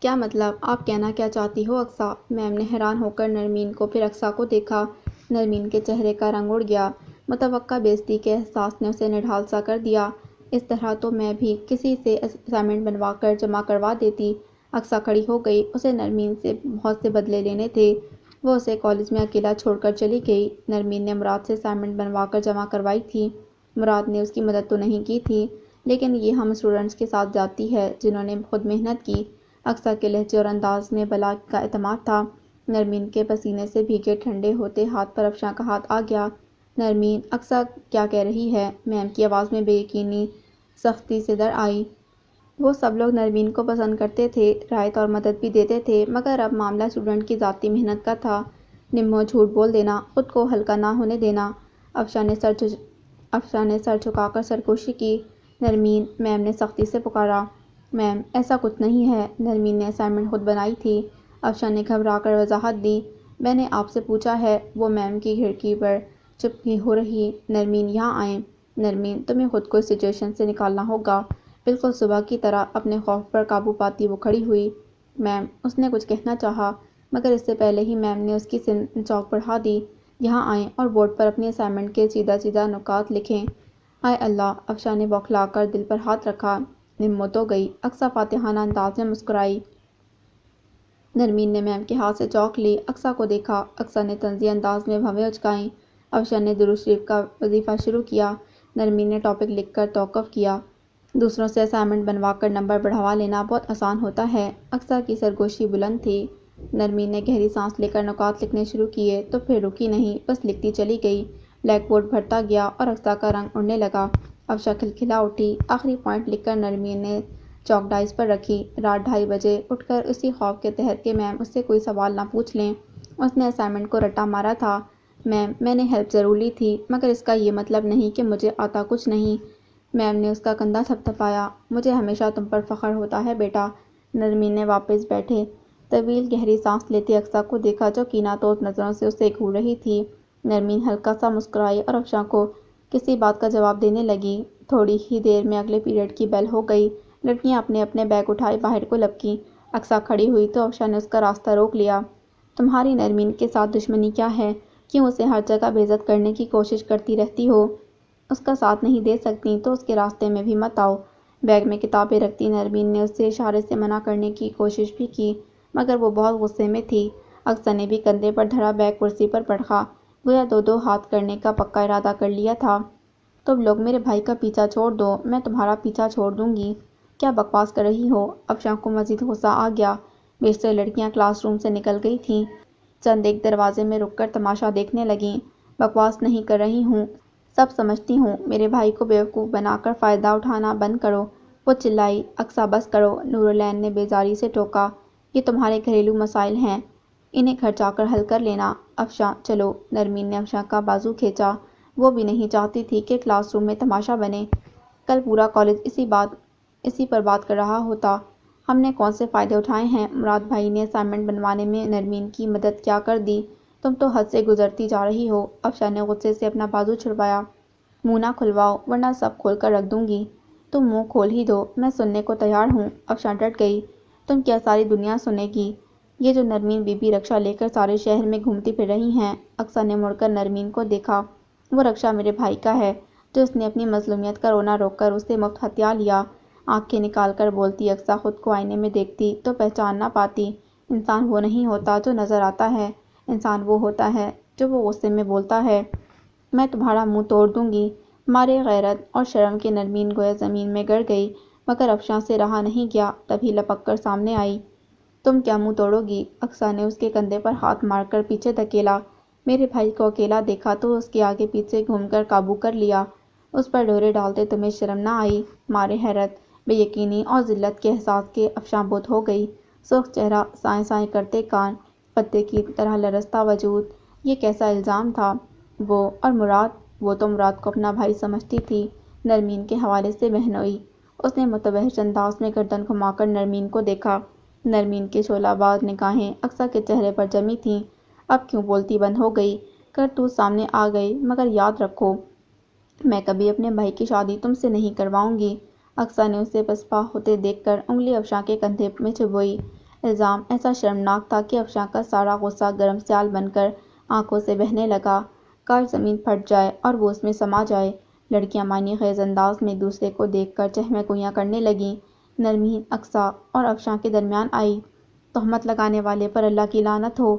کیا مطلب؟ آپ کہنا کیا چاہتی ہو اقصیٰ؟ میم نے حیران ہو کر نرمین کو پھر اقصیٰ کو دیکھا۔ نرمین کے چہرے کا رنگ اڑ گیا۔ متوقع بے عزتی کے احساس نے اسے نڈھال سا کر دیا۔ اس طرح تو میں بھی کسی سے اسائنمنٹ بنوا کر جمع کروا دیتی۔ اقصیٰ کھڑی ہو گئی۔ اسے نرمین سے بہت سے بدلے لینے تھے۔ وہ اسے کالج میں اکیلا چھوڑ کر چلی گئی۔ نرمین نے مراد سے اسائنمنٹ بنوا کر جمع کروائی تھی۔ مراد نے اس کی مدد تو نہیں کی تھی، لیکن یہ ہم اسٹوڈنٹس کے ساتھ زیادتی ہے جنہوں نے خود محنت کی۔ اقصیٰ کے لہجے اور انداز میں بلا کا اعتماد تھا۔ نرمین کے پسینے سے بھیگے ٹھنڈے ہوتے ہاتھ پر افشاں کا ہاتھ آ گیا۔ نرمین، اقصیٰ کیا کہہ رہی ہے؟ میم کی آواز میں بے یقینی سختی سے در آئی۔ وہ سب لوگ نرمین کو پسند کرتے تھے، رعایت اور مدد بھی دیتے تھے، مگر اب معاملہ اسٹوڈنٹ کی ذاتی محنت کا تھا۔ نمو جھوٹ بول دینا، خود کو ہلکا نہ ہونے دینا۔ افشاں نے سر جھکا کر سرکوشی کی۔ نرمین، میم نے سختی سے پکارا۔ میم، ایسا کچھ نہیں ہے، نرمین نے اسائنمنٹ خود بنائی تھی۔ افشاں نے گھبرا کر وضاحت دی۔ میں نے آپ سے پوچھا ہے۔ وہ میم کی کھڑکی پر چپکی ہو رہی۔ نرمین، یہاں آئیں۔ نرمین، تمہیں خود کو اس سچویشن سے نکالنا ہوگا۔ بالکل صبح کی طرح اپنے خوف پر قابو پاتی وہ کھڑی ہوئی۔ میم، اس نے کچھ کہنا چاہا، مگر اس سے پہلے ہی میم نے اس کی سن چوک بڑھا دی۔ یہاں آئیں اور بورڈ پر اپنی اسائنمنٹ کے سیدھا سیدھا نکات لکھیں۔ ہائے اللہ! افشاں نے بوکھلا کر دل پر ہاتھ رکھا۔ نمو تو گئی۔ اقصیٰ فاتحانہ انداز میں مسکرائی۔ نرمین نے میم کے ہاتھ سے چاک لی۔ اقصیٰ کو دیکھا۔ اقصیٰ نے طنزی انداز میں بھویں اچکائیں۔ افشاں نے درود شریف کا وظیفہ شروع کیا۔ نرمین نے ٹاپک لکھ کر توقف کیا۔ دوسروں سے اسائنمنٹ بنوا کر نمبر بڑھوا لینا بہت آسان ہوتا ہے۔ اقصیٰ کی سرگوشی بلند تھی۔ نرمین نے گہری سانس لے کر نکات لکھنے شروع کیے تو پھر رکی نہیں، بس لکھتی چلی گئی۔ بلیک بورڈ بھرتا گیا اور اقصیٰ کا رنگ اڑنے لگا۔ افشاں کھلکھلا اٹھی۔ آخری پوائنٹ لکھ کر نرمین نے چاک ڈائس پر رکھی۔ رات 2:30 بجے اٹھ کر اسی خوف کے تحت کہ میم اس سے کوئی سوال نہ پوچھ لیں، اس نے اسائنمنٹ کو رٹا مارا تھا۔ میم، میں نے ہیلپ ضرور لی تھی، مگر اس کا یہ مطلب نہیں کہ مجھے آتا کچھ نہیں۔ میم نے اس کا کندھا تھپتھپایا۔ مجھے ہمیشہ تم پر فخر ہوتا ہے بیٹا۔ نرمین نے واپس بیٹھے طویل گہری سانس لیتے اقصیٰ کو دیکھا جو کینہ توز نظروں سے اسے گھور رہی تھی۔ نرمین ہلکا سا مسکرائی اور افشاں کو کسی بات کا جواب دینے لگی۔ تھوڑی ہی دیر میں اگلے پیریڈ کی بیل ہو گئی۔ لڑکیاں اپنے اپنے بیگ اٹھائے باہر کو لپکیں۔ اقصیٰ کھڑی ہوئی تو افشاں نے اس کا راستہ روک لیا۔ تمہاری نرمین کے ساتھ دشمنی کیا ہے؟ کیوں اسے ہر جگہ بے عزت کرنے کی کوشش کرتی رہتی ہو؟ اس کا ساتھ نہیں دے سکتی تو اس کے راستے میں بھی مت آؤ۔ بیگ میں کتابیں رکھتی نرمین نے اسے اشارے سے منع کرنے کی کوشش بھی کی، مگر وہ بہت غصے میں تھی۔ اقصیٰ نے بھی کندھے پر دھرا بیگ کرسی پر رکھا، گویا دو دو ہاتھ کرنے کا پکا ارادہ کر لیا تھا۔ تم لوگ میرے بھائی کا پیچھا چھوڑ دو، میں تمہارا پیچھا چھوڑ دوں گی۔ کیا بکواس کر رہی ہو؟ افشاں کو مزید غصہ آ گیا۔ بیشتر لڑکیاں کلاس روم سے نکل گئی تھیں۔ چند ایک دروازے میں رک کر تماشا دیکھنے لگیں۔ بکواس نہیں کر رہی ہوں، سب سمجھتی ہوں۔ میرے بھائی کو بیوقوف بنا کر فائدہ اٹھانا بند کرو۔ وہ چلائی۔ اقصیٰ، بس کرو، نور العین نے بیزاری سے ٹوکا۔ یہ تمہارے گھریلو مسائل ہیں، انہیں گھر جا کر حل کر لینا۔ افشاں، چلو۔ نرمین نے افشاں کا بازو کھینچا۔ وہ بھی نہیں چاہتی تھی کہ کلاس روم میں تماشا بنے۔ کل پورا کالج اسی پر بات کر رہا ہوتا۔ ہم نے کون سے فائدے اٹھائے ہیں؟ مراد بھائی نے اسائنمنٹ بنوانے میں نرمین کی مدد کیا کر دی؟ تم تو حد سے گزرتی جا رہی ہو۔ افشاں نے غصے سے اپنا بازو چھڑوایا۔ منہ نہ کھلواؤ ورنہ سب کھول کر رکھ دوں گی۔ تم منہ کھول ہی دو، میں سننے کو تیار ہوں۔ افشاں ڈٹ گئی۔ تم کیا ساری دنیا سنے گی؟ یہ جو نرمین بی بی رکشا لے کر سارے شہر میں گھومتی پھر رہی ہیں۔ اقصیٰ نے مڑ کر نرمین کو دیکھا۔ وہ رکشا میرے بھائی کا ہے جو اس نے اپنی مظلومیت کا رونا روک کر اسے مفت ہتھیا لیا۔ آنکھیں نکال کر بولتی اقصیٰ خود کو آئینے میں دیکھتی تو پہچان نہ پاتی۔ انسان وہ نہیں ہوتا جو نظر آتا ہے، انسان وہ ہوتا ہے جو وہ غصے میں بولتا ہے۔ میں تمہارا منہ توڑ دوں گی۔ مارے غیرت اور شرم کے نرمین گویا زمین میں گڑ گئی، مگر افشاں سے رہا نہیں گیا، تبھی لپک کر سامنے آئی۔ تم کیا منہ توڑو گی؟ اقصیٰ نے اس کے کندھے پر ہاتھ مار کر پیچھے دھکیلا۔ میرے بھائی کو اکیلا دیکھا تو اس کے آگے پیچھے گھوم کر قابو کر لیا۔ اس پر ڈورے ڈالتے تمہیں شرم نہ آئی؟ مارے حیرت، بے یقینی اور ذلت کے احساس کے افشاں بت ہو گئی۔ سرخ چہرہ، سائیں سائیں کرتے کان، پتے کی طرح لرزتا وجود، یہ کیسا الزام تھا؟ وہ اور مراد، وہ تو مراد کو اپنا بھائی سمجھتی تھی۔ نرمین کے حوالے سے بہنوئی۔ اس نے متوحش انداز میں گردن گھما کر نرمین کو دیکھا۔ نرمین کی شعلہ باز نگاہیں اقصیٰ کے چہرے پر جمی تھیں۔ اب کیوں بولتی بند ہو گئی؟ کرتوت سامنے آ گئی، مگر یاد رکھو، میں کبھی اپنے بھائی کی شادی تم سے نہیں کرواؤں گی۔ اقصیٰ نے اسے پسپا ہوتے دیکھ کر انگلی افشاں کے کندھے میں چبھوئی۔ الزام ایسا شرمناک تھا کہ افشاں کا سارا غصہ گرم سیال بن کر آنکھوں سے بہنے لگا۔ کاش زمین پھٹ جائے اور وہ اس میں سما جائے۔ لڑکیاں معنی خیز انداز میں دوسرے کو دیکھ کر چہمہ گوئیاں کرنے لگیں۔ نرمین اقصیٰ اور افشاں کے درمیان آئی۔ تہمت لگانے والے پر اللہ کی لعنت ہو۔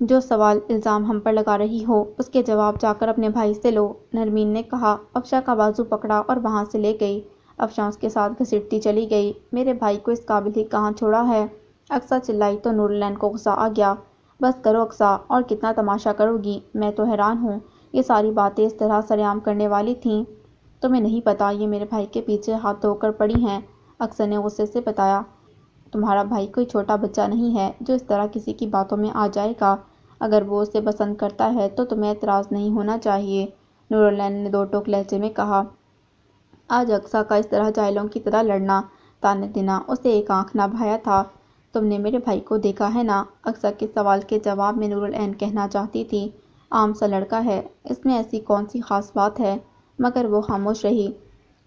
جو سوال الزام ہم پر لگا رہی ہو اس کے جواب جا کر اپنے بھائی سے لو، نرمین نے کہا۔ افشاں کا بازو پکڑا اور وہاں سے لے گئی۔ افشاں اس کے ساتھ گھسیٹتی چلی گئی۔ میرے بھائی کو اس قابل ہی کہاں چھوڑا ہے؟ اقصیٰ چلائی تو نور العین کو غصہ آ گیا۔ بس کرو اقصیٰ، اور کتنا تماشا کرو گی؟ میں تو حیران ہوں، یہ ساری باتیں اس طرح سرعام کرنے والی تھیں؟ تمہیں نہیں پتا یہ میرے بھائی کے پیچھے ہاتھ دھو کر پڑی ہیں، اقصیٰ نے غصے سے بتایا۔ تمہارا بھائی کوئی چھوٹا بچہ نہیں ہے جو اس طرح کسی کی باتوں میں آ جائے گا۔ اگر وہ اسے پسند کرتا ہے تو تمہیں اعتراض نہیں ہونا چاہیے، نور العین نے دو ٹوک لہجے میں کہا۔ آج اقصیٰ کا اس طرح جاہلوں کی طرح لڑنا طعنہ دینا اسے ایک آنکھ نہ بھایا تھا۔ تم نے میرے بھائی کو دیکھا ہے نا؟ اقصیٰ کے سوال کے جواب میں نور العین کہنا چاہتی تھی۔ عام سا لڑکا ہے، اس میں ایسی کون سی خاص بات ہے؟ مگر وہ خاموش رہی۔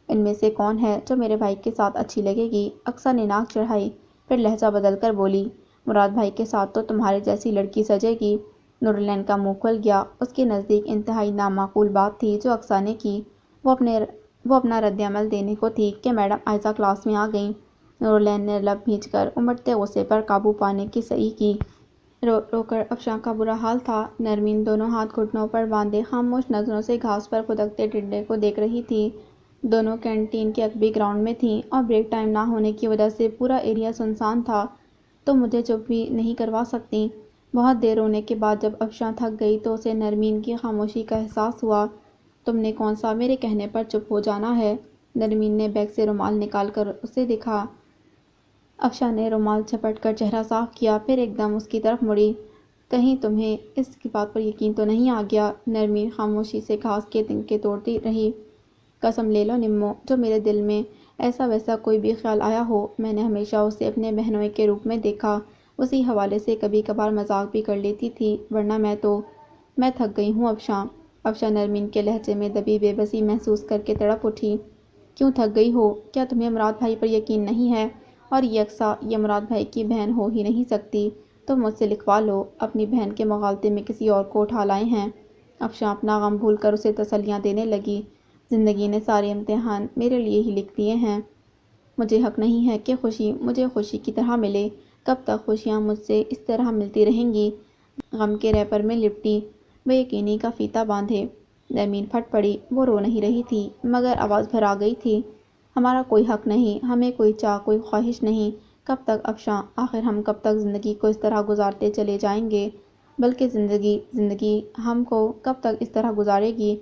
ان میں سے کون ہے جو میرے بھائی کے ساتھ اچھی لگے گی؟ اقصیٰ نے ناک چڑھائی، پھر لہجہ بدل کر بولی۔ مراد بھائی کے ساتھ تو تمہارے جیسی لڑکی سجے گی۔ نور العین کا منہ کھل گیا۔ اس کے نزدیک انتہائی نامعقول بات تھی جو اقصیٰ نے کی۔ وہ اپنا رد عمل دینے کو تھی کہ میڈم عائزہ کلاس میں آ گئیں۔ نور العین نے لب بھینچ کر امڑتے غصے پر قابو پانے کی سعی کی۔ رو رو کر افشاں کا برا حال تھا۔ نرمین دونوں ہاتھ گھٹنوں پر باندھے خاموش نظروں سے گھاس پر کھدکتے ٹڈے کو دیکھ رہی تھی۔ دونوں کینٹین کے عقبی گراؤنڈ میں تھیں اور بریک ٹائم نہ ہونے کی وجہ سے پورا ایریا سنسان تھا۔ تم مجھے چپ بھی نہیں کروا سکتیں؟ بہت دیر رونے کے بعد جب افشاں تھک گئی تو اسے نرمین کی خاموشی کا احساس ہوا۔ تم نے کون سا میرے کہنے پر چپ ہو جانا ہے؟ نرمین نے بیگ سے رومال نکال کر اسے دکھا۔ افشاں نے رومال جھپٹ کر چہرہ صاف کیا، پھر ایک دم اس کی طرف مڑی۔ کہیں تمہیں اس کی بات پر یقین تو نہیں آ گیا؟ نرمین خاموشی سے گھاس کے تنکے توڑتی رہی۔ قسم لے لو نمو، جو میرے دل میں ایسا ویسا کوئی بھی خیال آیا ہو، میں نے ہمیشہ اسے اپنے بہنوئی کے روپ میں دیکھا۔ اسی حوالے سے کبھی کبھار مذاق بھی کر لیتی تھی، ورنہ میں تھک گئی ہوں افشاں۔ افشاں نرمین کے لہجے میں دبی بے بسی محسوس کر کے تڑپ اٹھی۔ کیوں تھک گئی ہو؟ کیا تمہیں مراد بھائی پر یقین نہیں ہے؟ اور یہ اقصیٰ، یہ مراد بھائی کی بہن ہو ہی نہیں سکتی۔ تم مجھ سے لکھوا لو، اپنی بہن کے مغالطے میں کسی اور کو اٹھا لائے ہیں۔ افشاں اپنا غم بھول کر اسے تسلیاں دینے لگی۔ زندگی نے سارے امتحان میرے لیے ہی لکھ دیے ہیں۔ مجھے حق نہیں ہے کہ خوشی مجھے خوشی کی طرح ملے۔ کب تک خوشیاں مجھ سے اس طرح ملتی رہیں گی؟ غم کے ریپر میں لپٹی بے یقینی کا فیتہ باندھے نرمین پھٹ پڑی۔ وہ رو نہیں رہی تھی مگر آواز بھرا گئی تھی۔ ہمارا کوئی حق نہیں، ہمیں کوئی چاہ کوئی خواہش نہیں۔ کب تک افشاں؟ آخر ہم کب تک زندگی کو اس طرح گزارتے چلے جائیں گے؟ بلکہ زندگی ہم کو کب تک اس طرح گزارے گی؟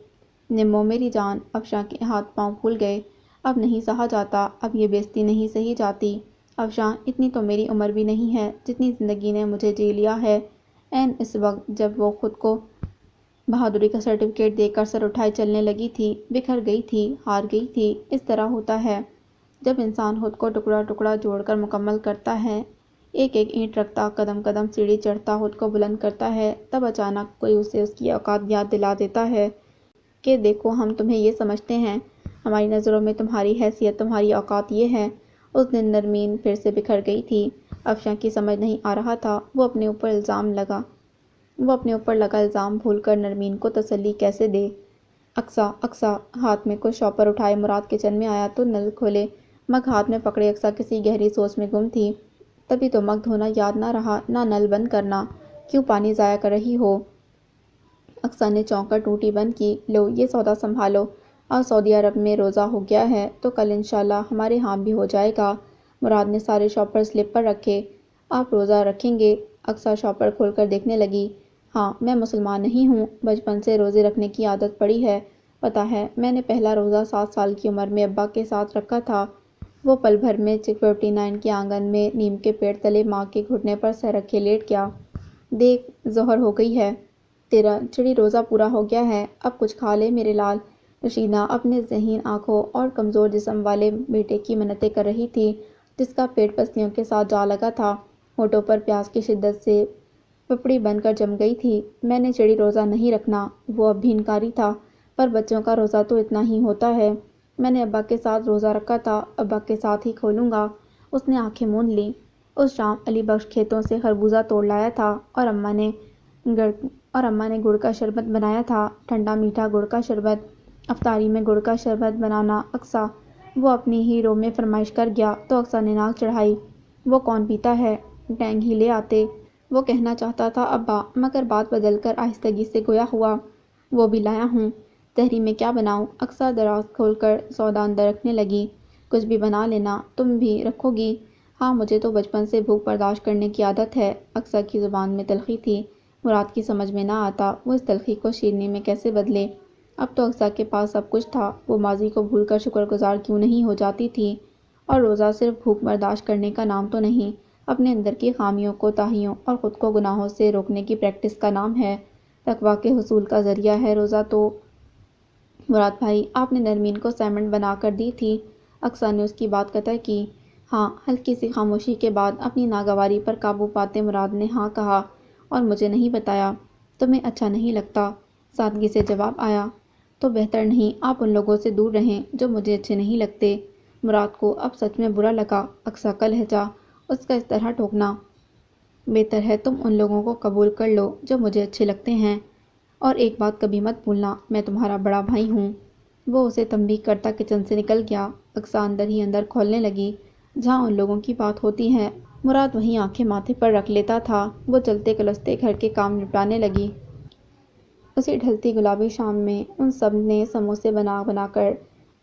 نمو میری جان، افشاں کے ہاتھ پاؤں پھول گئے۔ اب نہیں سہا جاتا، اب یہ بے عزتی نہیں سہی جاتی۔ افشاں، اتنی تو میری عمر بھی نہیں ہے جتنی زندگی نے مجھے جی لیا ہے۔ عین اس وقت جب وہ خود کو بہادری کا سرٹیفکیٹ دے کر سر اٹھائے چلنے لگی تھی، بکھر گئی تھی، ہار گئی تھی۔ اس طرح ہوتا ہے جب انسان خود کو ٹکڑا ٹکڑا جوڑ کر مکمل کرتا ہے، ایک ایک اینٹ رکھتا، قدم قدم سیڑھی چڑھتا خود کو بلند کرتا ہے، تب اچانک کوئی اسے اس کی اوقات یاد دلا دیتا ہے کہ دیکھو ہم تمہیں یہ سمجھتے ہیں، ہماری نظروں میں تمہاری حیثیت، تمہاری اوقات یہ ہے۔ اس دن نرمین پھر سے بکھر گئی تھی۔ افشاں کی سمجھ نہیں آ رہا تھا وہ اپنے اوپر لگا الزام بھول کر نرمین کو تسلی کیسے دے۔ اقصیٰ ہاتھ میں کچھ شاپر اٹھائے مراد کچن میں آیا تو نل کھولے۔ مگ ہاتھ میں پکڑے اقصیٰ کسی گہری سوچ میں گم تھی۔ تبھی تو مگ دھونا یاد نہ رہا، نہ نل بند کرنا۔ کیوں پانی ضائع کر رہی ہو؟ اقصیٰ نے چونک کر ٹوٹی بند کی۔ لو یہ سودا سنبھالو، آج سعودی عرب میں روزہ ہو گیا ہے تو کل انشاءاللہ ہمارے ہاں بھی ہو جائے گا۔ مراد نے سارے شاپر سلپ پر رکھے۔ آپ روزہ رکھیں گے؟ اقصیٰ شاپر کھول کر دیکھنے لگی۔ ہاں، میں مسلمان نہیں ہوں، بچپن سے روزے رکھنے کی عادت پڑی ہے۔ پتہ ہے میں نے پہلا روزہ 7 سال کی عمر میں ابا کے ساتھ رکھا تھا۔ وہ پل بھر میں 59 کے آنگن میں نیم کے پیڑ تلے ماں کے گھٹنے پر سر رکھے لیٹ گیا۔ دیکھ ظہر ہو گئی ہے، تیرا چڑی روزہ پورا ہو گیا ہے، اب کچھ کھا لے میرے لال۔ رشیدہ اپنے ذہین آنکھوں اور کمزور جسم والے بیٹے کی منتیں کر رہی تھی جس کا پیٹ پسلیوں کے ساتھ جا لگا تھا، ہونٹوں پر پیاس کی شدت سے پپڑی بن کر جم گئی تھی۔ میں نے چڑی روزہ نہیں رکھنا، وہ اب بھی انکاری تھا، پر بچوں کا روزہ تو اتنا ہی ہوتا ہے۔ میں نے ابا کے ساتھ روزہ رکھا تھا، ابا کے ساتھ ہی کھولوں گا۔ اس نے آنکھیں موند لیں۔ اس شام علی بخش کھیتوں سے خربوزہ توڑ لایا تھا اور اماں نے گڑ کا شربت بنایا تھا، ٹھنڈا میٹھا گڑ کا شربت۔ افطاری میں گڑ کا شربت بنانا اقصیٰ وہ اپنی ہی رو میں فرمائش کر گیا تو اقصیٰ نے ناک چڑھائی۔ وہ کون پیتا ہے، ٹینگ ہی لے آتے۔ وہ کہنا چاہتا تھا ابا، مگر بات بدل کر آہستگی سے گویا ہوا، وہ بھی لایا ہوں۔ تحری میں کیا بناؤں؟ اقصیٰ دراز کھول کر سودا اندر رکھنے لگی۔ کچھ بھی بنا لینا، تم بھی رکھو گی؟ ہاں، مجھے تو بچپن سے بھوک برداشت کرنے کی عادت ہے۔ اقصیٰ کی زبان میں تلخی تھی، مراد کی سمجھ میں نہ آتا وہ اس تلخی کو شیرینی میں کیسے بدلے۔ اب تو اقصیٰ کے پاس سب کچھ تھا، وہ ماضی کو بھول کر شکر گزار کیوں نہیں ہو جاتی تھی؟ اور روزہ صرف بھوک برداشت کرنے کا نام تو نہیں، اپنے اندر کی خامیوں، کوتاہیوں اور خود کو گناہوں سے روکنے کی پریکٹس کا نام ہے، تقویٰ کے حصول کا ذریعہ ہے روزہ تو۔ مراد بھائی، آپ نے نرمین کو اسائنمنٹ بنا کر دی تھی؟ اقصیٰ نے اس کی بات قطع کی۔ ہاں، ہلکی سی خاموشی کے بعد اپنی ناگواری پر قابو پاتے مراد نے ہاں کہا۔ اور مجھے نہیں بتایا؟ تمہیں اچھا نہیں لگتا؟ سادگی سے جواب آیا۔ تو بہتر نہیں آپ ان لوگوں سے دور رہیں جو مجھے اچھے نہیں لگتے۔ مراد کو اب سچ میں برا لگا اقصیٰ کا لہجہ، اس کا اس طرح ٹوکنا۔ بہتر ہے تم ان لوگوں کو قبول کر لو جو مجھے اچھے لگتے ہیں، اور ایک بات کبھی مت بھولنا، میں تمہارا بڑا بھائی ہوں۔ وہ اسے تنبیہ کرتا کچن سے نکل گیا۔ اقصیٰ اندر ہی اندر کھولنے لگی، جہاں ان لوگوں کی بات ہوتی ہے مراد وہیں آنکھیں ماتھے پر رکھ لیتا تھا۔ وہ چلتے کلستے گھر کے کام نپٹانے لگی۔ اسی ڈھلتی گلابی شام میں ان سب نے سموسے بنا بنا کر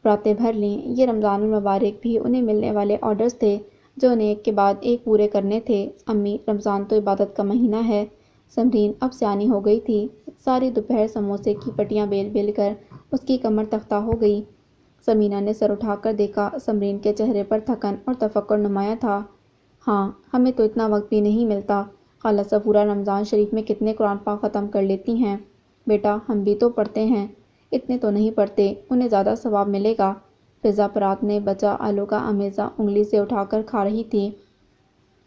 راتیں بھر لیں۔ یہ رمضان المبارک بھی انہیں ملنے والے آرڈرز تھے جو انہیں ایک کے بعد ایک پورے کرنے تھے۔ امی، رمضان تو عبادت کا مہینہ ہے۔ سمرین اب سیانی ہو گئی تھی، ساری دوپہر سموسے کی پٹیاں بیل بیل کر اس کی کمر تختہ ہو گئی۔ سمینہ نے سر اٹھا کر دیکھا، سمرین کے چہرے پر تھکن اور تفکر نمایاں تھا۔ ہاں، ہمیں تو اتنا وقت بھی نہیں ملتا، خالہ صفورہ رمضان شریف میں کتنے قرآن پاک ختم کر لیتی ہیں۔ بیٹا، ہم بھی تو پڑھتے ہیں، اتنے تو نہیں پڑھتے، انہیں زیادہ ثواب ملے گا۔ فضا پرات نے بچا آلو کا امیزہ انگلی سے اٹھا کر کھا رہی تھی۔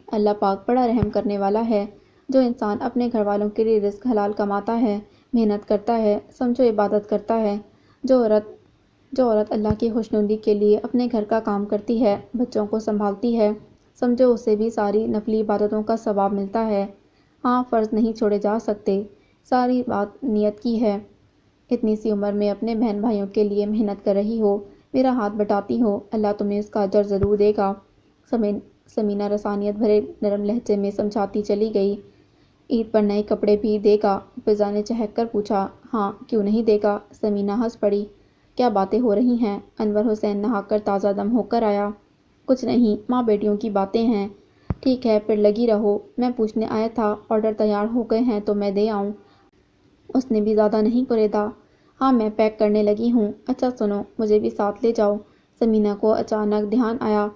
اللہ پاک بڑا رحم کرنے والا ہے، جو انسان اپنے گھر والوں کے لیے رزق حلال کماتا ہے، محنت کرتا ہے، سمجھو عبادت کرتا ہے۔ جو عورت اللہ کی خوشنودی کے لیے اپنے گھر کا کام کرتی ہے، بچوں کو سنبھالتی ہے، سمجھو اسے بھی ساری نفلی عبادتوں کا ثواب ملتا ہے۔ ہاں، فرض نہیں چھوڑے جا سکتے، ساری بات نیت کی ہے۔ اتنی سی عمر میں اپنے بہن بھائیوں کے لیے محنت کر رہی ہو، میرا ہاتھ بٹاتی ہو، اللہ تمہیں اس کا اجر ضرور دے گا۔ سمینہ رسانیت بھرے نرم لہجے میں سمجھاتی چلی گئی۔ عید پر نئے کپڑے بھی دے گا؟ فضا نے چہک کر پوچھا۔ ہاں، کیوں نہیں دے گا؟ سمینہ ہنس پڑی۔ کیا باتیں ہو رہی ہیں؟ انور حسین نہا کر تازہ دم ہو کر آیا۔ کچھ نہیں، ماں بیٹیوں کی باتیں ہیں۔ ٹھیک ہے، پھر لگی رہو، میں پوچھنے آیا تھا آرڈر تیار ہو گئے ہیں تو میں دے آؤں؟ اس نے بھی زیادہ نہیں کریدا۔ ہاں، میں پیک کرنے لگی ہوں۔ اچھا سنو، مجھے بھی ساتھ لے جاؤ۔ سمینہ کو اچانک دھیان آیا۔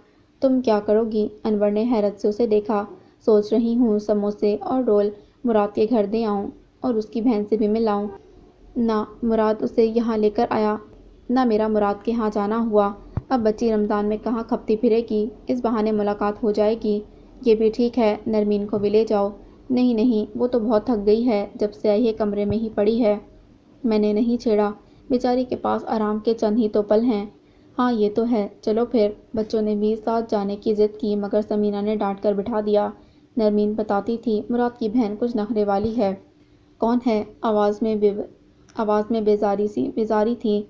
تم کیا کرو گی؟ انور نے حیرت سے اسے دیکھا۔ سوچ رہی ہوں سموسے اور رول مراد کے گھر دے آؤں اور اس کی بہن سے بھی مل آؤں۔ نہ، مراد اسے یہاں لے کر آیا، نہ میرا مراد کے ہاں جانا ہوا۔ اب بچی رمضان میں کہاں کھپتی پھرے گی، اس بہانے ملاقات ہو جائے گی۔ یہ بھی ٹھیک ہے، نرمین کو بھی لے جاؤ۔ نہیں نہیں، وہ تو بہت تھک گئی ہے، جب سے آئی ہے کمرے میں ہی پڑی ہے، میں نے نہیں چھیڑا، بیچاری کے پاس آرام کے چند ہی تو پل ہیں۔ ہاں یہ تو ہے، چلو پھر۔ بچوں نے بھی ساتھ جانے کی ضد کی مگر سمینہ نے ڈانٹ کر بٹھا دیا۔ نرمین بتاتی تھی مراد کی بہن کچھ نخرے والی ہے۔ کون ہے؟ آواز میں بیزاری تھی،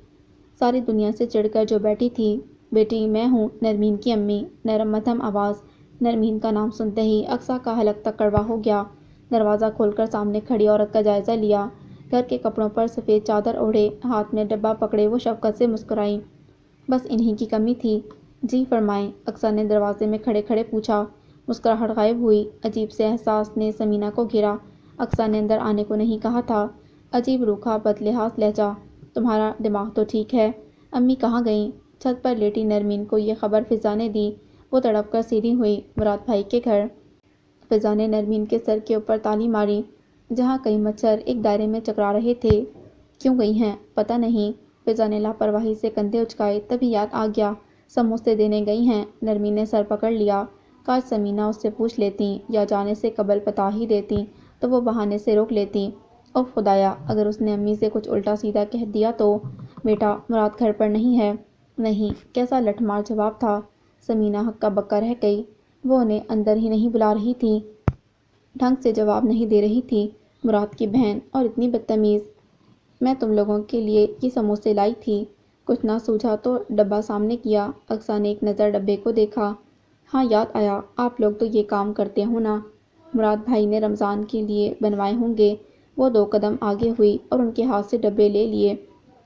ساری دنیا سے چڑھ کر جو بیٹھی تھی۔ بیٹی، میں ہوں، نرمین کی امی۔ نرم مدھم آواز۔ نرمین کا نام سنتے ہی اقصیٰ کا حلق تک کڑوا ہو گیا۔ دروازہ کھول کر سامنے کھڑی عورت کا جائزہ لیا، گھر کے کپڑوں پر سفید چادر اوڑھے، ہاتھ میں ڈبہ پکڑے وہ شفقت سے مسکرائیں۔ بس انہی کی کمی تھی۔ جی فرمائیں، اقصیٰ نے دروازے میں کھڑے کھڑے پوچھا۔ مسکراہٹ غائب ہوئی، عجیب سے احساس نے سمینہ کو گھیرا۔ اقصیٰ نے اندر آنے کو نہیں کہا تھا، عجیب روکھا بدلحاظ لہجہ۔ تمہارا دماغ تو ٹھیک ہے؟ امی کہاں گئیں؟ چھت پر لیٹی نرمین کو یہ خبر فضا نے دی۔ وہ تڑپ کر سیدھی ہوئی، مراد بھائی کے گھر۔ فضا نے نرمین کے سر کے اوپر تالی ماری، جہاں کئی مچھر ایک دائرے میں چکرا رہے تھے۔ کیوں گئی ہیں؟ پتہ نہیں۔ فضا نے لاپرواہی سے کندھے اچکائے، تبھی یاد آ گیا، سموسے دینے گئی ہیں۔ نرمین نے سر پکڑ لیا۔ کاش سمینہ اس سے پوچھ لیتیں یا جانے سے قبل بتا ہی دیتیں تو وہ بہانے سے روک لیتی۔ اف خدایا، اگر اس نے امی سے کچھ الٹا سیدھا کہہ دیا تو۔ بیٹا، مراد گھر پر نہیں ہے؟ نہیں۔ کیسا لٹھ مار جواب تھا۔ سمینہ ہکا بکا رہ گئی۔ وہ انہیں اندر ہی نہیں بلا رہی تھی، ڈھنگ سے جواب نہیں دے رہی تھی۔ مراد کی بہن، اور اتنی بدتمیز۔ میں تم لوگوں کے لیے یہ سموسے لائی تھی۔ کچھ نہ سوچا تو ڈبہ سامنے کیا۔ اقصیٰ نے ایک نظر ڈبے کو دیکھا۔ ہاں یاد آیا، آپ لوگ تو یہ کام کرتے ہو نا۔ مراد بھائی نے رمضان کے لیے بنوائے ہوں گے۔ وہ 2 قدم آگے ہوئی اور ان کے ہاتھ سے ڈبے لے لیے۔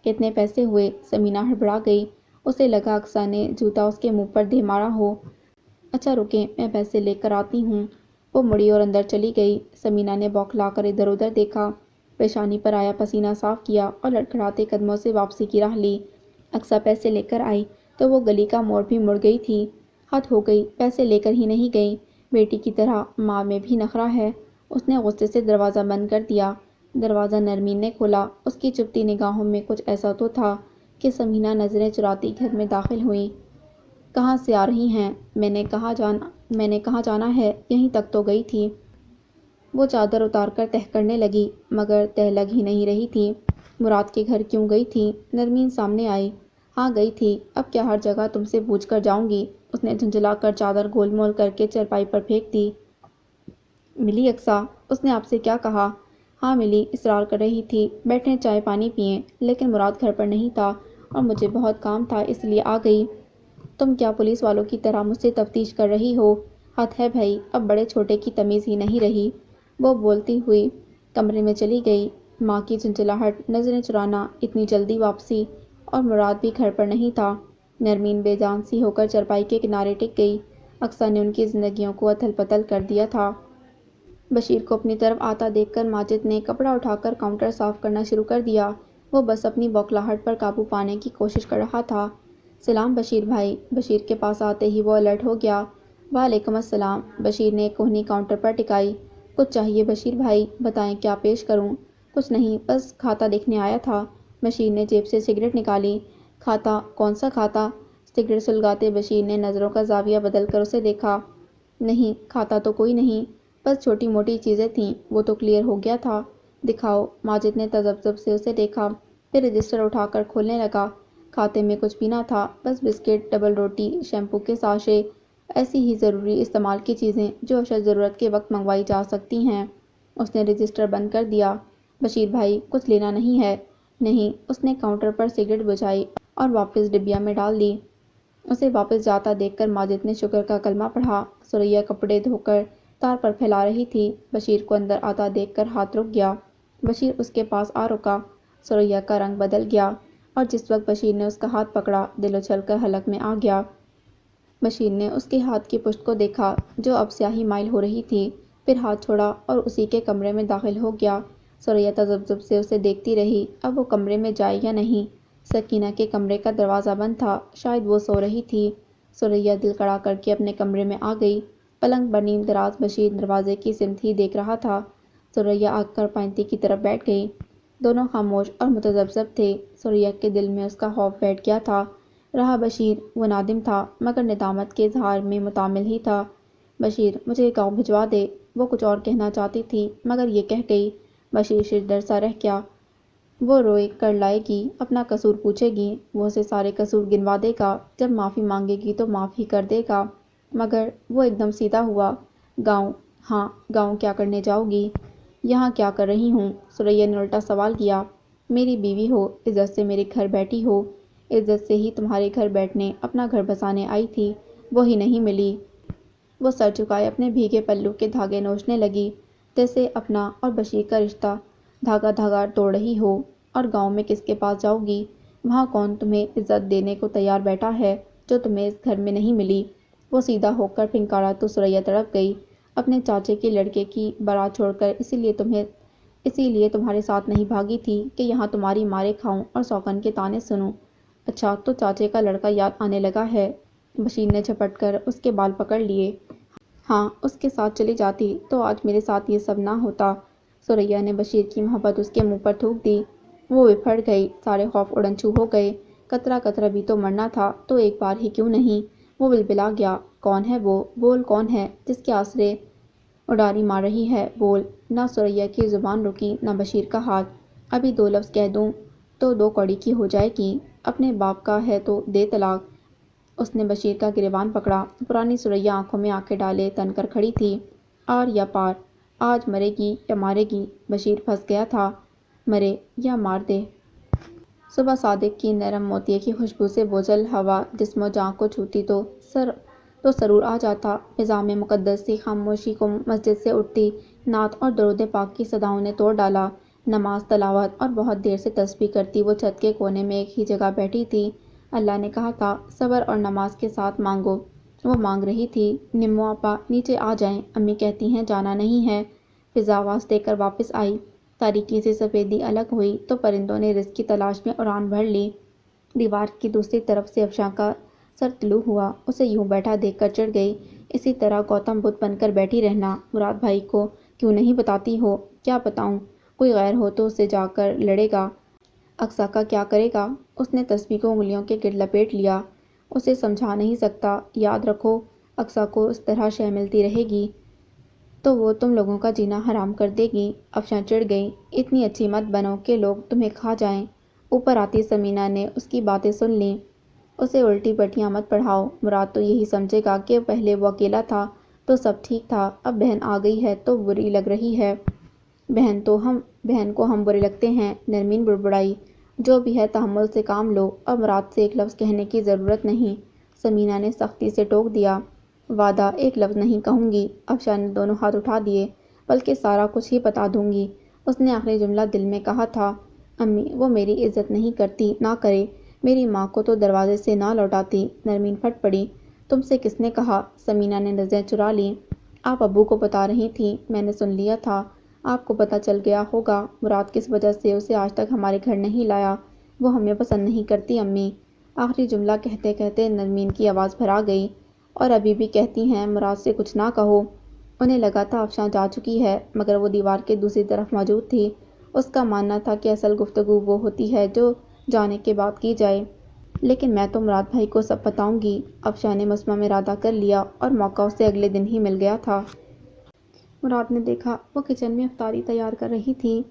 کتنے پیسے ہوئے؟ سمینا ہڑبڑا گئی۔ اسے لگا اقصیٰ نے جوتا اس کے منہ پر دے مارا ہو۔ اچھا رکیں، میں پیسے لے کر آتی ہوں۔ وہ مڑی اور اندر چلی گئی۔ سمینا نے بوکھلا کر ادھر ادھر دیکھا، پیشانی پر آیا پسینہ صاف کیا اور لڑکھڑاتے قدموں سے واپسی کی راہ لی۔ اقصیٰ پیسے لے کر آئی تو وہ گلی کا موڑ بھی مڑ گئی تھی۔ حد ہو گئی، پیسے لے کر ہی نہیں گئی، بیٹی کی طرح ماں میں بھی نخرہ ہے۔ اس نے غصے سے دروازہ بند کر دیا۔ دروازہ نرمین نے کھولا۔ اس کی چپتی نگاہوں میں کچھ ایسا تو تھا کہ سمینا نظریں چراتی گھر میں داخل ہوئی۔ کہاں سے آ رہی ہیں؟ میں نے کہاں جانا ہے، یہیں تک تو گئی تھی۔ وہ چادر اتار کر تہہ کرنے لگی، مگر تہہ لگ ہی نہیں رہی تھی۔ مراد کے گھر کیوں گئی تھی؟ نرمین سامنے آئی۔ ہاں گئی تھی، اب کیا ہر جگہ تم سے پوچھ کر جاؤں گی؟ اس نے جھنجھلا کر چادر گول مول کر کے چارپائی پر پھینک دی۔ ملی اقصیٰ؟ اس نے آپ سے کیا کہا؟ ہاں ملی، اصرار کر رہی تھی بیٹھیں چائے پانی پئیں، لیکن مراد گھر پر نہیں تھا اور مجھے بہت کام تھا اس لیے آ گئی۔ تم کیا پولیس والوں کی طرح مجھ سے تفتیش کر رہی ہو؟ حد ہے بھائی، اب بڑے چھوٹے کی تمیز ہی نہیں رہی۔ وہ بولتی ہوئی کمرے میں چلی گئی۔ ماں کی جھنجھلاہٹ، نظریں چرانا، اتنی جلدی واپسی، اور مراد بھی گھر پر نہیں تھا۔ نرمین بے جان سی ہو کر چارپائی کے کنارے ٹک گئی۔ اقصیٰ نے ان کی زندگیوں کو اتھل پتھل کر دیا تھا۔ بشیر کو اپنی طرف آتا دیکھ کر ماجد نے کپڑا اٹھا کر کاؤنٹر صاف کرنا شروع کر دیا۔ وہ بس اپنی بوکھلاہٹ پر قابو پانے کی کوشش کر رہا تھا۔ سلام بشیر بھائی۔ بشیر کے پاس آتے ہی وہ الرٹ ہو گیا۔ وعلیکم السلام۔ بشیر نے ایک کوہنی کاؤنٹر پر ٹکائی۔ کچھ چاہیے بشیر بھائی؟ بتائیں کیا پیش کروں؟ کچھ نہیں، بس کھاتا دیکھنے آیا تھا۔ بشیر نے جیب سے سگریٹ نکالی۔ کھاتا؟ کون سا کھاتا؟ سگریٹ سلگاتے بشیر نے نظروں کا زاویہ بدل کر اسے دیکھا۔ نہیں، کھاتا تو کوئی نہیں، بس چھوٹی موٹی چیزیں تھیں، وہ تو کلیئر ہو گیا تھا۔ دکھاؤ۔ ماجد نے تذبذب سے اسے دیکھا، پھر رجسٹر اٹھا کر کھولنے لگا۔ کھاتے میں کچھ بھی نہ تھا، بس بسکٹ، ڈبل روٹی، شیمپو کے ساشے، ایسی ہی ضروری استعمال کی چیزیں جو اشد ضرورت کے وقت منگوائی جا سکتی ہیں۔ اس نے رجسٹر بند کر دیا۔ بشیر بھائی کچھ لینا نہیں ہے؟ نہیں۔ اس نے کاؤنٹر پر سگریٹ بجھائی اور واپس ڈبیا میں ڈال دی۔ اسے واپس جاتا دیکھ کر ماجد نے شکر کا کلمہ پڑھا۔ ثریا کپڑے دھو کر تار پر پھیلا رہی تھی۔ بشیر کو اندر آتا دیکھ کر ہاتھ رک گیا۔ بشیر اس کے پاس آ رکا۔ ثریا کا رنگ بدل گیا، اور جس وقت بشیر نے اس کا ہاتھ پکڑا، دل اچھل کر حلق میں آ گیا۔ بشیر نے اس کے ہاتھ کی پشت کو دیکھا جو اب سیاہی مائل ہو رہی تھی، پھر ہاتھ چھوڑا اور اسی کے کمرے میں داخل ہو گیا۔ ثریا تذبذب سے اسے دیکھتی رہی، اب وہ کمرے میں جائے یا نہیں۔ سکینہ کے کمرے کا دروازہ بند تھا، شاید وہ سو رہی تھی۔ ثریا دل کڑا کر کے اپنے کمرے میں آ گئی۔ پلنگ پر نیم دراز بشیر دروازے کی سمت ہی دیکھ رہا تھا۔ ثریا آگ کر پائنتی کی طرف بیٹھ گئی۔ دونوں خاموش اور متذبذب تھے۔ ثریا کے دل میں اس کا خوف بیٹھ گیا تھا۔ رہا بشیر، وہ نادم تھا مگر ندامت کے اظہار میں متامل ہی تھا۔ بشیر مجھے گاؤں بھجوا دے۔ وہ کچھ اور کہنا چاہتی تھی مگر یہ کہہ گئی۔ بشیر ششدر سا رہ گیا۔ وہ روئے کر لائے گی، اپنا قصور پوچھے گی، وہ اسے سارے قصور گنوا دے گا، جب معافی مانگے گی تو معاف ہی کر دے گا، مگر وہ ایک دم سیدھا ہوا۔ گاؤں؟ ہاں، گاؤں کیا کرنے جاؤ گی؟ یہاں کیا کر رہی ہوں؟ ثریا نے الٹا سوال کیا۔ میری بیوی ہو، عزت سے میرے گھر بیٹھی ہو، عزت سے ہی تمہارے گھر بیٹھنے، اپنا گھر بسانے آئی تھی، وہی نہیں ملی۔ وہ سر جھکائے اپنے بھیگے پلو کے دھاگے نوچنے لگی، جیسے اپنا اور بشیر کا رشتہ دھاگا دھاگا توڑ رہی ہو۔ اور گاؤں میں کس کے پاس جاؤ گی؟ وہاں کون تمہیں عزت دینے کو تیار بیٹھا ہے جو تمہیں اس گھر میں نہیں ملی؟ وہ سیدھا ہو کر پھنکارا تو ثریا تڑپ گئی۔ اپنے چاچے کے لڑکے کی بارات چھوڑ کر اسی لیے تمہارے ساتھ نہیں بھاگی تھی کہ یہاں تمہاری مارے کھاؤں اور سوگن کے طعنے سنوں۔ اچھا تو چاچے کا لڑکا یاد آنے لگا ہے؟ بشیر نے جھپٹ کر اس کے بال پکڑ لیے۔ ہاں، اس کے ساتھ چلی جاتی تو آج میرے ساتھ یہ سب نہ ہوتا۔ ثریا نے بشیر کی محبت اس کے منہ پر تھوک دی۔ وہ بفڑ گئی، سارے خوف اڑن چھو ہو گئے۔ قطرہ قطرہ بھی تو مرنا تھا تو ایک بار ہی کیوں نہیں؟ وہ بلبلا گیا۔ کون ہے وہ؟ بول کون ہے جس کے آسرے اڈاری مار رہی ہے؟ بول۔ نہ ثریا کی زبان رکی نہ بشیر کا ہاتھ۔ ابھی 2 لفظ کہہ دوں تو 2 کوڑی کی ہو جائے گی۔ اپنے باپ کا ہے تو دے طلاق۔ اس نے بشیر کا گریبان پکڑا۔ پرانی سریا آنکھوں میں آنکھیں ڈالے تن کر کھڑی تھی۔ آر یا پار، آج مرے گی یا مارے گی؟ بشیر پھنس گیا تھا۔ مرے یا مار دے۔ صبح صادق کی نرم موتیے کی خوشبو سے بوجھل ہوا جسم و جاں کو چھوتی تو سرور آ جاتا۔ فضا میں مقدس سی خاموشی کو مسجد سے اٹھتی نعت اور درود پاک کی صداؤں نے توڑ ڈالا۔ نماز، تلاوت اور بہت دیر سے تسبیح کرتی وہ چھت کے کونے میں ایک ہی جگہ بیٹھی تھی۔ اللہ نے کہا تھا صبر اور نماز کے ساتھ مانگو۔ وہ مانگ رہی تھی۔ نمو آپا نیچے آ جائیں، امی کہتی ہیں جانا نہیں ہے۔ فضا آواز دے کر واپس آئی۔ تاریکی سے سفیدی الگ ہوئی تو پرندوں نے رزق کی تلاش میں اڑان بھر لی۔ دیوار کی دوسری طرف سے افشاں کا سر طلوع ہوا۔ اسے یوں بیٹھا دیکھ کر چڑھ گئی۔ اسی طرح گوتم بدھ بن کر بیٹھی رہنا۔ مراد بھائی کو کیوں نہیں بتاتی ہو؟ کیا بتاؤں؟ کوئی غیر ہو تو اس سے جا کر لڑے گا۔ اقصیٰ کا کیا کرے گا؟ اس نے تسبیح کو انگلیوں کے گرد لپیٹ لیا۔ اسے سمجھا نہیں سکتا۔ یاد رکھو اقصیٰ کو اس طرح شے ملتی رہے گی تو وہ تم لوگوں کا جینا حرام کر دے گی۔ افشاں چڑھ گئی۔ اتنی اچھی مت بنو کہ لوگ تمہیں کھا جائیں۔ اوپر آتی سمینہ نے اس کی باتیں سن لیں۔ اسے الٹی پٹیاں مت پڑھاؤ۔ مراد تو یہی سمجھے گا کہ پہلے وہ اکیلا تھا تو سب ٹھیک تھا، اب بہن آ گئی ہے تو بری لگ رہی ہے۔ بہن کو ہم برے لگتے ہیں، نرمین بڑبڑائی۔ جو بھی ہے تحمل سے کام لو، اب مراد سے ایک لفظ کہنے کی ضرورت نہیں۔ سمینہ نے سختی سے ٹوک دیا۔ وعدہ ایک لفظ نہیں کہوں گی۔ افشاں نے دونوں ہاتھ اٹھا دیے۔ بلکہ سارا کچھ ہی بتا دوں گی۔ اس نے آخری جملہ دل میں کہا تھا۔ امی وہ میری عزت نہیں کرتی، نہ کرے۔ میری ماں کو تو دروازے سے نہ لوٹاتی۔ نرمین پھٹ پڑی۔ تم سے کس نے کہا؟ سمینہ نے نظریں چرا لیں۔ آپ ابو کو بتا رہی تھیں، میں نے سن لیا تھا۔ آپ کو پتہ چل گیا ہوگا مراد کس وجہ سے اسے آج تک ہمارے گھر نہیں لایا۔ وہ ہمیں پسند نہیں کرتی امی۔ آخری جملہ کہتے کہتے نرمین کی آواز بھرا گئی۔ اور ابھی بھی کہتی ہیں مراد سے کچھ نہ کہو؟ انہیں لگا تھا افشاں جا چکی ہے، مگر وہ دیوار کے دوسری طرف موجود تھی۔ اس کا ماننا تھا کہ اصل گفتگو وہ ہوتی ہے جو جانے کے بعد کی جائے۔ لیکن میں تو مراد بھائی کو سب بتاؤں گی۔ افشاں نے مصمم ارادہ کر لیا اور موقع اسے اگلے دن ہی مل گیا تھا۔ مراد نے دیکھا وہ کچن میں افطاری تیار کر رہی تھی۔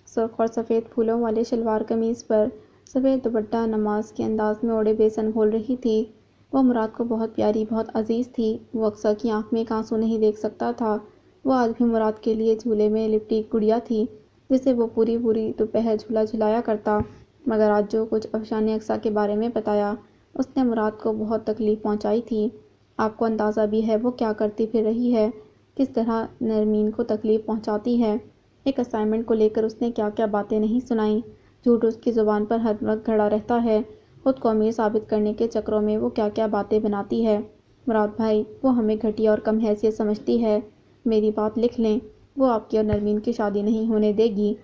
سرخ اور سفید پھولوں والے شلوار قمیض پر سفید دوپٹہ نماز کے انداز میں اوڑھے بیسن گھول رہی تھی۔ وہ مراد کو بہت پیاری، بہت عزیز تھی۔ وہ اقصیٰ کی آنکھ میں ایک آنسو نہیں دیکھ سکتا تھا۔ وہ آج بھی مراد کے لیے جھولے میں لپٹی گڑیا تھی جسے وہ پوری پوری دوپہر جھولا جھلایا کرتا۔ مگر آج جو کچھ افشاں نے اقصیٰ کے بارے میں بتایا اس نے مراد کو بہت تکلیف پہنچائی تھی۔ آپ کو اندازہ بھی ہے وہ کیا کرتی پھر رہی ہے، کس طرح نرمین کو تکلیف پہنچاتی ہے۔ ایک اسائنمنٹ کو لے کر اس نے کیا کیا باتیں نہیں سنائیں۔ جھوٹ اس کی زبان پر ہر وقت گھڑا رہتا ہے۔ خود کو امیر ثابت کرنے کے چکروں میں وہ کیا کیا باتیں بناتی ہے۔ مراد بھائی وہ ہمیں گھٹیا اور کم حیثیت سمجھتی ہے۔ میری بات لکھ لیں، وہ آپ کی اور نرمین کی شادی نہیں ہونے دے گی۔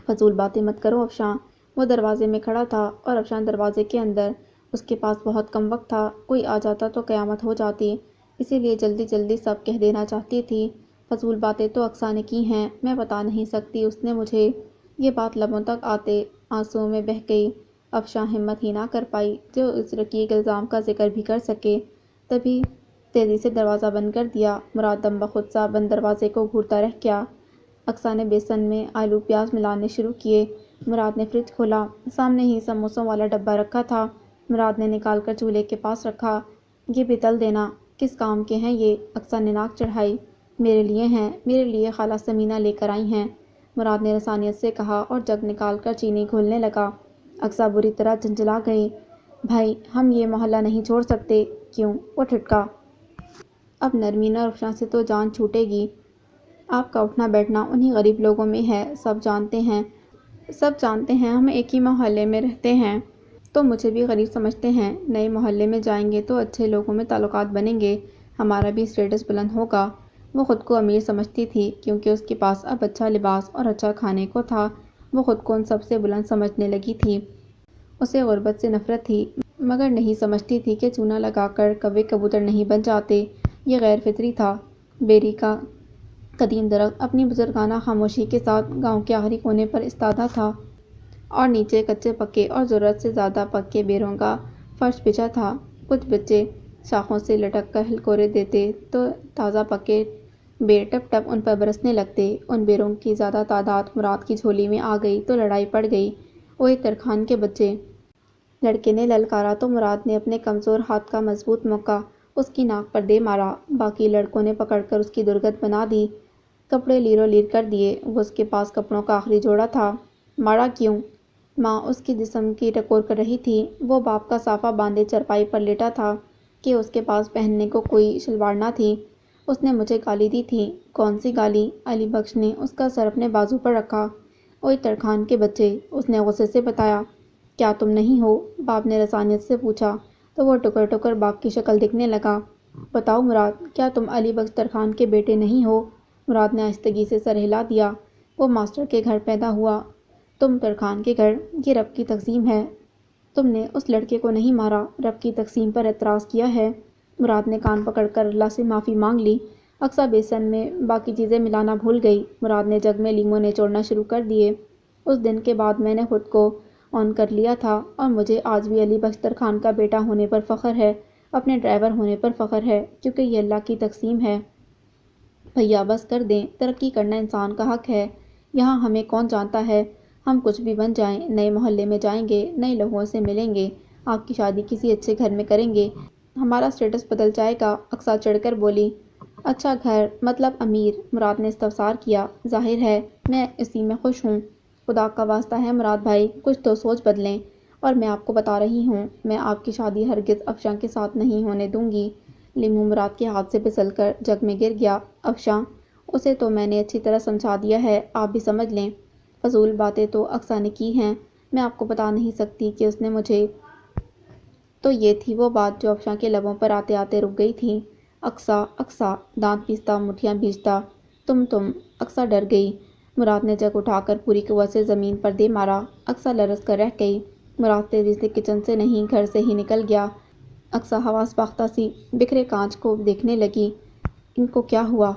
فضول باتیں مت کرو افشاں۔ وہ دروازے میں کھڑا تھا اور افشاں دروازے کے اندر۔ اس کے پاس بہت کم وقت تھا، کوئی آ جاتا تو قیامت ہو جاتی، اسی لیے جلدی جلدی سب کہہ دینا چاہتی تھی۔ فضول باتیں تو اقصیٰ نے کی ہیں، میں بتا نہیں سکتی اس نے مجھے۔ یہ بات لبوں تک آتے آنسوؤں میں بہہ گئی۔ افشاں ہمت ہی نہ کر پائی جو اس رقیق الزام کا ذکر بھی کر سکے۔ تبھی تیزی سے دروازہ بند کر دیا۔ مراد دم بخود سا بند دروازے کو گھورتا رہ گیا۔ اقصیٰ نے بیسن میں آلو پیاز ملانے شروع کیے۔ مراد نے فریج کھولا۔ سامنے ہی سموسوں والا ڈبہ رکھا تھا۔ مراد نے نکال کر چولہے کے پاس رکھا۔ یہ بھی تل دینا۔ کس کام کے ہیں یہ؟ اقصیٰ نے ناک چڑھائی۔ میرے لیے ہیں، میرے لیے خالہ سمینہ لے کر آئی ہیں، مراد نے رسانیت سے کہا اور جگ نکال کر چینی گھولنے لگا۔ اقصیٰ بری طرح جھنجھلا گئی۔ بھائی ہم یہ محلہ نہیں چھوڑ سکتے۔ کیوں؟ وہ ٹھٹکا۔ اب نرمین اور افشاں سے تو جان چھوٹے گی۔ آپ کا اٹھنا بیٹھنا انہی غریب لوگوں میں ہے، سب جانتے ہیں ہم ایک ہی محلے میں رہتے ہیں تو مجھے بھی غریب سمجھتے ہیں۔ نئے محلے میں جائیں گے تو اچھے لوگوں میں تعلقات بنیں گے، ہمارا بھی اسٹیٹس بلند ہوگا۔ وہ خود کو امیر سمجھتی تھی کیونکہ اس کے پاس اب اچھا لباس اور اچھا کھانے کو تھا۔ وہ خود کو ان سب سے بلند سمجھنے لگی تھی۔ اسے غربت سے نفرت تھی مگر نہیں سمجھتی تھی کہ چونا لگا کر کوے کبوتر نہیں بن جاتے۔ یہ غیر فطری تھا۔ بیری کا قدیم درخت اپنی بزرگانہ خاموشی کے ساتھ گاؤں کے آخری کونے پر استادہ تھا اور نیچے کچے پکے اور ضرورت سے زیادہ پکے بیروں کا فرش بچھا تھا۔ کچھ بچے شاخوں سے لٹک کر ہلکورے دیتے تو تازہ پکے بیر ٹپ ٹپ ان پر برسنے لگتے۔ ان بیروں کی زیادہ تعداد مراد کی جھولی میں آ گئی تو لڑائی پڑ گئی۔ اوئے ترکھان کے بچے لڑکے نے للکارا تو مراد نے اپنے کمزور ہاتھ کا مضبوط موقع اس کی ناک پر دے مارا۔ باقی لڑکوں نے پکڑ کر اس کی درگت بنا دی، کپڑے لیرو لیر کر دیے۔ وہ اس کے پاس کپڑوں کا آخری جوڑا تھا۔ مارا کیوں؟ ماں اس کی جسم کی ٹکور کر رہی تھی۔ وہ باپ کا صافہ باندھے چرپائی پر لیٹا تھا کہ اس کے پاس پہننے کو کوئی شلوار نہ تھی۔ اس نے مجھے گالی دی تھی۔ کون سی گالی؟ علی بخش نے اس کا سر اپنے بازو پر رکھا۔ اوئے ترکھان کے بچے، اس نے غصے سے بتایا۔ کیا تم نہیں ہو؟ باپ نے رسانیت سے پوچھا تو وہ ٹکر ٹکر باپ کی شکل دکھنے لگا۔ بتاؤ مراد، کیا تم علی بخش ترکھان کے بیٹے نہیں ہو؟ مراد نے آہستگی سے سر ہلا دیا۔ وہ ماسٹر کے گھر پیدا ہوا، تم ترکھان کے گھر؟ یہ رب کی تقسیم ہے۔ تم نے اس لڑکے کو نہیں مارا، رب کی تقسیم پر اعتراض کیا ہے۔ مراد نے کان پکڑ کر اللہ سے معافی مانگ لی۔ اقصیٰ بیسن میں باقی چیزیں ملانا بھول گئی۔ مراد نے جگ میں لیموں نچوڑنا شروع کر دیے۔ اس دن کے بعد میں نے خود کو آن کر لیا تھا اور مجھے آج بھی علی بخش ترکھان کا بیٹا ہونے پر فخر ہے، اپنے ڈرائیور ہونے پر فخر ہے، کیونکہ یہ اللہ کی تقسیم ہے۔ بھیا بس کر دیں، ترقی کرنا انسان کا حق ہے۔ یہاں ہمیں کون جانتا ہے، ہم کچھ بھی بن جائیں، نئے محلے میں جائیں گے، نئے لوگوں سے ملیں گے، آپ کی شادی کسی اچھے گھر میں کریں گے، ہمارا سٹیٹس بدل جائے گا۔ اقصیٰ چڑھ کر بولی۔ اچھا گھر مطلب امیر؟ مراد نے استفسار کیا۔ ظاہر ہے میں اسی میں خوش ہوں۔ خدا کا واسطہ ہے مراد بھائی، کچھ تو سوچ بدلیں۔ اور میں آپ کو بتا رہی ہوں، میں آپ کی شادی ہرگز افشاں کے ساتھ نہیں ہونے دوں گی۔ لیموں مراد کے ہاتھ سے پھسل کر جگ میں گر گیا۔ افشاں؟ اسے تو میں نے اچھی طرح سمجھا دیا ہے، آپ بھی سمجھ لیں۔ فضول باتیں تو اقصیٰ نے کی ہیں، میں آپ کو بتا نہیں سکتی کہ اس نے مجھے۔ تو یہ تھی وہ بات جو افشاں کے لبوں پر آتے آتے رک گئی تھی۔ اقصیٰ، اقصیٰ، دانت پیستا مٹھیاں بھینچتا، تم۔ اقصیٰ ڈر گئی۔ مراد نے جگ اٹھا کر پوری قوت سے زمین پر دے مارا۔ اقصیٰ لرز کر رہ گئی۔ مراد تیزی سے کچن سے نہیں، گھر سے ہی نکل گیا۔ اقصیٰ حواس باختہ سی بکھرے کانچ کو دیکھنے لگی۔ ان کو کیا ہوا؟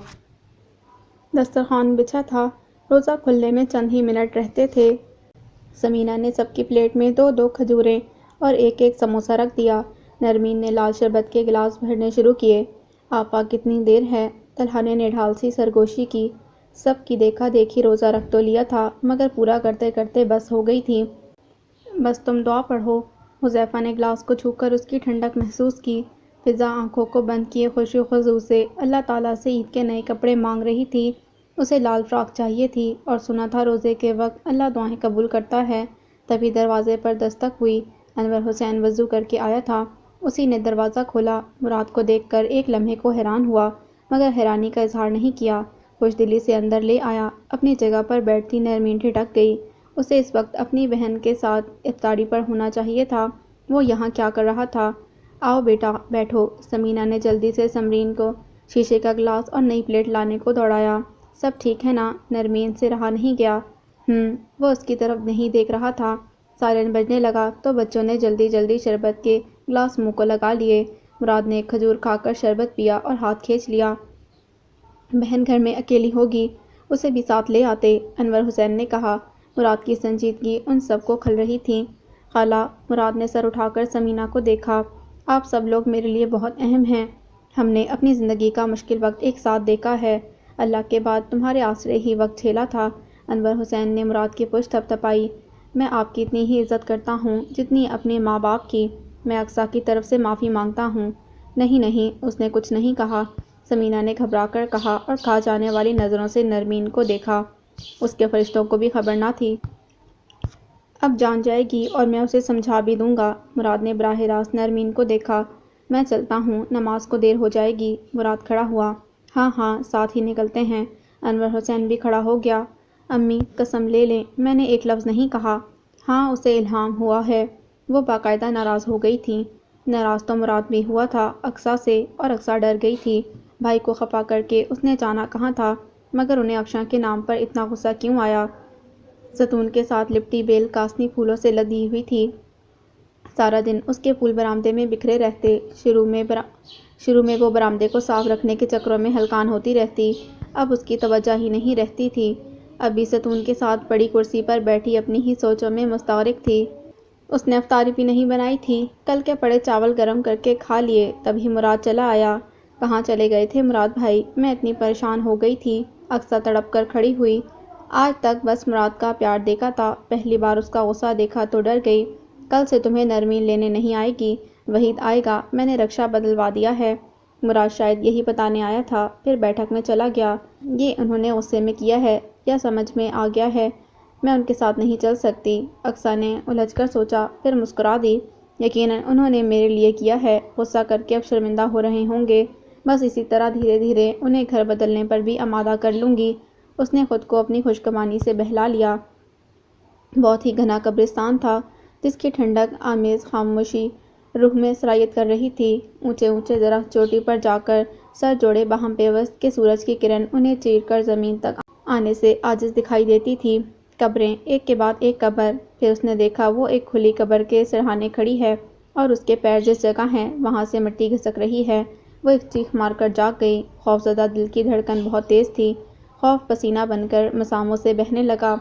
دسترخوان بچھا تھا، روزہ کھلنے میں چند ہی منٹ رہتے تھے۔ سمینہ نے سب کی پلیٹ میں 2 کھجوریں اور ایک سموسہ رکھ دیا۔ نرمین نے لال شربت کے گلاس بھرنے شروع کیے۔ آپا کتنی دیر ہے؟ طلحہ نے نڈھال سی سرگوشی کی۔ سب کی دیکھا دیکھی روزہ رکھ تو لیا تھا، مگر پورا کرتے کرتے بس ہو گئی تھی۔ بس تم دعا پڑھو۔ حذیفہ نے گلاس کو چھو کر اس کی ٹھنڈک محسوس کی۔ فضا آنکھوں کو بند کیے خشوع و خضوع سے اللہ تعالیٰ سے عید کے نئے کپڑے مانگ رہی تھی۔ اسے لال فراق چاہیے تھی اور سنا تھا روزے کے وقت اللہ دعائیں قبول کرتا ہے۔ تبھی دروازے پر دستک ہوئی۔ انور حسین وضو کر کے آیا تھا، اسی نے دروازہ کھولا۔ مراد کو دیکھ کر ایک لمحے کو حیران ہوا، مگر حیرانی کا اظہار نہیں کیا، خوش دلی سے اندر لے آیا۔ اپنی جگہ پر بیٹھتی نرمین ٹھٹک گئی۔ اسے اس وقت اپنی بہن کے ساتھ افطاری پر ہونا چاہیے تھا، وہ یہاں کیا کر رہا تھا؟ آؤ بیٹا بیٹھو۔ سمینہ نے جلدی سے سمرین کو شیشے کا گلاس اور نئی پلیٹ لانے کو دوڑایا۔ سب ٹھیک ہے نا؟ نرمین سے رہا نہیں گیا۔ وہ اس کی طرف نہیں دیکھ رہا تھا۔ سائرن بجنے لگا تو بچوں نے جلدی جلدی شربت کے گلاس منہ کو لگا لیے۔ مراد نے ایک کھجور کھا کر شربت پیا اور ہاتھ کھینچ لیا۔ بہن گھر میں اکیلی ہوگی، اسے بھی ساتھ لے آتے، انور حسین نے کہا۔ مراد کی سنجیدگی ان سب کو کھل رہی تھی۔ خالہ، مراد نے سر اٹھا کر سمینہ کو دیکھا، آپ سب لوگ میرے لیے بہت اہم ہیں۔ ہم نے اپنی زندگی کا مشکل وقت ایک ساتھ دیکھا ہے، اللہ کے بعد تمہارے آسرے ہی وقت جھیلا تھا۔ انور حسین نے مراد کی پشت تھپ تھپائی۔ میں آپ کی اتنی ہی عزت کرتا ہوں جتنی اپنے ماں باپ کی۔ میں اقصیٰ کی طرف سے معافی مانگتا ہوں۔ نہیں، اس نے کچھ نہیں کہا، سمینہ نے گھبرا کر کہا اور کھا جانے والی نظروں سے نرمین کو دیکھا۔ اس کے فرشتوں کو بھی خبر نہ تھی۔ اب جان جائے گی اور میں اسے سمجھا بھی دوں گا۔ مراد نے براہ راست نرمین کو دیکھا۔ میں چلتا ہوں، نماز کو دیر ہو جائے گی۔ مراد کھڑا ہوا۔ ہاں، ساتھ ہی نکلتے ہیں۔ انور حسین بھی کھڑا ہو گیا۔ امی قسم لے لیں میں نے ایک لفظ نہیں کہا۔ ہاں اسے الہام ہوا ہے۔ وہ باقاعدہ ناراض ہو گئی تھی۔ ناراض تو مراد بھی ہوا تھا اقصیٰ سے، اور اقصیٰ ڈر گئی تھی، بھائی کو خفا کر کے اس نے جانا کہاں تھا، مگر انہیں افشاں کے نام پر اتنا غصہ کیوں آیا؟ زیتون کے ساتھ لپٹی بیل کاسنی پھولوں سے لدی ہوئی تھی۔ سارا دن اس کے پھول برآمدے میں بکھرے رہتے۔ شروع میں وہ برآمدے کو صاف رکھنے کے چکروں میں ہلکان ہوتی رہتی، اب اس کی توجہ ہی نہیں رہتی تھی۔ ابھی زیتون کے ساتھ بڑی کرسی پر بیٹھی اپنی ہی سوچوں میں مستغرق تھی۔ اس نے افطاری بھی نہیں بنائی تھی، کل کے پڑے چاول گرم کر کے کھا لیے۔ تبھی مراد چلا آیا۔ کہاں چلے گئے تھے مراد بھائی؟ میں اتنی پریشان ہو گئی تھی۔ اقصیٰ تڑپ کر کھڑی ہوئی۔ آج تک بس مراد کا پیار دیکھا تھا، پہلی بار اس کا غصہ دیکھا تو ڈر گئی۔ کل سے تمہیں نرمین لینے نہیں آئے گی، وحید آئے گا، میں نے رکشہ بدلوا دیا ہے۔ مراد شاید یہی بتانے آیا تھا، پھر بیٹھک میں چلا گیا۔ یہ انہوں نے غصے میں کیا ہے یا سمجھ میں آ گیا ہے؟ میں ان کے ساتھ نہیں چل سکتی۔ اقصیٰ نے الجھ کر سوچا، پھر مسکرا دی۔ یقیناً انہوں نے میرے لیے کیا ہے، غصہ کر کے اب شرمندہ ہو رہے ہوں گے۔ بس اسی طرح دھیرے دھیرے انہیں گھر بدلنے پر بھی آمادہ کر لوں گی۔ اس نے خود کو اپنی خوشگوانی سے بہلا لیا۔ بہت ہی گھنا قبرستان تھا، جس کی ٹھنڈک آمیز خاموشی روح میں سرایت کر رہی تھی۔ اونچے اونچے درخت چوٹی پر جا کر سر جوڑے باہم پیوست کہ سورج کی کرن انہیں چیر کر زمین تک آنے سے عاجز دکھائی دیتی تھی۔ قبریں، ایک کے بعد ایک قبر۔ پھر اس نے دیکھا وہ ایک کھلی قبر کے سرہانے کھڑی ہے اور اس کے پیر جس جگہ ہیں وہاں سے مٹی گھسک رہی ہے۔ وہ ایک چیخ مار کر جاگ گئی۔ خوفزدہ دل کی دھڑکن بہت تیز تھی۔ خوف پسینہ بن کر مساموں سے بہنے لگا۔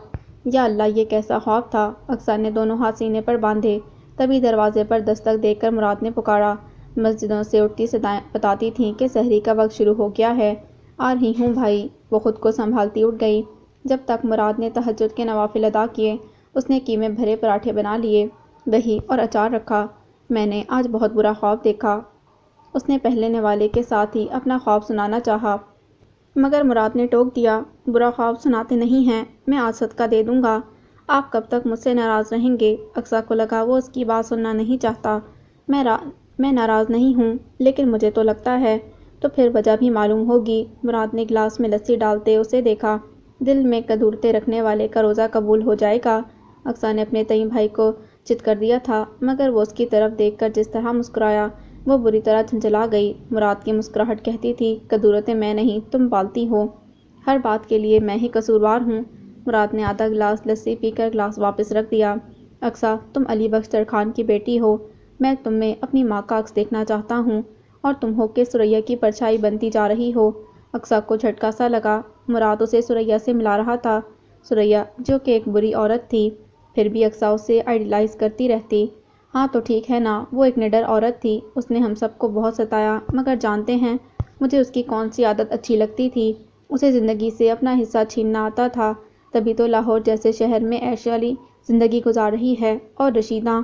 یا اللہ، یہ کیسا خوف تھا! اقصیٰ نے دونوں ہاتھ سینے پر باندھے۔ تبھی دروازے پر دستک دے کر مراد نے پکارا۔ مسجدوں سے اٹھتی صدائیں بتاتی تھیں کہ سحری کا وقت شروع ہو گیا ہے۔ آ رہی ہوں بھائی۔ وہ خود کو سنبھالتی اٹھ گئی۔ جب تک مراد نے تہجد کے نوافل ادا کیے، اس نے قیمے بھرے پراٹھے بنا لیے، دہی اور اچار رکھا۔ میں نے آج بہت برا خواب دیکھا۔ اس نے پہلے نوالے کے ساتھ ہی اپنا خواب سنانا چاہا، مگر مراد نے ٹوک دیا، برا خواب سناتے نہیں ہیں، میں آج صدقہ دے دوں گا۔ آپ کب تک مجھ سے ناراض رہیں گے؟ اقصیٰ کو لگا وہ اس کی بات سننا نہیں چاہتا۔ میں ناراض نہیں ہوں، لیکن مجھے تو لگتا ہے۔ تو پھر وجہ بھی معلوم ہوگی۔ مراد نے گلاس میں لسی ڈالتے اسے دیکھا۔ دل میں قدورتیں رکھنے والے کا روزہ قبول ہو جائے گا۔ اقصیٰ نے اپنے تئیں بھائی کو چت کر دیا تھا، مگر وہ اس کی طرف دیکھ کر جس طرح مسکرایا، وہ بری طرح جھنجھلا گئی۔ مراد کی مسکراہٹ کہتی تھی، قدورتیں میں نہیں، تم پالتی ہو۔ ہر بات کے لیے میں ہی قصوروار ہوں۔ مراد نے آدھا گلاس لسی پی کر گلاس واپس رکھ دیا۔ اقصیٰ، تم علی بخش ترکھان کی بیٹی ہو۔ میں تم میں اپنی ماں کا عکس دیکھنا چاہتا ہوں، اور تم ہو کہ ثریا کی پرچھائی بنتی جا رہی ہو۔ اقصیٰ کو جھٹکا سا لگا۔ مراد اسے ثریا سے ملا رہا تھا۔ ثریا، جو کہ ایک بری عورت تھی، پھر بھی اقصیٰ اسے آئیڈیلائز کرتی رہتی۔ ہاں تو ٹھیک ہے نا، وہ ایک نڈر عورت تھی، اس نے ہم سب کو بہت ستایا، مگر جانتے ہیں مجھے اس کی کون سی عادت اچھی لگتی تھی؟ اسے زندگی سے اپنا حصہ چھیننا آتا تھا۔ تبھی تو لاہور جیسے شہر میں عیش والی زندگی گزار رہی ہے، اور رشیدہ،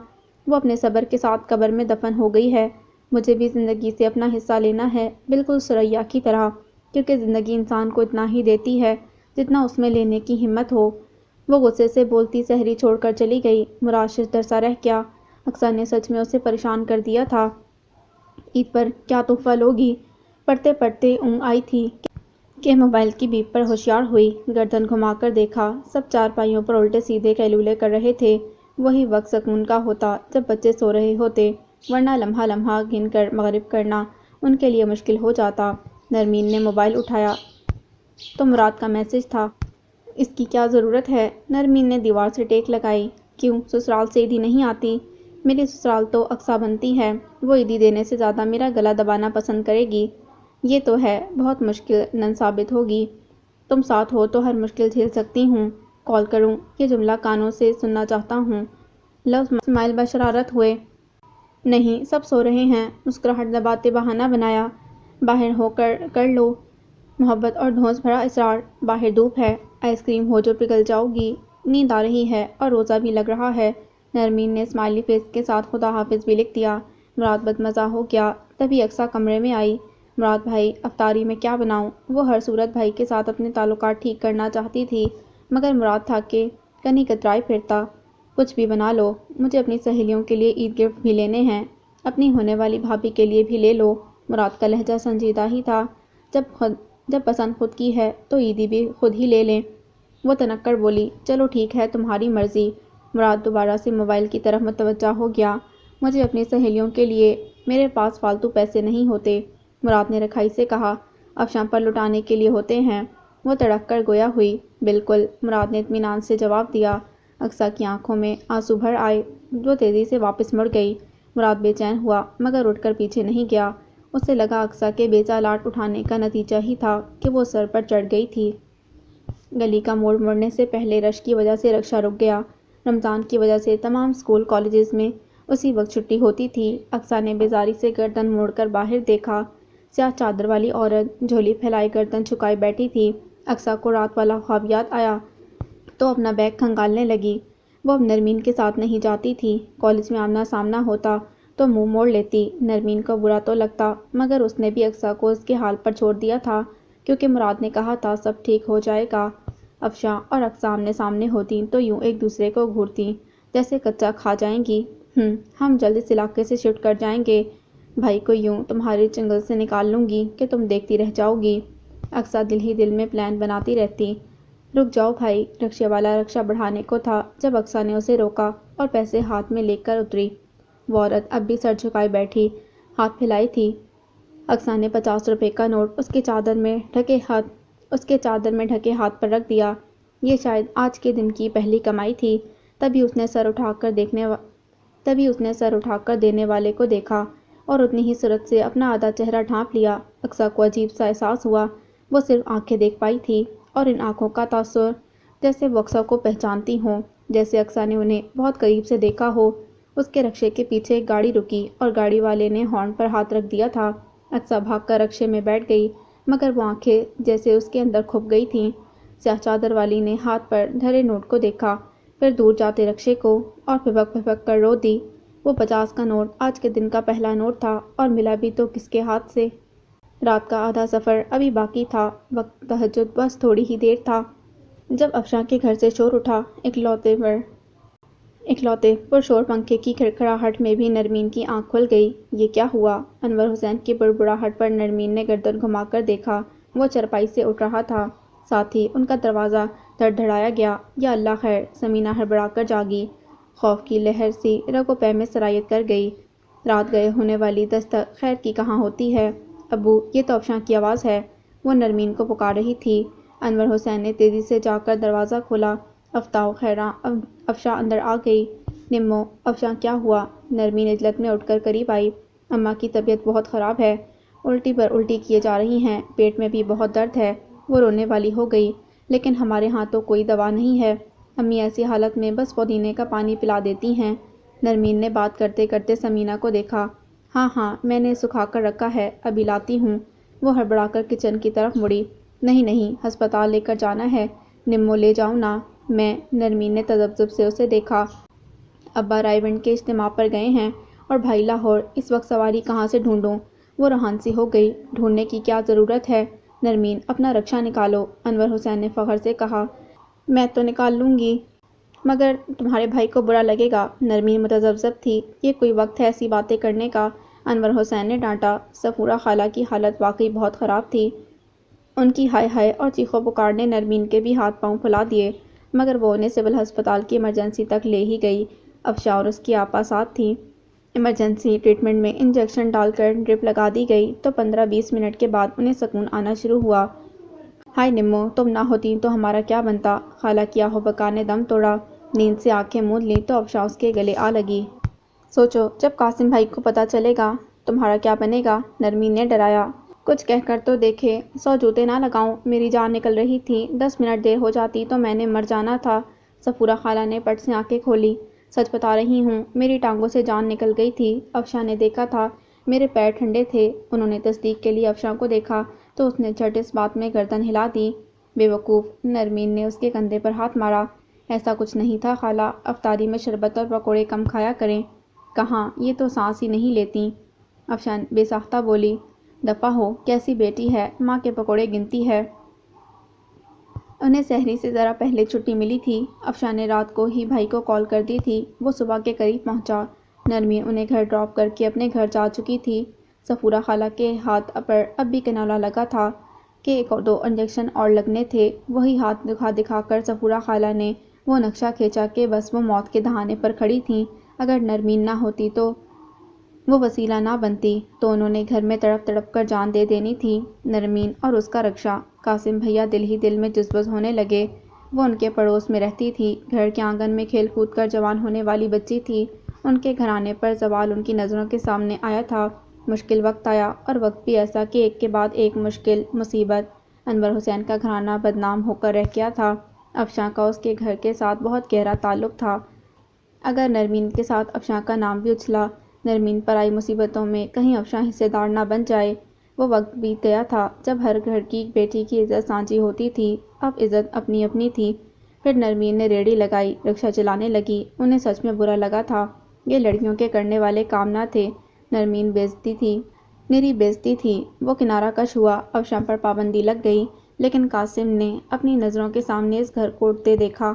وہ اپنے صبر کے ساتھ قبر میں دفن ہو گئی ہے۔ مجھے بھی زندگی سے اپنا حصہ لینا ہے، بالکل ثریا کی طرح، کیونکہ زندگی انسان کو اتنا ہی دیتی ہے جتنا اس میں لینے کی ہمت ہو۔ وہ غصے سے بولتی سحری چھوڑ کر چلی گئی۔ مراد ششدر سا رہ گیا۔ اقصیٰ نے سچ میں اسے پریشان کر دیا تھا۔ عید پر کیا تحفہ لوگی؟ پڑھتے پڑھتے اونگ آئی تھی کہ موبائل کی بیپ پر ہوشیار ہوئی۔ گردن گھما کر دیکھا، سب چارپائیوں پر الٹے سیدھے قیلولے کر رہے تھے۔ وہی وقت سکون کا ہوتا جب بچے سو رہے ہوتے، ورنہ لمحہ لمحہ گن کر مغرب کرنا ان کے لیے مشکل ہو جاتا۔ نرمین نے موبائل اٹھایا تو مراد کا میسج تھا۔ اس کی کیا ضرورت ہے؟ نرمین نے دیوار سے ٹیک لگائی۔ کیوں، سسرال سے عیدی نہیں آتی؟ میری سسرال تو اقصیٰ بنتی ہے، وہ عیدی دینے سے زیادہ میرا گلا دبانا پسند کرے گی۔ یہ تو ہے، بہت مشکل نن ثابت ہوگی۔ تم ساتھ ہو تو ہر مشکل جھیل سکتی ہوں۔ کال کروں؟ یہ جملہ کانوں سے سننا چاہتا ہوں۔ لفظ اسماعیل بشرارت ہوئے۔ نہیں، سب سو رہے ہیں۔ مسکراہٹ دباتے بہانہ بنایا۔ باہر ہو کر لو۔ محبت اور دھونس بھرا اصرار۔ باہر دھوپ ہے، آئس کریم ہو جو پگھل جاؤ گی۔ نیند آ رہی ہے اور روزہ بھی لگ رہا ہے۔ نرمین نے اسمائلی فیس کے ساتھ خدا حافظ بھی لکھ دیا۔ مراد بدمزہ ہو گیا۔ تبھی اقصیٰ کمرے میں آئی۔ مراد بھائی، افطاری میں کیا بناؤں؟ وہ ہر صورت بھائی کے ساتھ اپنے تعلقات ٹھیک کرنا چاہتی تھی، مگر مراد تھا کہ کنی کترائے پھرتا۔ کچھ بھی بنا لو، مجھے اپنی سہیلیوں کے لیے عید گفٹ بھی لینے ہیں، اپنی ہونے والی بھابھی کے لیے بھی لے لو۔ مراد کا لہجہ سنجیدہ ہی تھا۔ جب پسند خود کی ہے تو عیدی بھی خود ہی لے لیں۔ وہ تنکر بولی، چلو ٹھیک ہے، تمہاری مرضی۔ مراد دوبارہ سے موبائل کی طرف متوجہ ہو گیا۔ مجھے اپنی سہیلیوں کے لیے، میرے پاس فالتو پیسے نہیں ہوتے۔ مراد نے رکھائی سے کہا، افشاں پر لٹانے کے لیے ہوتے ہیں۔ وہ تڑپ کر گویا ہوئی، بالکل، مراد نے اطمینان سے جواب دیا۔ اقصیٰ کی آنکھوں میں آنسو بھر آئے، وہ تیزی سے واپس مڑ گئی۔ مراد بے چین ہوا، مگر اٹھ کر پیچھے نہیں گیا۔ اسے لگا اقصیٰ کے بیجا لاڈ اٹھانے کا نتیجہ ہی تھا کہ وہ سر پر چڑھ گئی تھی۔ گلی کا موڑ مڑنے سے پہلے رش کی وجہ سے رکشہ رک گیا۔ رمضان کی وجہ سے تمام اسکول کالجز میں اسی وقت چھٹی ہوتی تھی۔ اقصیٰ نے بیزاری سے گردن موڑ کر باہر دیکھا۔ سیاہ چادر والی عورت جھولی پھیلائے گردن جھکائے بیٹھی تھی۔ اقصیٰ کو رات والا خواب یاد آیا تو اپنا بیگ کھنگالنے لگی۔ وہ اب نرمین کے ساتھ نہیں جاتی تھی۔ کالج میں آمنا سامنا ہوتا تو منہ موڑ لیتی۔ نرمین کو برا تو لگتا، مگر اس نے بھی اقصیٰ کو اس کے حال پر چھوڑ دیا تھا، کیونکہ مراد نے کہا تھا سب ٹھیک ہو جائے گا۔ افشاں اور اقصیٰ آمنے سامنے ہوتیں تو یوں ایک دوسرے کو گھورتیں جیسے کچا کھا جائیں گی۔ ہم جلد اس علاقے سے شفٹ کر جائیں گے۔ بھائی کو یوں تمہارے چنگل سے نکال لوں گی کہ تم دیکھتی رہ جاؤ گی۔ اقصیٰ دل ہی دل میں پلان بناتی رہتی۔ رک جاؤ بھائی، رکشے والا رکشہ بڑھانے کو تھا جب اقصیٰ نے اسے روکا اور پیسے ہاتھ میں لے کر اتری۔ وہ عورت اب بھی سر جھکائے بیٹھی ہاتھ پھیلائی تھی۔ اقصیٰ نے 50 روپے کا نوٹ اس کے چادر میں ڈھکے ہاتھ پر رکھ دیا۔ یہ شاید آج کے دن کی پہلی کمائی تھی۔ تبھی اس نے سر اٹھا کر دینے والے کو دیکھا اور اتنی ہی سرعت سے اپنا آدھا چہرہ ڈھانپ لیا۔ اقصیٰ کو عجیب سا احساس ہوا۔ وہ صرف آنکھیں دیکھ پائی تھی اور ان آنکھوں کا تاثر جیسے وہ اقصیٰ کو پہچانتی ہوں، جیسے اقصیٰ نے انہیں بہت قریب سے دیکھا ہو۔ اس کے رکشے کے پیچھے ایک گاڑی رکی اور گاڑی والے نے ہارن پر ہاتھ رکھ دیا تھا۔ اقصیٰ بھاگ کر رکشے میں بیٹھ گئی، مگر وہ آنکھیں جیسے اس کے اندر کھپ گئی تھیں۔ سیاہ چادر والی نے ہاتھ پر دھرے نوٹ کو دیکھا، پھر دور جاتے رکشے کو، اور پھپک کر رو دی۔ وہ 50 کا نوٹ آج کے دن کا پہلا نوٹ تھا، اور ملا بھی تو کس کے ہاتھ سے؟ رات کا آدھا سفر ابھی باقی تھا، وقت تہجد بس تھوڑی ہی دیر تھا۔ جب افشاں کے گھر سے شور اٹھا، اکلوتے پرشور پنکھے کی کھڑکھڑاہٹ میں بھی نرمین کی آنکھ کھل گئی۔ یہ کیا ہوا؟ انور حسین کی بڑبڑاہٹ پر نرمین نے گردن گھما کر دیکھا۔ وہ چارپائی سے اٹھ رہا تھا، ساتھ ہی ان کا دروازہ دھڑدھڑایا گیا۔ یا اللہ خیر! ثمینہ ہڑبڑا کر جاگی۔ خوف کی لہر سی رگ و پے میں سرایت کر گئی۔ رات گئے ہونے والی دستک خیر کی کہاں ہوتی ہے؟ ابو، یہ تو افشاں کی آواز ہے۔ وہ نرمین کو پکار رہی تھی۔ انور حسین نے تیزی سے جا کر دروازہ کھولا۔ افتاؤ خیراں، افشاں اندر آ گئی۔ نمو، افشاں کیا ہوا؟ نرمین عجلت میں اٹھ کر قریب آئی۔ اماں کی طبیعت بہت خراب ہے، الٹی پر الٹی کیے جا رہی ہیں، پیٹ میں بھی بہت درد ہے، وہ رونے والی ہو گئی، لیکن ہمارے ہاں تو کوئی دوا نہیں ہے۔ امی ایسی حالت میں بس پودینے کا پانی پلا دیتی ہیں۔ نرمین نے بات کرتے کرتے ثمینہ کو دیکھا۔ ہاں، میں نے سکھا کر رکھا ہے، ابھی لاتی ہوں۔ وہ ہڑبڑا کر کچن کی طرف مڑی۔ نہیں، ہسپتال لے کر جانا ہے۔ نمو، لے جاؤں نا میں؟ نرمین نے تذبذب سے اسے دیکھا۔ ابا رائیونڈ کے اجتماع پر گئے ہیں اور بھائی لاہور، اس وقت سواری کہاں سے ڈھونڈوں؟ وہ روحان سی ہو گئی۔ ڈھونڈنے کی کیا ضرورت ہے؟ نرمین، اپنا رکشہ نکالو، انور حسین نے فخر سے کہا۔ میں تو نکال لوں گی، مگر تمہارے بھائی کو برا لگے گا۔ نرمین متذبذب تھی۔ یہ کوئی وقت ہے ایسی باتیں کرنے کا؟ انور حسین نے ڈانٹا۔ صفورہ خالہ کی حالت واقعی بہت خراب تھی۔ ان کی ہائے ہائے اور چیخو پکار نے نرمین کے بھی ہاتھ پاؤں پھلا دیے، مگر وہ انہیں سول ہسپتال کی ایمرجنسی تک لے ہی گئی۔ افشاں اور اس کی آپا ساتھ تھیں۔ ایمرجنسی ٹریٹمنٹ میں انجیکشن ڈال کر ڈرپ لگا دی گئی تو 15-20 منٹ کے بعد انہیں سکون آنا شروع ہوا۔ ہائے نمو، تم نہ ہوتیں تو ہمارا کیا بنتا؟ خالہ کی آہو بکا نے دم توڑا۔ نیند سے آنکھیں موند لیں تو افشاں اس کے گلے آ لگی۔ سوچو، جب قاسم بھائی کو پتہ چلے گا تمہارا کیا بنے گا؟ نرمین نے ڈرایا۔ کچھ کہہ کر تو دیکھے، 100 جوتے نہ لگاؤں، میری جان نکل رہی تھی، 10 منٹ دیر ہو جاتی تو میں نے مر جانا تھا۔ صفورہ خالہ نے پٹ سے آنکھیں کھولیں۔ سچ بتا رہی ہوں، میری ٹانگوں سے جان نکل گئی تھی۔ افشاں نے دیکھا تھا، میرے پیر ٹھنڈے تھے۔ انہوں نے تصدیق کے لیے افشاں کو دیکھا تو اس نے جھٹ اس بات میں گردن ہلا دی۔ بے وقوف! نرمین نے اس کے کندھے پر ہاتھ مارا۔ ایسا کچھ نہیں تھا خالہ، افطاری میں شربت اور پکوڑے کم کھایا کریں۔ کہاں، یہ تو سانس ہی نہیں لیتیں۔ افشاں بے ساختہ بولی۔ دفعہ ہو، کیسی بیٹی ہے، ماں کے پکوڑے گنتی ہے۔ انہیں سحری سے ذرا پہلے چھٹی ملی تھی۔ افشاں نے رات کو ہی بھائی کو کال کر دی تھی، وہ صبح کے قریب پہنچا۔ نرمین انہیں گھر ڈراپ کر کے اپنے گھر جا چکی تھی۔ صفورہ خالہ کے ہاتھ پر اب بھی کنولا لگا تھا کہ 1-2 انجیکشن اور لگنے تھے۔ وہی ہاتھ دکھا کر صفورہ خالہ نے وہ نقشہ کھینچا کہ بس وہ موت کے دہانے پر کھڑی تھیں۔ اگر نرمین نہ ہوتی تو وہ وسیلہ نہ بنتی، تو انہوں نے گھر میں تڑپ تڑپ کر جان دے دینی تھی۔ نرمین اور اس کا رکشہ۔ قاسم بھیا دل ہی دل میں جذبز ہونے لگے۔ وہ ان کے پڑوس میں رہتی تھی، گھر کے آنگن میں کھیل کود کر جوان ہونے والی بچی تھی۔ ان کے گھرانے پر زوال ان کی نظروں کے سامنے آیا تھا۔ مشکل وقت آیا، اور وقت بھی ایسا کہ ایک کے بعد ایک مشکل مصیبت۔ انور حسین کا گھرانہ بدنام ہو کر رہ گیا تھا۔ افشاں کا اس کے گھر کے ساتھ بہت گہرا تعلق تھا۔ اگر نرمین کے ساتھ افشاں کا نام بھی اچھلا، نرمین پر آئی مصیبتوں میں کہیں افشاں حصے دار نہ بن جائے۔ وہ وقت بیت گیا تھا جب ہر گھر کی بیٹی کی عزت سانجی ہوتی تھی۔ اب عزت اپنی اپنی تھی۔ پھر نرمین نے ریڑھی لگائی، رکشہ چلانے لگی۔ انہیں سچ میں برا لگا تھا، یہ لڑکیوں کے کرنے والے کام نہ تھے۔ نرمین بےعزتی تھی، نری بےعزتی تھی۔ وہ کنارہ کش ہوا، افشاں پر پابندی لگ گئی۔ لیکن قاسم نے اپنی نظروں کے سامنے اس گھر کو اٹھتے دیکھا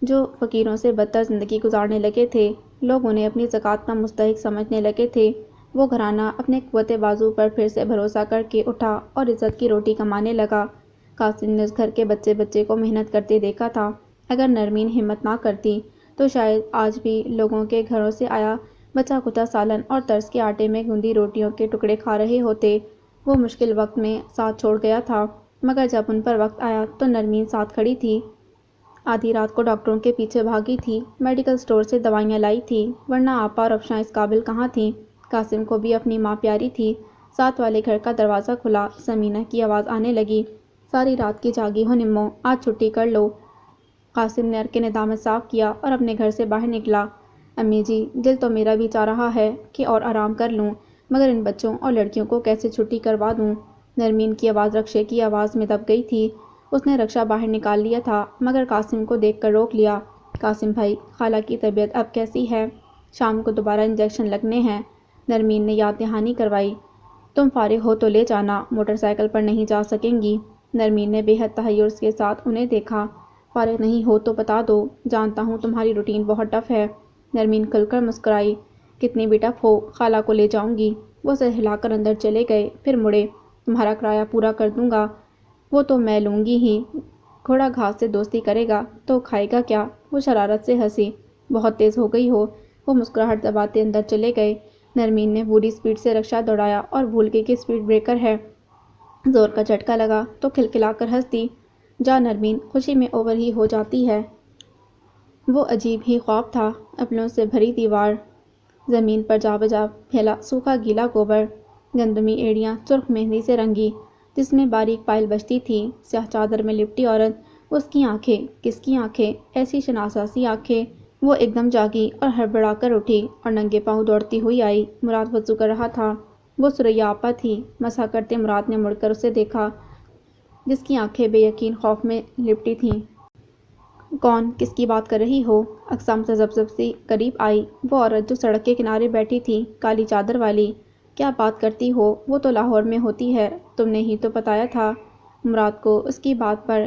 جو فقیروں سے بدتر زندگی گزارنے لگے تھے۔ لوگ انہیں اپنی زکوٰۃ کا مستحق سمجھنے لگے تھے۔ وہ گھرانہ اپنے قوت بازو پر پھر سے بھروسہ کر کے اٹھا اور عزت کی روٹی کمانے لگا۔ قاسم نے اس گھر کے بچے بچے کو محنت کرتے دیکھا تھا۔ اگر نرمین ہمت نہ کرتی تو شاید آج بھی لوگوں کے گھروں سے آیا بچا کھچا سالن اور ترس کے آٹے میں گوندھی روٹیوں کے ٹکڑے کھا رہے ہوتے۔ وہ مشکل وقت میں ساتھ چھوڑ گیا تھا، مگر جب ان پر وقت آیا تو نرمین ساتھ کھڑی تھی۔ آدھی رات کو ڈاکٹروں کے پیچھے بھاگی تھی، میڈیکل اسٹور سے دوائیاں لائی تھی، ورنہ آپا اور افشاں اس قابل کہاں تھیں۔ قاسم کو بھی اپنی ماں پیاری تھی۔ ساتھ والے گھر کا دروازہ کھلا، سمینہ کی آواز آنے لگی، ساری رات کی جاگی ہو نمو، آج چھٹی کر لو۔ قاسم نے ارکِ ندامت صاف کیا اور اپنے گھر سے باہر نکلا۔ امی جی، دل تو میرا بھی چاہ رہا ہے کہ اور آرام کر لوں، مگر ان بچوں اور لڑکیوں کو کیسے چھٹی کروا دوں۔ نرمین کی آواز رکشے کی آواز میں دب گئی تھی۔ اس نے رکشہ باہر نکال لیا تھا، مگر قاسم کو دیکھ کر روک لیا۔ قاسم بھائی، خالہ کی طبیعت اب کیسی ہے؟ شام کو دوبارہ انجیکشن لگنے ہیں، نرمین نے یاد دہانی کروائی۔ تم فارغ ہو تو لے جانا، موٹر سائیکل پر نہیں جا سکیں گی۔ نرمین نے بے حد تحیر کے ساتھ انہیں دیکھا۔ فارغ نہیں ہو تو بتا دو، جانتا ہوں تمہاری روٹین بہت ٹف ہے۔ نرمین کھل کر مسکرائی، کتنی بھی ٹف ہو، خالہ کو لے جاؤں گی۔ وہ سر ہلا کر اندر چلے گئے، پھر مڑے، تمہارا کرایہ پورا کر دوں گا، وہ تو میں لوں گی ہی۔ گھوڑا گھاس سے دوستی کرے گا تو کھائے گا کیا؟ وہ شرارت سے ہنسی، بہت تیز ہو گئی ہو۔ وہ مسکراہٹ دباتے اندر چلے گئے۔ نرمین نے پوری اسپیڈ سے رکشہ دوڑایا اور بھول گئی کہ اسپیڈ بریکر ہے۔ زور کا جھٹکا لگا تو کھلکھلا کر ہنس دی۔ جا نرمین، خوشی میں اوور ہی ہو جاتی ہے۔ وہ عجیب ہی خواب تھا، اپنوں سے بھری دیوار، زمین پر جا بجا پھیلا سوکھا گیلا گوبر، گندمی ایڑیاں سرخ مہندی سے رنگی جس میں باریک پائل بجتی تھی، سیاہ چادر میں لپٹی عورت، اس کی آنکھیں، کس کی آنکھیں، ایسی شناسا سی آنکھیں۔ وہ ایک دم جاگی اور ہڑبڑا کر اٹھی اور ننگے پاؤں دوڑتی ہوئی آئی۔ مراد وضو کر رہا تھا، وہ ثریا آپا تھی۔ مسح کرتے مراد نے مڑ کر اسے دیکھا، جس کی آنکھیں بے یقین خوف میں لپٹی تھیں۔ کون؟ کس کی بات کر رہی ہو؟ اقصیٰ متذبذب سی قریب آئی، وہ عورت جو سڑک کے کنارے بیٹھی تھی، کالی چادر والی۔ کیا بات کرتی ہو، وہ تو لاہور میں ہوتی ہے، تم نے ہی تو بتایا تھا۔ مراد کو اس کی بات پر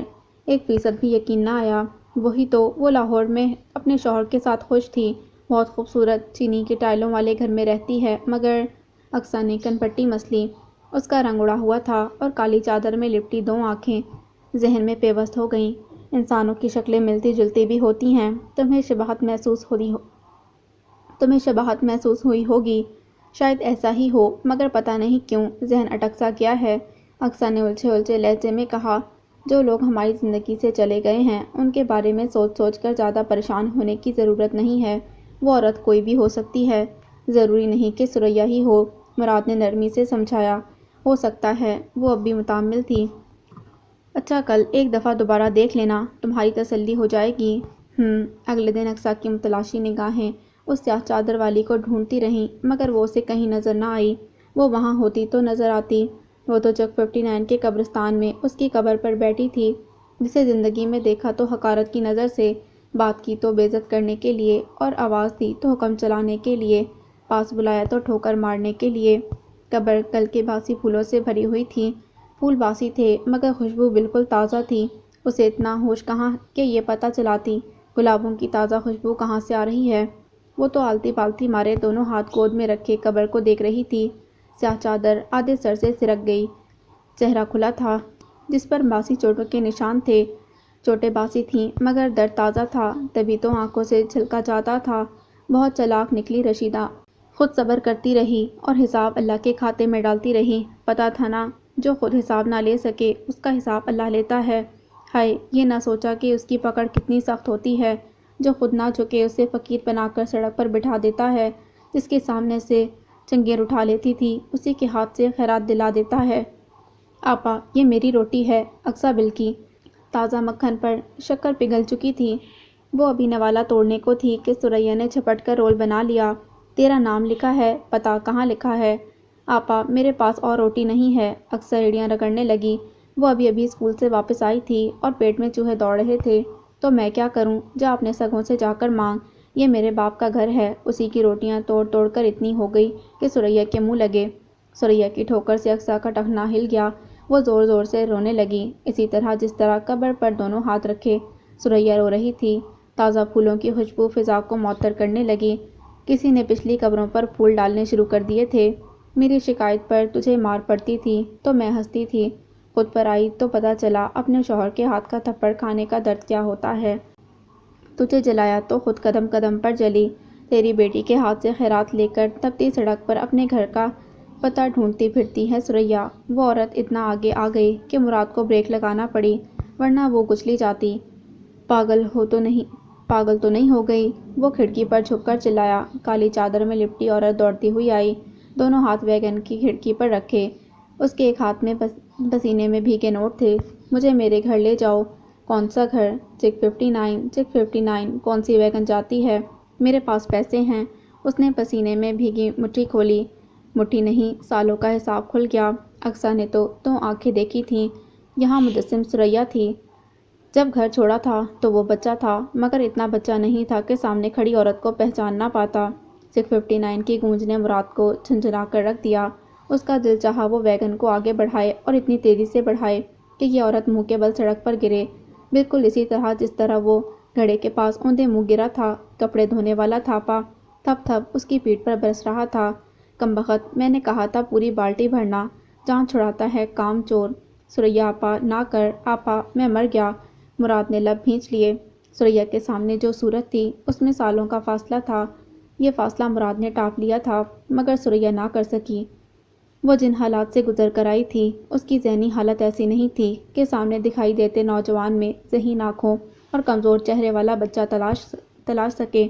1% بھی یقین نہ آیا۔ وہی تو، وہ لاہور میں اپنے شوہر کے ساتھ خوش تھی، بہت خوبصورت چینی کے ٹائلوں والے گھر میں رہتی ہے، مگر اقصیٰ نے کن پٹی مس لی۔ اس کا رنگ اڑا ہوا تھا اور کالی چادر میں لپٹی 2 آنکھیں ذہن میں پیوست ہو گئیں۔ انسانوں کی شکلیں ملتی جلتی بھی ہوتی ہیں، تمہیں شباہت محسوس ہوئی ہوگی، شاید ایسا ہی ہو، مگر پتہ نہیں کیوں ذہن اٹک سا گیا ہے۔ اقصیٰ نے الجھے لہجے میں کہا، جو لوگ ہماری زندگی سے چلے گئے ہیں ان کے بارے میں سوچ سوچ کر زیادہ پریشان ہونے کی ضرورت نہیں ہے۔ وہ عورت کوئی بھی ہو سکتی ہے، ضروری نہیں کہ ثریا ہی ہو، مراد نے نرمی سے سمجھایا۔ ہو سکتا ہے، وہ اب بھی متامل تھی۔ اچھا، کل ایک دفعہ دوبارہ دیکھ لینا، تمہاری تسلی ہو جائے گی۔ اگلے دن اقصیٰ کی متلاشی نگاہیں اس سیاہ چادر والی کو ڈھونڈتی رہیں، مگر وہ اسے کہیں نظر نہ آئی۔ وہ وہاں ہوتی تو نظر آتی، وہ تو چک 59 کے قبرستان میں اس کی قبر پر بیٹھی تھی، جسے زندگی میں دیکھا تو حقارت کی نظر سے، بات کی تو بے عزت کرنے کے لیے، اور آواز دی تو حکم چلانے کے لیے، پاس بلایا تو ٹھوکر مارنے کے لیے۔ قبر کل کے باسی پھولوں سے بھری ہوئی تھی، پھول باسی تھے مگر خوشبو بالکل تازہ تھی۔ اسے اتنا ہوش کہاں کہ یہ پتہ چلاتی گلابوں کی تازہ خوشبو کہاں سے آ رہی ہے۔ وہ تو آلتی پالتی مارے دونوں ہاتھ گود میں رکھے قبر کو دیکھ رہی تھی۔ سیاہ چادر آدھے سر سے سرک گئی، چہرہ کھلا تھا جس پر باسی چوٹوں کے نشان تھے۔ چوٹیں باسی تھیں مگر درد تازہ تھا، تبھی تو آنکھوں سے چھلکا جاتا تھا۔ بہت چالاک نکلی رشیدہ، خود صبر کرتی رہی اور حساب اللہ کے کھاتے میں ڈالتی رہی۔ پتہ تھا نا، جو خود حساب نہ لے سکے اس کا حساب اللہ لیتا ہے۔ ہائے، یہ نہ سوچا کہ اس کی پکڑ کتنی سخت ہوتی ہے، جو خود نہ جھکے اسے فقیر بنا کر سڑک پر بٹھا دیتا ہے، جس کے سامنے سے چنگیر اٹھا لیتی تھی اسی کے ہاتھ سے خیرات دلا دیتا ہے۔ آپا، یہ میری روٹی ہے، اقصیٰ بلکی۔ تازہ مکھن پر شکر پگھل چکی تھی۔ وہ ابھی نوالا توڑنے کو تھی کہ ثریا نے جھپٹ کر رول بنا لیا۔ تیرا نام لکھا ہے، پتہ کہاں لکھا ہے؟ آپا، میرے پاس اور روٹی نہیں ہے۔ اقصیٰ ایڑیاں رگڑنے لگی، وہ ابھی اسکول سے واپس آئی تھی اور پیٹ میں چوہے دوڑ رہے تھے۔ تو میں کیا کروں؟ جا اپنے سگوں سے جا کر مانگ، یہ میرے باپ کا گھر ہے۔ اسی کی روٹیاں توڑ توڑ کر اتنی ہو گئی کہ سریا کے منہ لگے۔ سریا کی ٹھوکر سے اقصیٰ کا ٹخنا ہل گیا، وہ زور زور سے رونے لگی، اسی طرح جس طرح قبر پر دونوں ہاتھ رکھے سریا رو رہی تھی۔ تازہ پھولوں کی خوشبو فضا کو معطر کرنے لگی۔ کسی نے پچھلی قبروں پر پھول ڈالنے شروع کر دیے تھے۔ میری شکایت پر تجھے مار پڑتی تھی تو میں ہنستی تھی، خود پر آئی تو پتہ چلا اپنے شوہر کے ہاتھ کا تھپڑ کھانے کا درد کیا ہوتا ہے۔ تجھے جلایا تو خود قدم قدم پر جلی۔ تیری بیٹی کے ہاتھ سے خیرات لے کر تپتی سڑک پر اپنے گھر کا پتہ ڈھونڈتی پھرتی ہے سریا۔ وہ عورت اتنا آگے آ گئی کہ مراد کو بریک لگانا پڑی، ورنہ وہ کچلی جاتی۔ پاگل تو نہیں ہو گئی؟ وہ کھڑکی پر جھک کر چلایا۔ کالی چادر میں لپٹی عورت دوڑتی ہوئی آئی، دونوں ہاتھ ویگن کی کھڑکی پر رکھے۔ اس کے ایک ہاتھ میں پسینے میں بھیگے نوٹ تھے۔ مجھے میرے گھر لے جاؤ۔ کون سا گھر؟ 659 کون سی ویگن جاتی ہے؟ میرے پاس پیسے ہیں۔ اس نے پسینے میں بھیگی مٹھی کھولی۔ مٹھی نہیں، سالوں کا حساب کھل گیا۔ اقصیٰ نے تو آنکھیں دیکھی تھیں، یہاں مجسم سریا تھی۔ جب گھر چھوڑا تھا تو وہ بچہ تھا، مگر اتنا بچہ نہیں تھا کہ سامنے کھڑی عورت کو پہچان نہ پاتا۔ 659 کی گونج نے مراد کو جھنجھلا کر رکھ دیا۔ اس کا دل چاہا وہ ویگن کو آگے بڑھائے اور اتنی تیزی سے بڑھائے کہ یہ عورت منہ کے بل سڑک پر گرے، بالکل اسی طرح جس طرح وہ گھڑے کے پاس اوندے منہ گرا تھا۔ کپڑے دھونے والا تھاپا تھپ تھپ اس کی پیٹھ پر برس رہا تھا۔ کمبخت، میں نے کہا تھا پوری بالٹی بھرنا، جان چھڑاتا ہے کام چور۔ سریا آپا نہ کر آپا، میں مر گیا۔ مراد نے لب بھینچ لیے۔ سریا کے سامنے جو صورت تھی اس میں سالوں کا فاصلہ تھا۔ یہ فاصلہ مراد نے ٹاپ لیا تھا، مگر سریا نہ کر سکی۔ وہ جن حالات سے گزر کر آئی تھی، اس کی ذہنی حالت ایسی نہیں تھی کہ سامنے دکھائی دیتے نوجوان میں ذہین آنکھوں اور کمزور چہرے والا بچہ تلاش سکے۔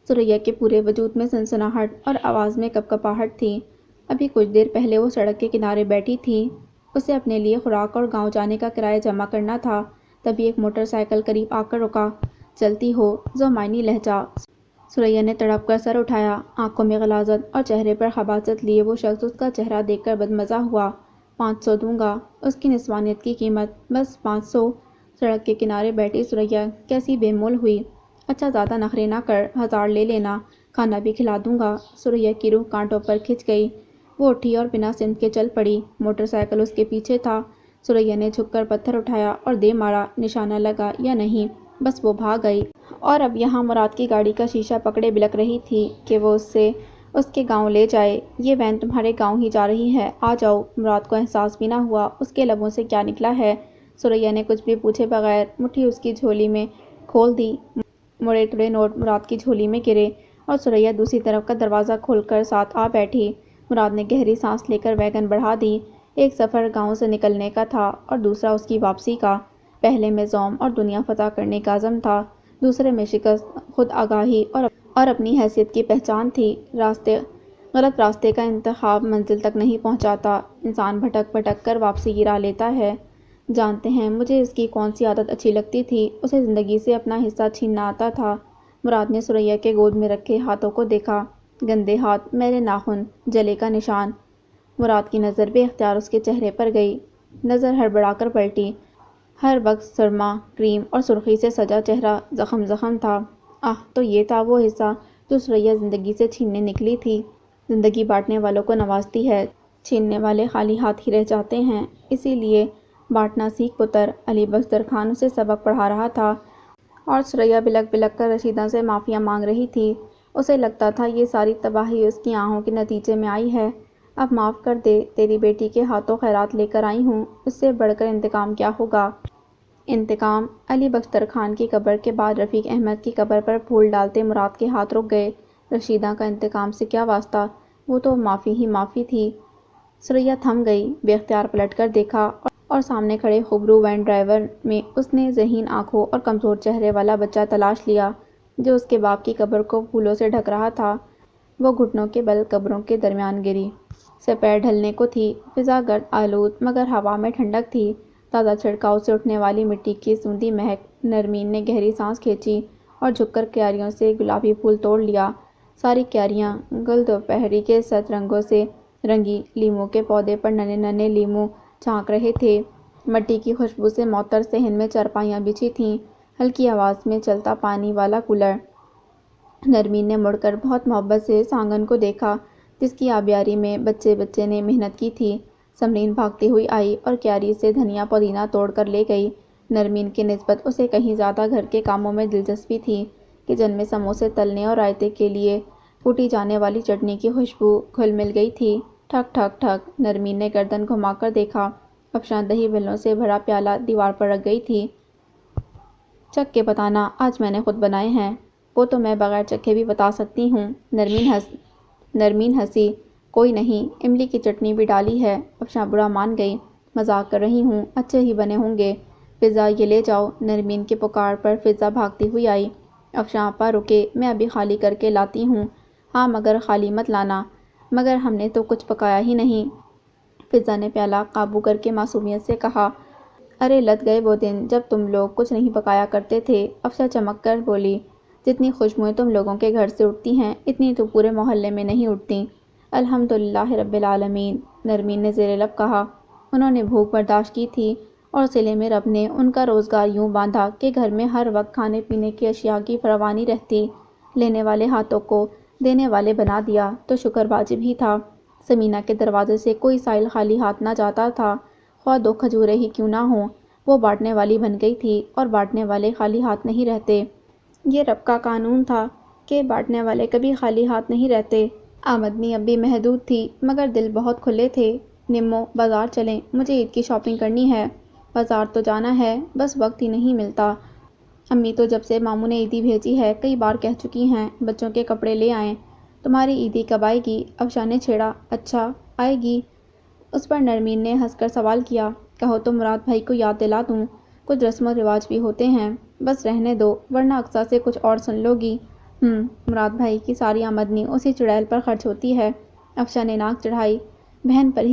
سریا کے پورے وجود میں سنسناہٹ اور آواز میں کپکپاہٹ تھی۔ ابھی کچھ دیر پہلے وہ سڑک کے کنارے بیٹھی تھی، اسے اپنے لیے خوراک اور گاؤں جانے کا کرایہ جمع کرنا تھا۔ تبھی ایک موٹر سائیکل قریب آ کر رکا۔ چلتی ہو؟ زومائی لہجہ۔ سریا نے تڑپ کر سر اٹھایا، آنکھوں میں غلاظت اور چہرے پر خباثت لیے وہ شخص اس کا چہرہ دیکھ کر بدمزہ ہوا۔ 500 دوں گا۔ اس کی نسوانیت کی قیمت بس 500۔ سڑک کے کنارے بیٹھی سریا کیسی بے مول ہوئی۔ اچھا زیادہ نخرے نہ کر، 1000 لے لینا، کھانا بھی کھلا دوں گا۔ سریا کی روح کانٹوں پر کھنچ گئی، وہ اٹھی اور بنا سمت کے چل پڑی۔ موٹر سائیکل اس کے پیچھے تھا۔ سریا نے جھک کر پتھر اٹھایا اور دے مارا، نشانہ لگا یا نہیں، بس وہ بھاگ گئی۔ اور اب یہاں مراد کی گاڑی کا شیشہ پکڑے بلک رہی تھی کہ وہ اسے اس کے گاؤں لے جائے۔ یہ وین تمہارے گاؤں ہی جا رہی ہے، آ جاؤ۔ مراد کو احساس بھی نہ ہوا اس کے لبوں سے کیا نکلا ہے۔ سریا نے کچھ بھی پوچھے بغیر مٹھی اس کی جھولی میں کھول دی۔ مڑے تڑے نوٹ مراد کی جھولی میں گرے اور سریا دوسری طرف کا دروازہ کھول کر ساتھ آ بیٹھی۔ مراد نے گہری سانس لے کر ویگن بڑھا دی۔ ایک سفر گاؤں سے نکلنے کا تھا اور دوسرا اس کی واپسی کا۔ پہلے میں زوم اور دنیا فتح کرنے کا عزم تھا، دوسرے میں شکست، خود آگاہی اور اپنی حیثیت کی پہچان تھی۔ غلط راستے کا انتخاب منزل تک نہیں پہنچاتا، انسان بھٹک بھٹک کر واپسی کی راہ لیتا ہے۔ جانتے ہیں مجھے اس کی کون سی عادت اچھی لگتی تھی؟ اسے زندگی سے اپنا حصہ چھیننا آتا تھا۔ مراد نے سریا کے گود میں رکھے ہاتھوں کو دیکھا، گندے ہاتھ، میلے ناخن، جلے کا نشان۔ مراد کی نظر بے اختیار اس کے چہرے پر گئی، نظر ہڑبڑا کر پلٹی۔ ہر وقت سرما، کریم اور سرخی سے سجا چہرہ زخم زخم تھا۔ تو یہ تھا وہ حصہ جو سریا زندگی سے چھیننے نکلی تھی۔ زندگی بانٹنے والوں کو نوازتی ہے، چھیننے والے خالی ہاتھ ہی رہ جاتے ہیں، اسی لیے بانٹنا سیکھ پتر۔ علی بختر خان اسے سبق پڑھا رہا تھا اور سریا بلک بلک کر رشیدہ سے معافیاں مانگ رہی تھی۔ اسے لگتا تھا یہ ساری تباہی اس کی آہوں کے نتیجے میں آئی ہے۔ اب معاف کر دے، تیری بیٹی کے ہاتھوں خیرات لے کر آئی ہوں، اس سے بڑھ کر انتقام کیا ہوگا؟ انتقام؟ علی بختر خان کی قبر کے بعد رفیق احمد کی قبر پر پھول ڈالتے مراد کے ہاتھ رک گئے۔ رشیدہ کا انتقام سے کیا واسطہ؟ وہ تو معافی ہی معافی تھی۔ سریا تھم گئی، بے اختیار پلٹ کر دیکھا اور سامنے کھڑے خوبرو وین ڈرائیور میں اس نے ذہین آنکھوں اور کمزور چہرے والا بچہ تلاش لیا جو اس کے باپ کی قبر کو پھولوں سے ڈھک رہا تھا۔ وہ گھٹنوں کے بل قبروں کے درمیان گری۔ سپیر ڈھلنے کو تھی، فضا گرد آلود مگر ہوا میں ٹھنڈک تھی، تازہ چھڑکاؤ سے اٹھنے والی مٹی کی سوندھی مہک۔ نرمین نے گہری سانس کھینچی اور جھک کر کیاریوں سے گلابی پھول توڑ لیا۔ ساری کیاریاں گل دوپہری کے ست رنگوں سے رنگی، لیموں کے پودے پر ننھے ننھے لیموں جھانک رہے تھے۔ مٹی کی خوشبو سے معطر صحن میں چارپائیاں بچھی تھیں، ہلکی آواز میں چلتا پانی والا کولر۔ نرمین نے مڑ کر بہت محبت سے اس آنگن کو دیکھا جس کی آبیاری میں بچے بچے نے محنت کی تھی۔ سمرین بھاگتی ہوئی آئی اور کیاری سے دھنیا پودینہ توڑ کر لے گئی۔ نرمین کی نسبت اسے کہیں زیادہ گھر کے کاموں میں دلچسپی تھی۔ کچن میں سموسے تلنے اور رائتے کے لیے کوٹی جانے والی چٹنی کی خوشبو گھل مل گئی تھی۔ ٹھک ٹھک ٹھک، نرمین نے گردن گھما کر دیکھا۔ افشاں دہی بھلوں سے بھرا پیالہ دیوار پر رکھ گئی تھی۔ چکھ کے بتانا، آج میں نے خود بنائے ہیں۔ وہ تو میں بغیر چکھے بھی بتا سکتی ہوں۔ نرمین ہنسی۔ کوئی نہیں، املی کی چٹنی بھی ڈالی ہے۔ افشاں برا مان گئی۔ مذاق کر رہی ہوں، اچھے ہی بنے ہوں گے۔ فضا یہ لے جاؤ۔ نرمین کی پکار پر فضا بھاگتی ہوئی آئی۔ افشاں آپا رکے، میں ابھی خالی کر کے لاتی ہوں۔ ہاں مگر خالی مت لانا۔ مگر ہم نے تو کچھ پکایا ہی نہیں۔ فضا نے پیالہ قابو کر کے معصومیت سے کہا۔ ارے لت گئے وہ دن جب تم لوگ کچھ نہیں پکایا کرتے تھے۔ افشاں چمک کر بولی۔ جتنی خوشبوئیں تم لوگوں کے گھر سے اٹھتی ہیں اتنی تو پورے محلے میں نہیں اٹھتیں۔ الحمدللہ رب العالمین، نرمین نے زیر لب کہا۔ انہوں نے بھوک برداشت کی تھی اور صلے میں رب نے ان کا روزگار یوں باندھا کہ گھر میں ہر وقت کھانے پینے کی اشیاء کی فراوانی رہتی۔ لینے والے ہاتھوں کو دینے والے بنا دیا تو شکر واجب ہی تھا۔ سمینہ کے دروازے سے کوئی سائل خالی ہاتھ نہ جاتا تھا، خواہ 2 کھجوریں ہی کیوں نہ ہوں۔ وہ بانٹنے والی بن گئی تھی اور بانٹنے والے خالی ہاتھ نہیں رہتے۔ یہ رب کا قانون تھا کہ بانٹنے والے کبھی خالی ہاتھ نہیں رہتے۔ آمدنی اب بھی محدود تھی مگر دل بہت کھلے تھے۔ نمو بازار چلیں، مجھے عید کی شاپنگ کرنی ہے۔ بازار تو جانا ہے، بس وقت ہی نہیں ملتا۔ امی تو جب سے ماموں نے عیدی بھیجی ہے کئی بار کہہ چکی ہیں بچوں کے کپڑے لے آئیں۔ تمہاری عیدی کب آئے گی؟ افشاں نے چھیڑا۔ اچھا آئے گی؟ اس پر نرمین نے ہنس کر سوال کیا۔ کہو تو مراد بھائی کو یاد دلا دوں، کچھ رسم و رواج بھی ہوتے ہیں۔ بس رہنے دو ورنہ اقصیٰ سے کچھ اور سن لو گی۔ مراد بھائی کی ساری آمدنی اسی چڑیل پر خرچ ہوتی ہے۔ افشاں نے ناک چڑھائی۔ بہن پر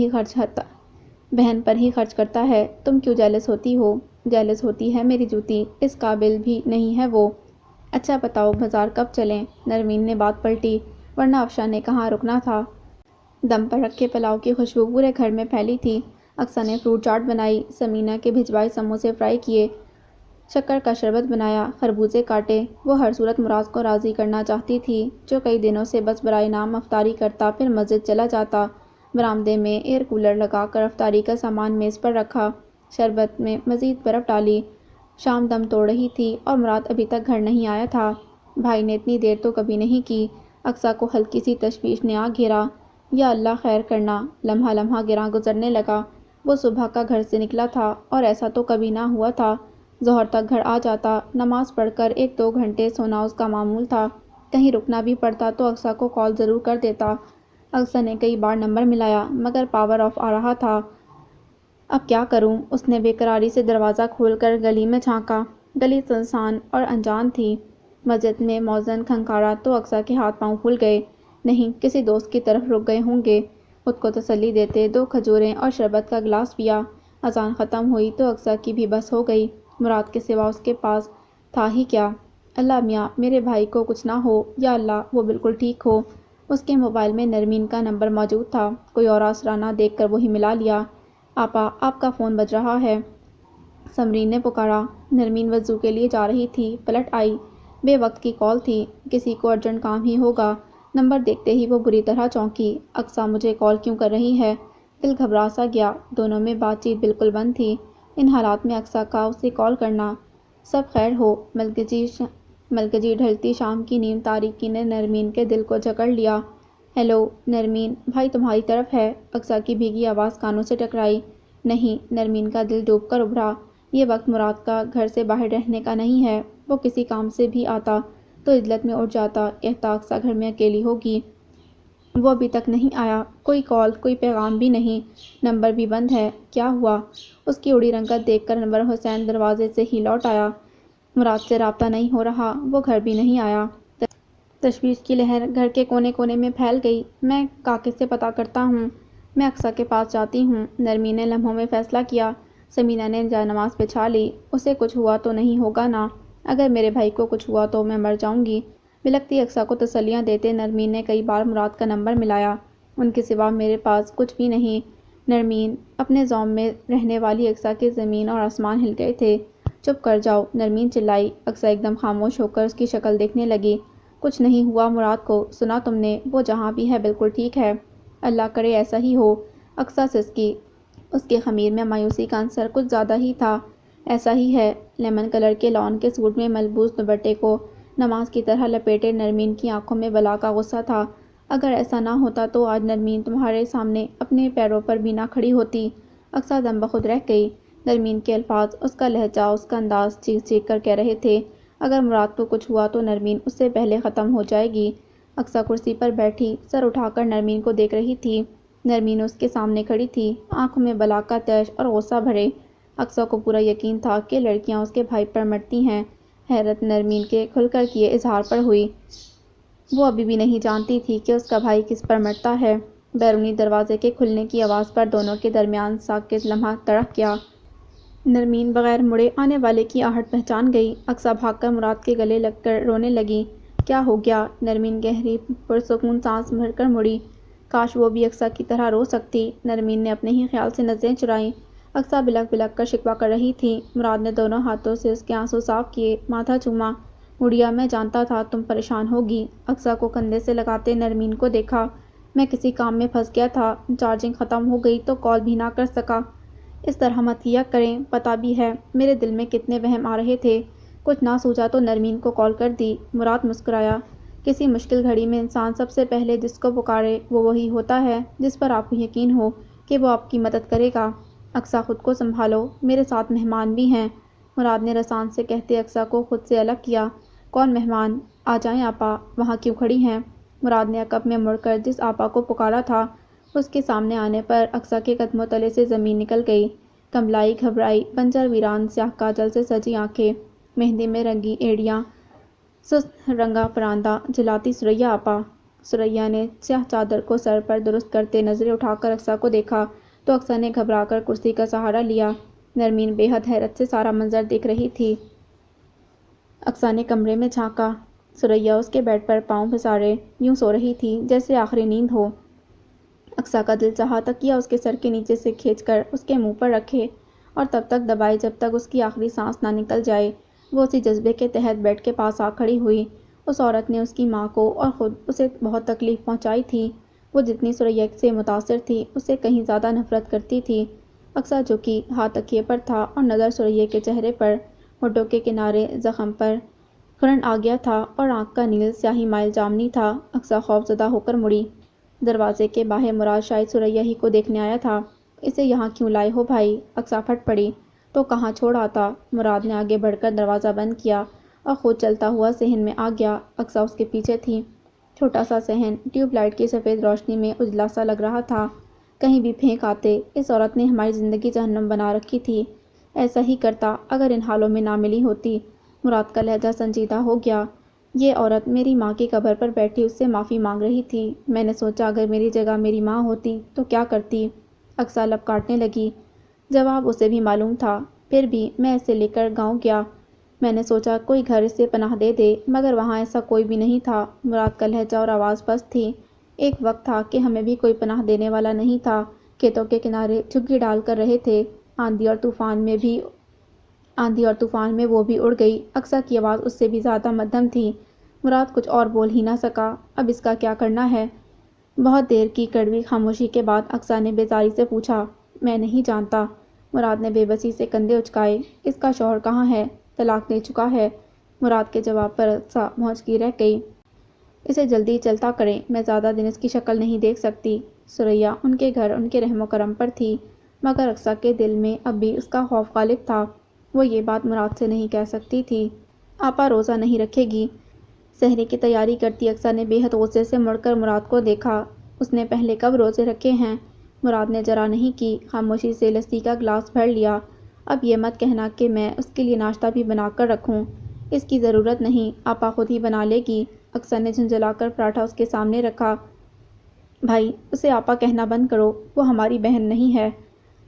ہی خرچ کرتا ہے، تم کیوں جیلس ہوتی ہو؟ جیلس ہوتی ہے میری جوتی، اس قابل بھی نہیں ہے وہ۔ اچھا بتاؤ بازار کب چلیں؟ نرمین نے بات پلٹی، ورنہ افشاں نے کہاں رکنا تھا۔ دم پر رکھے پلاؤ کی خوشبو پورے گھر میں پھیلی تھی۔ اقصیٰ نے فروٹ چاٹ بنائی، سمینہ کے بھجوائے سموسے فرائی کیے، شکر کا شربت بنایا، خربوزے کاٹے۔ وہ ہر صورت مراد کو راضی کرنا چاہتی تھی جو کئی دنوں سے بس برائے نام افطاری کرتا پھر مسجد چلا جاتا۔ برآمدے میں ایئر کولر لگا کر افطاری کا سامان میز پر رکھا، شربت میں مزید برف ڈالی۔ شام دم توڑ رہی تھی اور مراد ابھی تک گھر نہیں آیا تھا۔ بھائی نے اتنی دیر تو کبھی نہیں کی۔ اقصیٰ کو ہلکی سی تشویش نے آ گھیرا۔ یا اللہ خیر کرنا، لمحہ لمحہ گراں گزرنے لگا۔ وہ صبح کا گھر سے نکلا تھا اور ایسا تو کبھی نہ ہوا تھا۔ ظہر تک گھر آ جاتا، نماز پڑھ کر 1-2 گھنٹے سونا اس کا معمول تھا۔ کہیں رکنا بھی پڑتا تو اقصیٰ کو کال ضرور کر دیتا۔ اقصیٰ نے کئی بار نمبر ملایا مگر پاور آف آ رہا تھا۔ اب کیا کروں؟ اس نے بے قراری سے دروازہ کھول کر گلی میں جھانکا۔ گلی سنسان اور انجان تھی۔ مسجد میں مؤذن کھنکارا تو اقصیٰ کے ہاتھ پاؤں پھول گئے۔ نہیں، کسی دوست کی طرف رک گئے ہوں گے۔ خود کو تسلی دیتے 2 کھجوریں اور شربت کا گلاس پیا۔ اذان ختم ہوئی تو اقصیٰ کی بھی بس ہو گئی۔ مراد کے سوا اس کے پاس تھا ہی کیا؟ اللہ میاں میرے بھائی کو کچھ نہ ہو، یا اللہ وہ بالکل ٹھیک ہو۔ اس کے موبائل میں نرمین کا نمبر موجود تھا، کوئی اور آسرا نہ دیکھ کر وہی ملا لیا۔ آپا آپ کا فون بج رہا ہے۔ سمرین نے پکارا۔ نرمین وضو کے لیے جا رہی تھی، پلٹ آئی۔ بے وقت کی کال تھی، کسی کو ارجنٹ کام ہی ہوگا۔ نمبر دیکھتے ہی وہ بری طرح چونکی۔ اقصیٰ مجھے کال کیوں کر رہی ہے؟ دل گھبرا سا گیا، دونوں میں بات چیت بالکل بند تھی۔ ان حالات میں اقصیٰ کا اسے کال کرنا۔ سب خیر ہو؟ ملکجی ڈھلتی شام کی نیم تاریکی نے نرمین کے دل کو جکڑ لیا۔ ہیلو نرمین، بھائی تمہاری طرف ہے؟ اقصیٰ کی بھیگی آواز کانوں سے ٹکرائی۔ نہیں، نرمین کا دل ڈوب کر ابھرا۔ یہ وقت مراد کا گھر سے باہر رہنے کا نہیں ہے۔ وہ کسی کام سے بھی آتا تو عجلت میں اٹھ جاتا، کہتا اقصیٰ گھر میں اکیلی ہوگی۔ وہ ابھی تک نہیں آیا، کوئی کال کوئی پیغام بھی نہیں، نمبر بھی بند ہے۔ کیا ہوا؟ اس کی اڑی رنگت دیکھ کر انور حسین دروازے سے ہی لوٹ آیا۔ مراد سے رابطہ نہیں ہو رہا، وہ گھر بھی نہیں آیا۔ تشویش کی لہر گھر کے کونے کونے میں پھیل گئی۔ میں کاکے سے پتہ کرتا ہوں، میں اقصیٰ کے پاس جاتی ہوں۔ نرمین نے لمحوں میں فیصلہ کیا۔ سمینہ نے جائے نماز بچھا لی۔ اسے کچھ ہوا تو نہیں ہوگا نا؟ اگر میرے بھائی کو کچھ ہوا تو میں مر جاؤں گی۔ بلکتی اقصیٰ کو تسلیاں دیتے نرمین نے کئی بار مراد کا نمبر ملایا۔ ان کے سوا میرے پاس کچھ بھی نہیں۔ نرمین، اپنے زوم میں رہنے والی اقصیٰ کے زمین اور آسمان ہل گئے تھے۔ چپ کر جاؤ، نرمین چلائی۔ اقصیٰ ایک دم خاموش ہو کر اس کی شکل دیکھنے لگی۔ کچھ نہیں ہوا مراد کو، سنا تم نے؟ وہ جہاں بھی ہے بالکل ٹھیک ہے۔ اللہ کرے ایسا ہی ہو، اقصیٰ سسکی۔ اس کے خمیر میں مایوسی کا عنصر کچھ زیادہ ہی تھا۔ ایسا ہی ہے۔ لیمن کلر کے لان کے سوٹ میں ملبوس دوپٹے کو نماز کی طرح لپیٹے نرمین کی آنکھوں میں بلا کا غصہ تھا۔ اگر ایسا نہ ہوتا تو آج نرمین تمہارے سامنے اپنے پیروں پر بھی نہ کھڑی ہوتی۔ اقصیٰ دم بخود رہ گئی۔ نرمین کے الفاظ، اس کا لہجہ، اس کا انداز چیخ چیخ کر کہہ رہے تھے اگر مراد کو کچھ ہوا تو نرمین اس سے پہلے ختم ہو جائے گی۔ اقصیٰ کرسی پر بیٹھی سر اٹھا کر نرمین کو دیکھ رہی تھی۔ نرمین اس کے سامنے کھڑی تھی، آنکھوں میں بلا کا تیش اور غصہ بھرے۔ اقصیٰ کو پورا یقین تھا کہ لڑکیاں اس کے بھائی پر مرتی ہیں۔ حیرت نرمین کے کھل کر کیے اظہار پر ہوئی۔ وہ ابھی بھی نہیں جانتی تھی کہ اس کا بھائی کس پر مرتا ہے۔ بیرونی دروازے کے کھلنے کی آواز پر دونوں کے درمیان ساکت لمحہ تڑپ گیا۔ نرمین بغیر مڑے آنے والے کی آہٹ پہچان گئی۔ اقصیٰ بھاگ کر مراد کے گلے لگ کر رونے لگی۔ کیا ہو گیا؟ نرمین گہری پرسکون سانس بھر کر مڑی۔ کاش وہ بھی اقصیٰ کی طرح رو سکتی۔ نرمین نے اپنے ہی خیال سے نظریں چرائیں۔ اقصیٰ بلک بلک کر شکوہ کر رہی تھی۔ مراد نے دونوں ہاتھوں سے اس کے آنسو صاف کیے، ماتھا چوما۔ گڑیا، میں جانتا تھا تم پریشان ہوگی۔ اقصیٰ کو کندھے سے لگاتے نرمین کو دیکھا۔ میں کسی کام میں پھنس گیا تھا، چارجنگ ختم ہو گئی تو کال بھی نہ کر سکا۔ اس طرح مت کیا کریں، پتہ بھی ہے میرے دل میں کتنے وہم آ رہے تھے۔ کچھ نہ سوچا تو نرمین کو کال کر دی۔ مراد مسکرایا۔ کسی مشکل گھڑی میں انسان سب سے پہلے جس کو پکارے وہ وہی ہوتا ہے جس پر آپ کو یقین ہو کہ وہ آپ کی مدد کرے گا۔ اقصیٰ، خود کو سنبھالو، میرے ساتھ مہمان بھی ہیں۔ مراد نے رسان سے کہتے اقصیٰ کو خود سے الگ کیا۔ کون مہمان؟ آ جائیں آپا، وہاں کیوں کھڑی ہیں؟ مراد نے عقب میں مڑ کر جس آپا کو پکارا تھا اس کے سامنے آنے پر اقصیٰ کے قدموں تلے سے زمین نکل گئی۔ کملائی، گھبرائی، بنجر ویران سیاہ کاجل سے سجی آنکھیں، مہندی میں رنگی ایڑیاں، سست رنگا پراندہ، جھلاتی ثریا آپا۔ ثریا نے سیاہ چادر کو سر پر درست کرتے نظریں اٹھا کر اقصیٰ کو دیکھا تو اقصیٰ نے گھبرا کر کرسی کا سہارا لیا۔ نرمین بے حد حیرت سے سارا منظر دیکھ رہی تھی۔ اقصیٰ نے کمرے میں جھانکا۔ ثریا اس کے بیڈ پر پاؤں پسارے یوں سو رہی تھی جیسے آخری نیند ہو۔ اقصیٰ کا دل چاہا تکیہ اس کے سر کے نیچے سے کھینچ کر اس کے منہ پر رکھے اور تب تک دبائے جب تک اس کی آخری سانس نہ نکل جائے۔ وہ اسی جذبے کے تحت بیڈ کے پاس آ کھڑی ہوئی۔ اس عورت نے اس کی ماں کو اور خود اسے بہت تکلیف پہنچائی تھی۔ وہ جتنی ثریا سے متاثر تھی اس سے کہیں زیادہ نفرت کرتی تھی۔ اقصیٰ جھکی، ہاتھ تکیے پر تھا اور نظر ثریا کے چہرے پر، ہونٹوں کے کنارے زخم پر کرن آ گیا تھا اور آنکھ کا نیل سیاہی مائل جامنی تھا۔ اقصیٰ خوف زدہ ہو کر مڑی۔ دروازے کے باہر مراد شاید ثریا ہی کو دیکھنے آیا تھا۔ اسے یہاں کیوں لائے ہو بھائی؟ اقصیٰ پھٹ پڑی۔ تو کہاں چھوڑ آتا؟ مراد نے آگے بڑھ کر دروازہ بند کیا اور خود چلتا ہوا صحن میں آ گیا۔ اقصیٰ اس کے پیچھے تھی۔ چھوٹا سا صحن ٹیوب لائٹ کی سفید روشنی میں اجلا سا لگ رہا تھا۔ کہیں بھی پھینک آتے۔ اس عورت نے ہماری زندگی جہنم بنا رکھی تھی۔ ایسا ہی کرتا اگر ان حالوں میں نہ ملی ہوتی۔ مراد کا لہجہ سنجیدہ ہو گیا۔ یہ عورت میری ماں کی قبر پر بیٹھی اس سے معافی مانگ رہی تھی۔ میں نے سوچا اگر میری جگہ میری ماں ہوتی تو کیا کرتی؟ اقصیٰ لب کاٹنے لگی۔ جواب اسے بھی معلوم تھا، پھر بھی میں اسے لے کر گاؤں گیا۔ میں نے سوچا کوئی گھر اسے پناہ دے دے، مگر وہاں ایسا کوئی بھی نہیں تھا۔ مراد کا لہجہ اور آواز پست تھی۔ ایک وقت تھا کہ ہمیں بھی کوئی پناہ دینے والا نہیں تھا۔ کھیتوں کے کنارے جھگی ڈال کر رہے تھے۔ آندھی اور طوفان میں وہ بھی اڑ گئی۔ اقصیٰ کی آواز اس سے بھی زیادہ مدھم تھی۔ مراد کچھ اور بول ہی نہ سکا۔ اب اس کا کیا کرنا ہے؟ بہت دیر کی کڑوی خاموشی کے بعد اقصیٰ نے بیزاری سے پوچھا، میں نہیں جانتا۔ مراد نے بے بسی سے کندھے اچکائے۔ اس کا شوہر کہاں ہے؟ طلاق دے چکا ہے۔ مراد کے جواب پر اقصیٰ مہچکی رہ گئی۔ اسے جلدی چلتا کریں، میں زیادہ دن اس کی شکل نہیں دیکھ سکتی۔ ثریا ان کے گھر ان کے رحم و کرم پر تھی، مگر اقصیٰ کے دل میں اب بھی اس کا خوف غالب تھا۔ وہ یہ بات مراد سے نہیں کہہ سکتی تھی۔ آپا روزہ نہیں رکھے گی؟ سحری کی تیاری کرتی اقصیٰ نے بے حد غصے سے مڑ کر مراد کو دیکھا۔ اس نے پہلے کب روزے رکھے ہیں؟ مراد نے ذرا نہیں کی، خاموشی سے لسی کا گلاس بھر لیا۔ اب یہ مت کہنا کہ میں اس کے لیے ناشتہ بھی بنا کر رکھوں۔ اس کی ضرورت نہیں، آپا خود ہی بنا لے گی۔ اقصیٰ نے جھنجھلا کر پراٹھا اس کے سامنے رکھا۔ بھائی، اسے آپا کہنا بند کرو، وہ ہماری بہن نہیں ہے،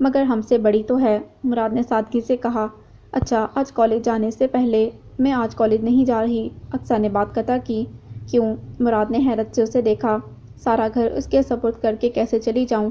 مگر ہم سے بڑی تو ہے۔ مراد نے سادگی سے کہا۔ اچھا، آج کالج جانے سے پہلے؟ میں آج کالج نہیں جا رہی، اقصیٰ نے بات قطع کی۔ کیوں؟ مراد نے حیرت سے اسے دیکھا۔ سارا گھر اس کے سپرد کر کے کیسے چلی جاؤں؟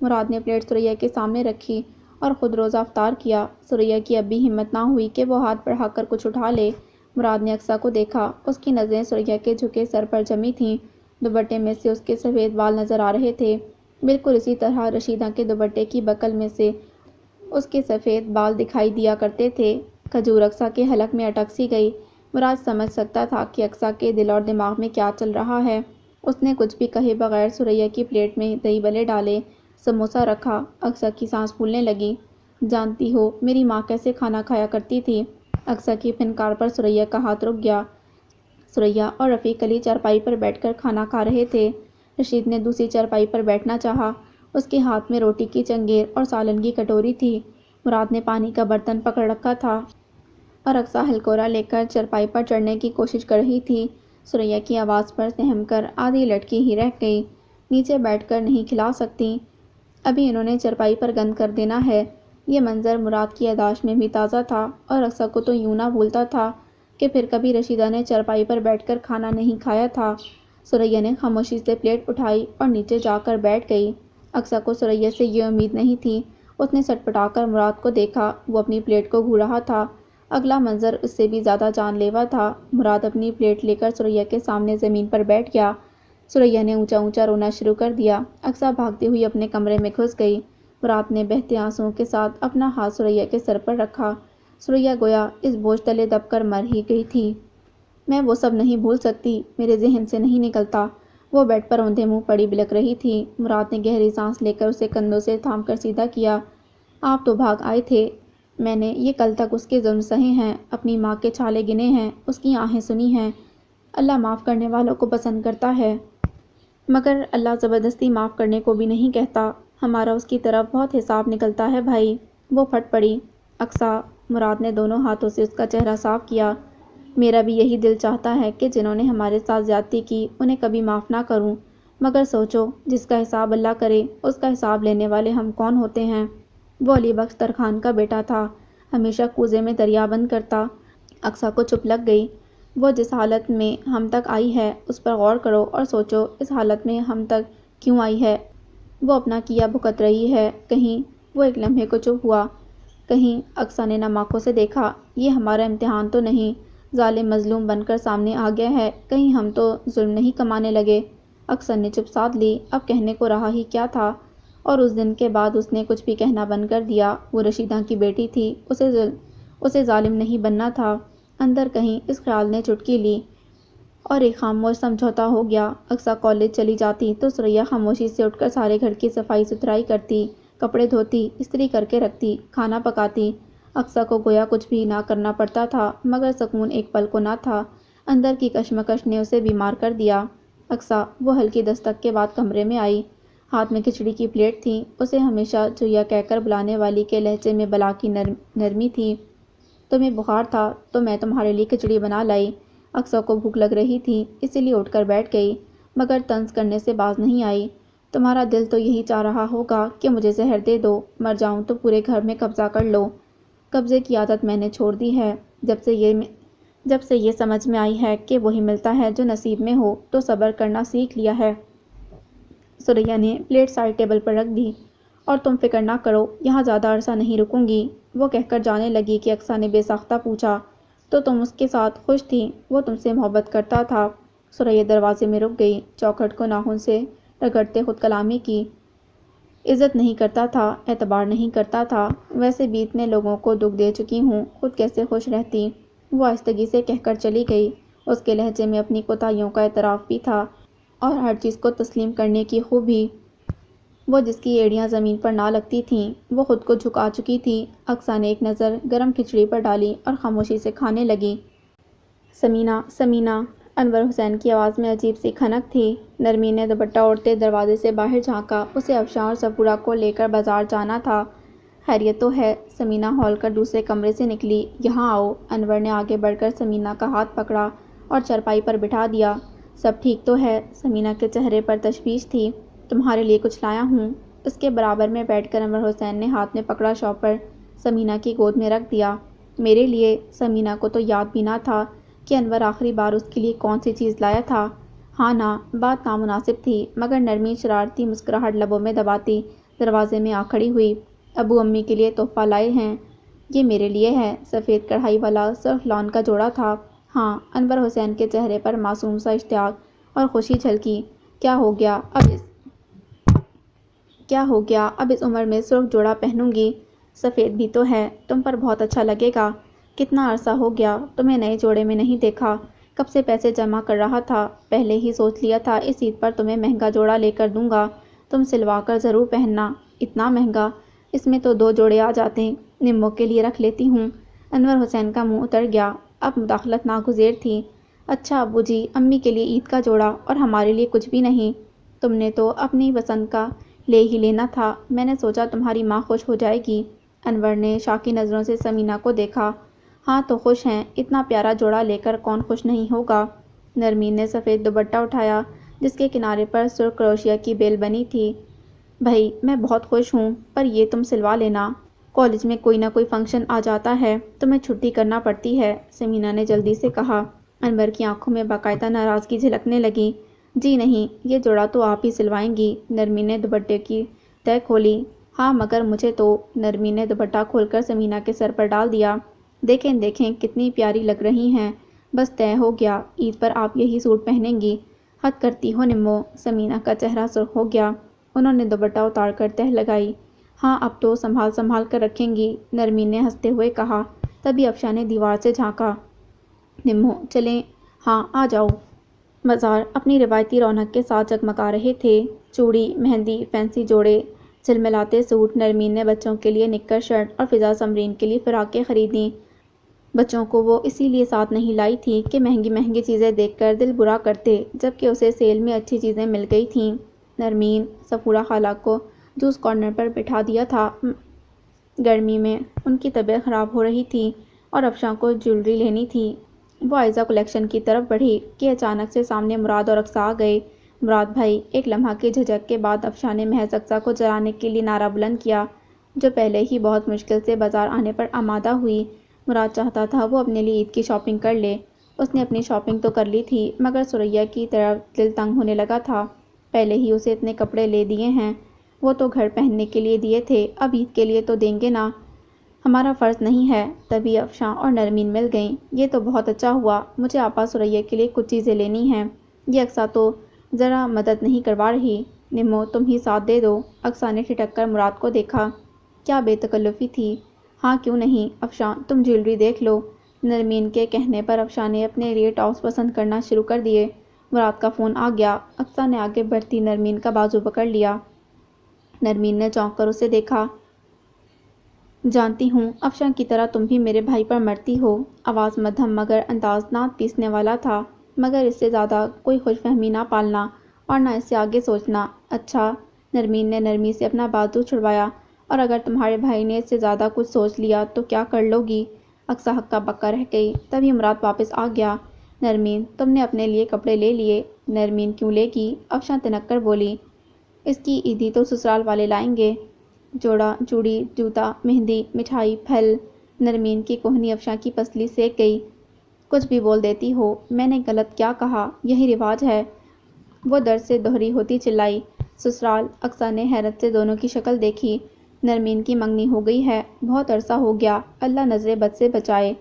مراد نے پلیٹ سریا کے سامنے رکھی اور خود روزہ افطار کیا۔ سریا کی اب بھی ہمت نہ ہوئی کہ وہ ہاتھ بڑھا کر کچھ اٹھا لے۔ مراد نے اقصیٰ کو دیکھا، اس کی نظریں سریا کے جھکے سر پر جمی تھیں۔ دوپٹے میں سے اس کے سفید بال نظر آ رہے تھے، بالکل اسی طرح رشیدہ کے دوپٹے کی بکل میں سے اس کے سفید بال دکھائی دیا کرتے تھے۔ کھجور اقصیٰ کے حلق میں اٹک سی گئی۔ مراد سمجھ سکتا تھا کہ اقصیٰ کے دل اور دماغ میں کیا چل رہا ہے۔ اس نے کچھ بھی کہے بغیر سریا کی پلیٹ میں دہی بلے ڈالے، سموسہ رکھا۔ اقصیٰ کی سانس پھولنے لگی۔ جانتی ہو میری ماں کیسے کھانا کھایا کرتی تھی؟ اقصیٰ کی پھنکار پر سریا کا ہاتھ رک گیا۔ سریا اور رفیق علی چارپائی پر بیٹھ کر کھانا کھا رہے تھے۔ رشید نے دوسری چارپائی پر بیٹھنا چاہا۔ اس کے ہاتھ میں روٹی کی چنگیر اور سالن کی کٹوری تھی۔ مراد نے پانی کا برتن پکڑ رکھا تھا اور اقصیٰ ہلکورا لے کر چارپائی پر چڑھنے کی کوشش کر رہی تھی۔ سریا کی آواز پر سہم کر آدھی لٹکی ہی رہ گئی۔ نیچے بیٹھ کر نہیں کھلا سکتی؟ ابھی انہوں نے چارپائی پر گند کر دینا ہے۔ یہ منظر مراد کی یادداشت میں بھی تازہ تھا اور اقصیٰ کو تو یوں نہ بھولتا تھا کہ پھر کبھی رشیدہ نے چارپائی پر بیٹھ کر کھانا نہیں کھایا تھا۔ سریا نے خاموشی سے پلیٹ اٹھائی اور نیچے جا کر بیٹھ گئی۔ اقصیٰ کو سریا سے یہ امید نہیں تھی۔ اس نے سٹپٹا کر مراد کو دیکھا، وہ اپنی پلیٹ کو گھو رہا تھا۔ اگلا منظر اس سے بھی زیادہ جان لیوا تھا۔ مراد اپنی پلیٹ لے کر سریا کے سامنے زمین پر بیٹھ گیا۔ سریا نے اونچا اونچا رونا شروع کر دیا۔ اقصیٰ بھاگتی ہوئی اپنے کمرے میں گھس گئی۔ مراد نے بہتے آنسوؤں کے ساتھ اپنا ہاتھ سریا کے سر پر رکھا۔ سریا گویا اس بوجھ تلے دب کر مر ہی گئی تھی۔ میں وہ سب نہیں بھول سکتی، میرے ذہن سے نہیں نکلتا۔ وہ بیڈ پر اوندھے منہ پڑی بلک رہی تھی۔ مراد نے گہری سانس لے کر اسے کندھوں سے تھام کر سیدھا کیا۔ آپ تو بھاگ آئے تھے، میں نے یہ کل تک اس کے ظلم سہے ہیں، اپنی ماں کے چھالے گنے ہیں، اس کی آہیں سنی ہیں۔ اللہ معاف کرنے والوں کو پسند کرتا ہے، مگر اللہ زبردستی معاف کرنے کو بھی نہیں کہتا۔ ہمارا اس کی طرف بہت حساب نکلتا ہے بھائی۔ وہ پھٹ پڑی۔ اقصیٰ، مراد نے دونوں ہاتھوں سے اس کا چہرہ صاف کیا، میرا بھی یہی دل چاہتا ہے کہ جنہوں نے ہمارے ساتھ زیادتی کی انہیں کبھی معاف نہ کروں، مگر سوچو جس کا حساب اللہ کرے اس کا حساب لینے والے ہم کون ہوتے ہیں؟ وہ علی بخش ترکھان کا بیٹا تھا، ہمیشہ کوزے میں دریا بند کرتا۔ اقصیٰ کو چپ لگ گئی۔ وہ جس حالت میں ہم تک آئی ہے اس پر غور کرو اور سوچو اس حالت میں ہم تک کیوں آئی ہے؟ وہ اپنا کیا بھگت رہی ہے کہیں؟ وہ ایک لمحے کو چپ ہوا۔ کہیں اقصیٰ نے نم آنکھوں سے دیکھا، یہ ہمارا امتحان تو نہیں، ظالم مظلوم بن کر سامنے آ گیا ہے، کہیں ہم تو ظلم نہیں کمانے لگے؟ اقصیٰ نے چپ سادھ لی، اب کہنے کو رہا ہی کیا تھا؟ اور اس دن کے بعد اس نے کچھ بھی کہنا بند کر دیا۔ وہ رشیدہ کی بیٹی تھی، اسے ظالم نہیں بننا تھا۔ اندر کہیں اس خیال نے چٹکی لی اور ایک خاموش سمجھوتا ہو گیا۔ اقصیٰ کالج چلی جاتی تو سریا خاموشی سے اٹھ کر سارے گھر کی صفائی ستھرائی کرتی، کپڑے دھوتی، استری کر کے رکھتی، کھانا پکاتی۔ اقصیٰ کو گویا کچھ بھی نہ کرنا پڑتا تھا، مگر سکون ایک پل کو نہ تھا۔ اندر کی کشمکش نے اسے بیمار کر دیا۔ اقصیٰ، وہ ہلکی دستک کے بعد کمرے میں آئی۔ ہاتھ میں کھچڑی کی پلیٹ تھی، اسے ہمیشہ چویا کہہ کر بلانے والی کے لہجے میں بلا کی نرمی تھی۔ تمہیں بخار تھا تو میں تمہارے لیے کھچڑی بنا لائی۔ اقصیٰ کو بھوک لگ رہی تھی، اسی لیے اٹھ کر بیٹھ گئی، مگر طنز کرنے سے باز نہیں آئی۔ تمہارا دل تو یہی چاہ رہا ہوگا کہ مجھے زہر دے دو، مر جاؤں تو پورے گھر میں قبضہ کر لو۔ قبضے کی عادت میں نے چھوڑ دی ہے، جب سے یہ سمجھ میں آئی ہے کہ وہی ملتا ہے جو نصیب میں ہو، تو صبر کرنا سیکھ لیا ہے۔ سریا نے پلیٹ سائڈ ٹیبل پر رکھ دی۔ اور تم فکر نہ کرو، یہاں زیادہ عرصہ نہیں رکوں گی، وہ کہہ کر جانے لگی کہ اقصیٰ نے بے ساختہ پوچھا، تو تم اس کے ساتھ خوش تھی؟ وہ تم سے محبت کرتا تھا؟ سریا دروازے میں رک گئی، چوکھٹ کو ناخن سے رگڑتے خود کلامی کی۔ عزت نہیں کرتا تھا، اعتبار نہیں کرتا تھا، ویسے بھی اتنے لوگوں کو دکھ دے چکی ہوں، خود کیسے خوش رہتی؟ وہ آہستگی سے کہہ کر چلی گئی۔ اس کے لہجے میں اپنی کوتاہیوں کا اعتراف بھی تھا اور ہر چیز کو تسلیم کرنے کی خوبی۔ وہ جس کی ایڑیاں زمین پر نہ لگتی تھیں، وہ خود کو جھکا چکی تھی۔ اقصیٰ نے ایک نظر گرم کھچڑی پر ڈالی اور خاموشی سے کھانے لگی۔ سمینہ، سمینہ، انور حسین کی آواز میں عجیب سی کھنک تھی۔ نرمین نے دوپٹہ اوڑھتے دروازے سے باہر جھانکا، اسے افشاں اور صفورہ کو لے کر بازار جانا تھا۔ خیریت تو ہے؟ سمینہ ہال کر دوسرے کمرے سے نکلی۔ یہاں آؤ۔ انور نے آگے بڑھ کر سمینہ کا ہاتھ پکڑا اور چارپائی پر بٹھا دیا۔ سب ٹھیک تو ہے؟ سمینہ کے چہرے پر تشویش تھی۔ تمہارے لیے کچھ لایا ہوں۔ اس کے برابر میں بیٹھ کر انور حسین نے ہاتھ میں پکڑا شاپر سمینہ کی گود میں رکھ دیا۔ میرے لیے؟ سمینہ کو تو یاد بھی نہ تھا کہ انور آخری بار اس کے لیے کون سی چیز لایا تھا۔ ہاں نا، بات نامناسب تھی، مگر نرمی شرارتی مسکراہٹ لبوں میں دباتی دروازے میں آ کھڑی ہوئی۔ ابو امی کے لیے تحفہ لائے ہیں۔ یہ میرے لیے ہے۔ سفید کڑھائی والا سرخ لان کا جوڑا تھا۔ ہاں، انور حسین کے چہرے پر معصوم سا اشتیاق اور خوشی جھلکی۔ کیا ہو گیا اب اس عمر میں سرخ جوڑا پہنوں گی؟ سفید بھی تو ہے، تم پر بہت اچھا لگے گا۔ کتنا عرصہ ہو گیا تمہیں نئے جوڑے میں نہیں دیکھا۔ کب سے پیسے جمع کر رہا تھا، پہلے ہی سوچ لیا تھا اس عید پر تمہیں مہنگا جوڑا لے کر دوں گا، تم سلوا کر ضرور پہننا۔ اتنا مہنگا؟ اس میں تو 2 جوڑے آ جاتے، نمو کے لیے رکھ لیتی ہوں۔ انور حسین کا منہ اتر گیا، اب مداخلت ناگزیر تھی۔ اچھا ابو جی، امی کے لیے عید کا جوڑا اور ہمارے لیے کچھ بھی نہیں؟ تم نے تو اپنی پسند کا لے ہی لینا تھا، میں نے سوچا تمہاری ماں خوش ہو جائے گی۔ انور نے شاکی نظروں سے سمینہ کو دیکھا۔ ہاں تو خوش ہیں، اتنا پیارا جوڑا لے کر کون خوش نہیں ہوگا؟ نرمین نے سفید دوپٹہ اٹھایا جس کے کنارے پر سرخ کروشیا کی بیل بنی تھی۔ بھائی میں بہت خوش ہوں، پر یہ تم سلوا لینا، کالج میں کوئی نہ کوئی فنکشن آ جاتا ہے، تمہیں چھٹی کرنا پڑتی ہے، سمینہ نے جلدی سے کہا۔ انور کی آنکھوں میں باقاعدہ ناراضگی جھلکنے لگی۔ جی نہیں، یہ جوڑا تو آپ ہی سلوائیں گی۔ نرمین نے دوپٹے کی تہہ کھولی۔ ہاں مگر مجھے تو۔ نرمین نے دوپٹہ کھول کر سمینہ کے سر پر ڈال دیا۔ دیکھیں کتنی پیاری لگ رہی ہیں، بس طے ہو گیا، عید پر آپ یہی سوٹ پہنیں گی۔ حد کرتی ہو نمو، سمینہ کا چہرہ سرخ ہو گیا۔ انہوں نے دوپٹہ اتار کر تہہ لگائی۔ ہاں اب تو سنبھال کر رکھیں گی، نرمین نے ہنستے ہوئے کہا۔ تبھی افشاں نے دیوار سے جھانکا۔ نمو چلیں، ہاں آ جاؤ۔ بازار اپنی روایتی رونق کے ساتھ جگمگا رہے تھے۔ چوڑی، مہندی، فینسی جوڑے، جھلملاتے سوٹ۔ نرمین نے بچوں کے لیے نکر شرٹ اور فضا سمرین کے لیے فراقیں خریدیں۔ بچوں کو وہ اسی لیے ساتھ نہیں لائی تھی کہ مہنگی چیزیں دیکھ کر دل برا کرتے، جبکہ اسے سیل میں اچھی چیزیں مل گئی تھیں۔ نرمین، صفورہ خالہ کو جوس کارنر پر بٹھا دیا تھا۔ گرمی میں ان کی طبیعت خراب ہو رہی تھی اور افشاں کو جیولری لینی تھی۔ وہ عائزہ کلیکشن کی طرف بڑھی کہ اچانک سے سامنے مراد اور اقصیٰ آ گئے۔ مراد بھائی! ایک لمحہ کی جھجک کے بعد افشاں نے محض اقصیٰ کو جلانے کے لیے نعرہ بلند کیا، جو پہلے ہی بہت مشکل سے بازار آنے پر آمادہ ہوئی۔ مراد چاہتا تھا وہ اپنے لیے عید کی شاپنگ کر لے۔ اس نے اپنی شاپنگ تو کر لی تھی، مگر ثریا کی طرف دل تنگ ہونے لگا تھا۔ پہلے ہی اسے اتنے کپڑے لے دیے ہیں، وہ تو گھر پہننے کے لیے دیے تھے، اب عید کے لیے تو دیں گے نا، ہمارا فرض نہیں ہے؟ تبھی افشاں اور نرمین مل گئیں۔ یہ تو بہت اچھا ہوا، مجھے آپا ثریا کے لیے کچھ چیزیں لینی ہیں، یہ اقصیٰ تو ذرا مدد نہیں کروا رہی۔ نمو تم ہی ساتھ دے دو۔ اقصیٰ نے ٹھٹک کر مراد کو دیکھا۔ کیا بے تکلفی تھی؟ ہاں کیوں نہیں، افشاں تم جیولری دیکھ لو۔ نرمین کے کہنے پر افشاں نے اپنے لیے ٹاپس پسند کرنا شروع کر دیے۔ مراد کا فون آ گیا۔ اقصیٰ نے آگے بڑھتی نرمین کا بازو پکڑ لیا۔ نرمین نے چونک کر اسے دیکھا۔ جانتی ہوں افشاں کی طرح تم بھی میرے بھائی پر مرتی ہو۔ آواز مدھم مگر انداز نعت پیسنے والا تھا۔ مگر اس سے زیادہ کوئی خوش فہمی نہ پالنا اور نہ اس سے آگے سوچنا۔ اچھا، نرمین نے نرمی سے اپنا بازو چھڑوایا، اور اگر تمہارے بھائی نے اس سے زیادہ کچھ سوچ لیا تو کیا کر لو گی؟ اقصیٰ ہکا بکا رہ گئی۔ تبھی مراد واپس آ گیا۔ نرمین تم نے اپنے لیے کپڑے لے لیے؟ نرمین کیوں لے گی؟ افشاں تنک کر بولی۔ اس کی عیدی تو سسرال والے لائیں گے، جوڑا، چوڑی، جوتا، مہندی، مٹھائی، پھل۔ نرمین کی کوہنی افشاں کی پسلی سیک گئی۔ کچھ بھی بول دیتی ہو، میں نے غلط کیا کہا؟ یہی رواج ہے، وہ درد سے دوہری ہوتی چلائی۔ سسرال؟ اقصیٰ نے حیرت سے دونوں کی شکل دیکھی۔ نرمین کی منگنی ہو گئی ہے، بہت عرصہ ہو گیا، اللہ نظر بد سے بچائے۔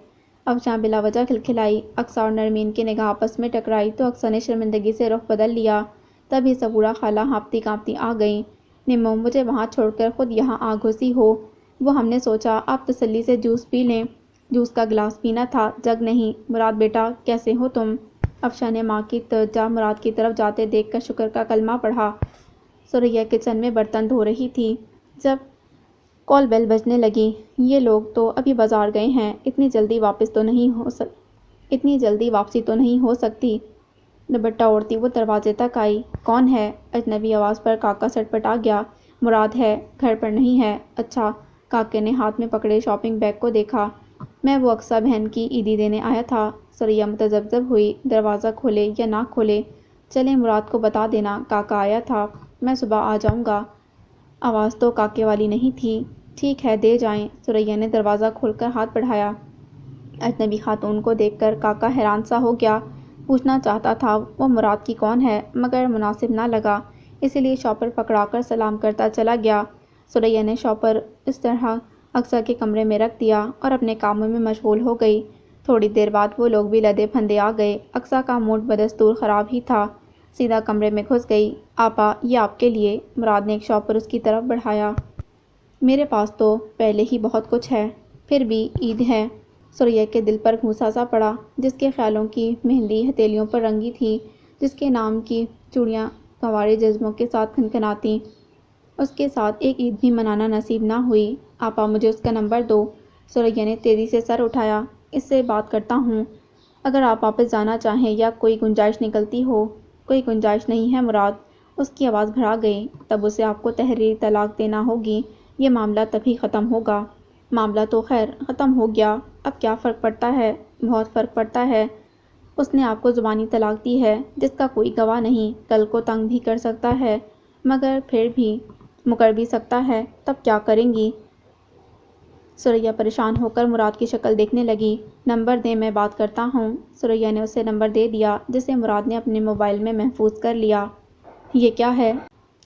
افشاں بلا وجہ کھلکھلائی۔ اقصیٰ اور نرمین کی نگاہ آپس میں ٹکرائی تو اقصیٰ نے شرمندگی سے رخ بدل لیا۔ تبھی صفورہ خالہ ہانپتی کانپتی آ گئیں۔ نمو مجھے وہاں چھوڑ کر خود یہاں آ گھسی ہو، وہ ہم نے سوچا آپ تسلی سے جوس پی لیں، جوس کا گلاس پینا تھا، جگ نہیں۔ مراد بیٹا کیسے ہو تم؟ افشاں نے ماں کی توجہ مراد کی طرف جاتے دیکھ کر شکر کا کلمہ پڑھا۔ ثریا کچن میں برتن دھو رہی تھی جب کال بیل بجنے لگی۔ یہ لوگ تو ابھی بازار گئے ہیں، اتنی جلدی واپسی تو نہیں ہو سکتی۔ دوپٹہ اوڑھتی وہ دروازے تک آئی۔ کون ہے؟ اجنبی آواز پر کاکا سٹپٹ آ گیا۔ مراد ہے، گھر پر نہیں ہے۔ اچھا۔ کاکے نے ہاتھ میں پکڑے شاپنگ بیگ کو دیکھا۔ میں وہ اقصیٰ بہن کی عیدی دینے آیا تھا۔ ثریا متذبذب ہوئی، دروازہ کھولے یا نہ کھولے، چلیں مراد کو بتا دینا کاکا آیا تھا، میں صبح آ جاؤں گا۔ آواز تو کاکے والی نہیں تھی۔ ٹھیک ہے دے جائیں۔ ثریا نے دروازہ کھول کر ہاتھ بڑھایا۔ اجنبی خاتون کو دیکھ کر کاکا حیران سا ہو گیا۔ پوچھنا چاہتا تھا وہ مراد کی کون ہے، مگر مناسب نہ لگا، اسی لیے شاپر پکڑا کر سلام کرتا چلا گیا۔ سریا نے شاپر اس طرح اقصیٰ کے کمرے میں رکھ دیا اور اپنے کاموں میں مشغول ہو گئی۔ تھوڑی دیر بعد وہ لوگ بھی لدے پھندے آ گئے۔ اقصیٰ کا موڈ بدستور خراب ہی تھا، سیدھا کمرے میں گھس گئی۔ آپا، یہ آپ کے لیے۔ مراد نے ایک شاپر اس کی طرف بڑھایا۔ میرے پاس تو پہلے ہی بہت کچھ ہے، پھر بھی عید ہے۔ سریا کے دل پر گھونسا سا پڑا، جس کے خیالوں کی مہندی ہتھیلیوں پر رنگی تھی، جس کے نام کی چوڑیاں کنوارے جذبوں کے ساتھ کھنکھناتی، اس کے ساتھ ایک عید بھی منانا نصیب نہ ہوئی۔ آپا، مجھے اس کا نمبر دو۔ سریا نے تیزی سے سر اٹھایا۔ اس سے بات کرتا ہوں، اگر آپ واپس جانا چاہیں یا کوئی گنجائش نکلتی ہو۔ کوئی گنجائش نہیں ہے مراد، اس کی آواز بھرا گئی۔ تب اسے آپ کو تحریری طلاق دینا ہوگی، یہ معاملہ تبھی ختم ہوگا۔ معاملہ تو خیر ختم ہو گیا، اب کیا فرق پڑتا ہے؟ بہت فرق پڑتا ہے۔ اس نے آپ کو زبانی طلاق دی ہے، جس کا کوئی گواہ نہیں، کل کو تنگ بھی کر سکتا ہے، مگر پھر بھی مکر بھی سکتا ہے، تب کیا کریں گی؟ سریا پریشان ہو کر مراد کی شکل دیکھنے لگی۔ نمبر دیں، میں بات کرتا ہوں۔ سریا نے اسے نمبر دے دیا، جسے مراد نے اپنے موبائل میں محفوظ کر لیا۔ یہ کیا ہے؟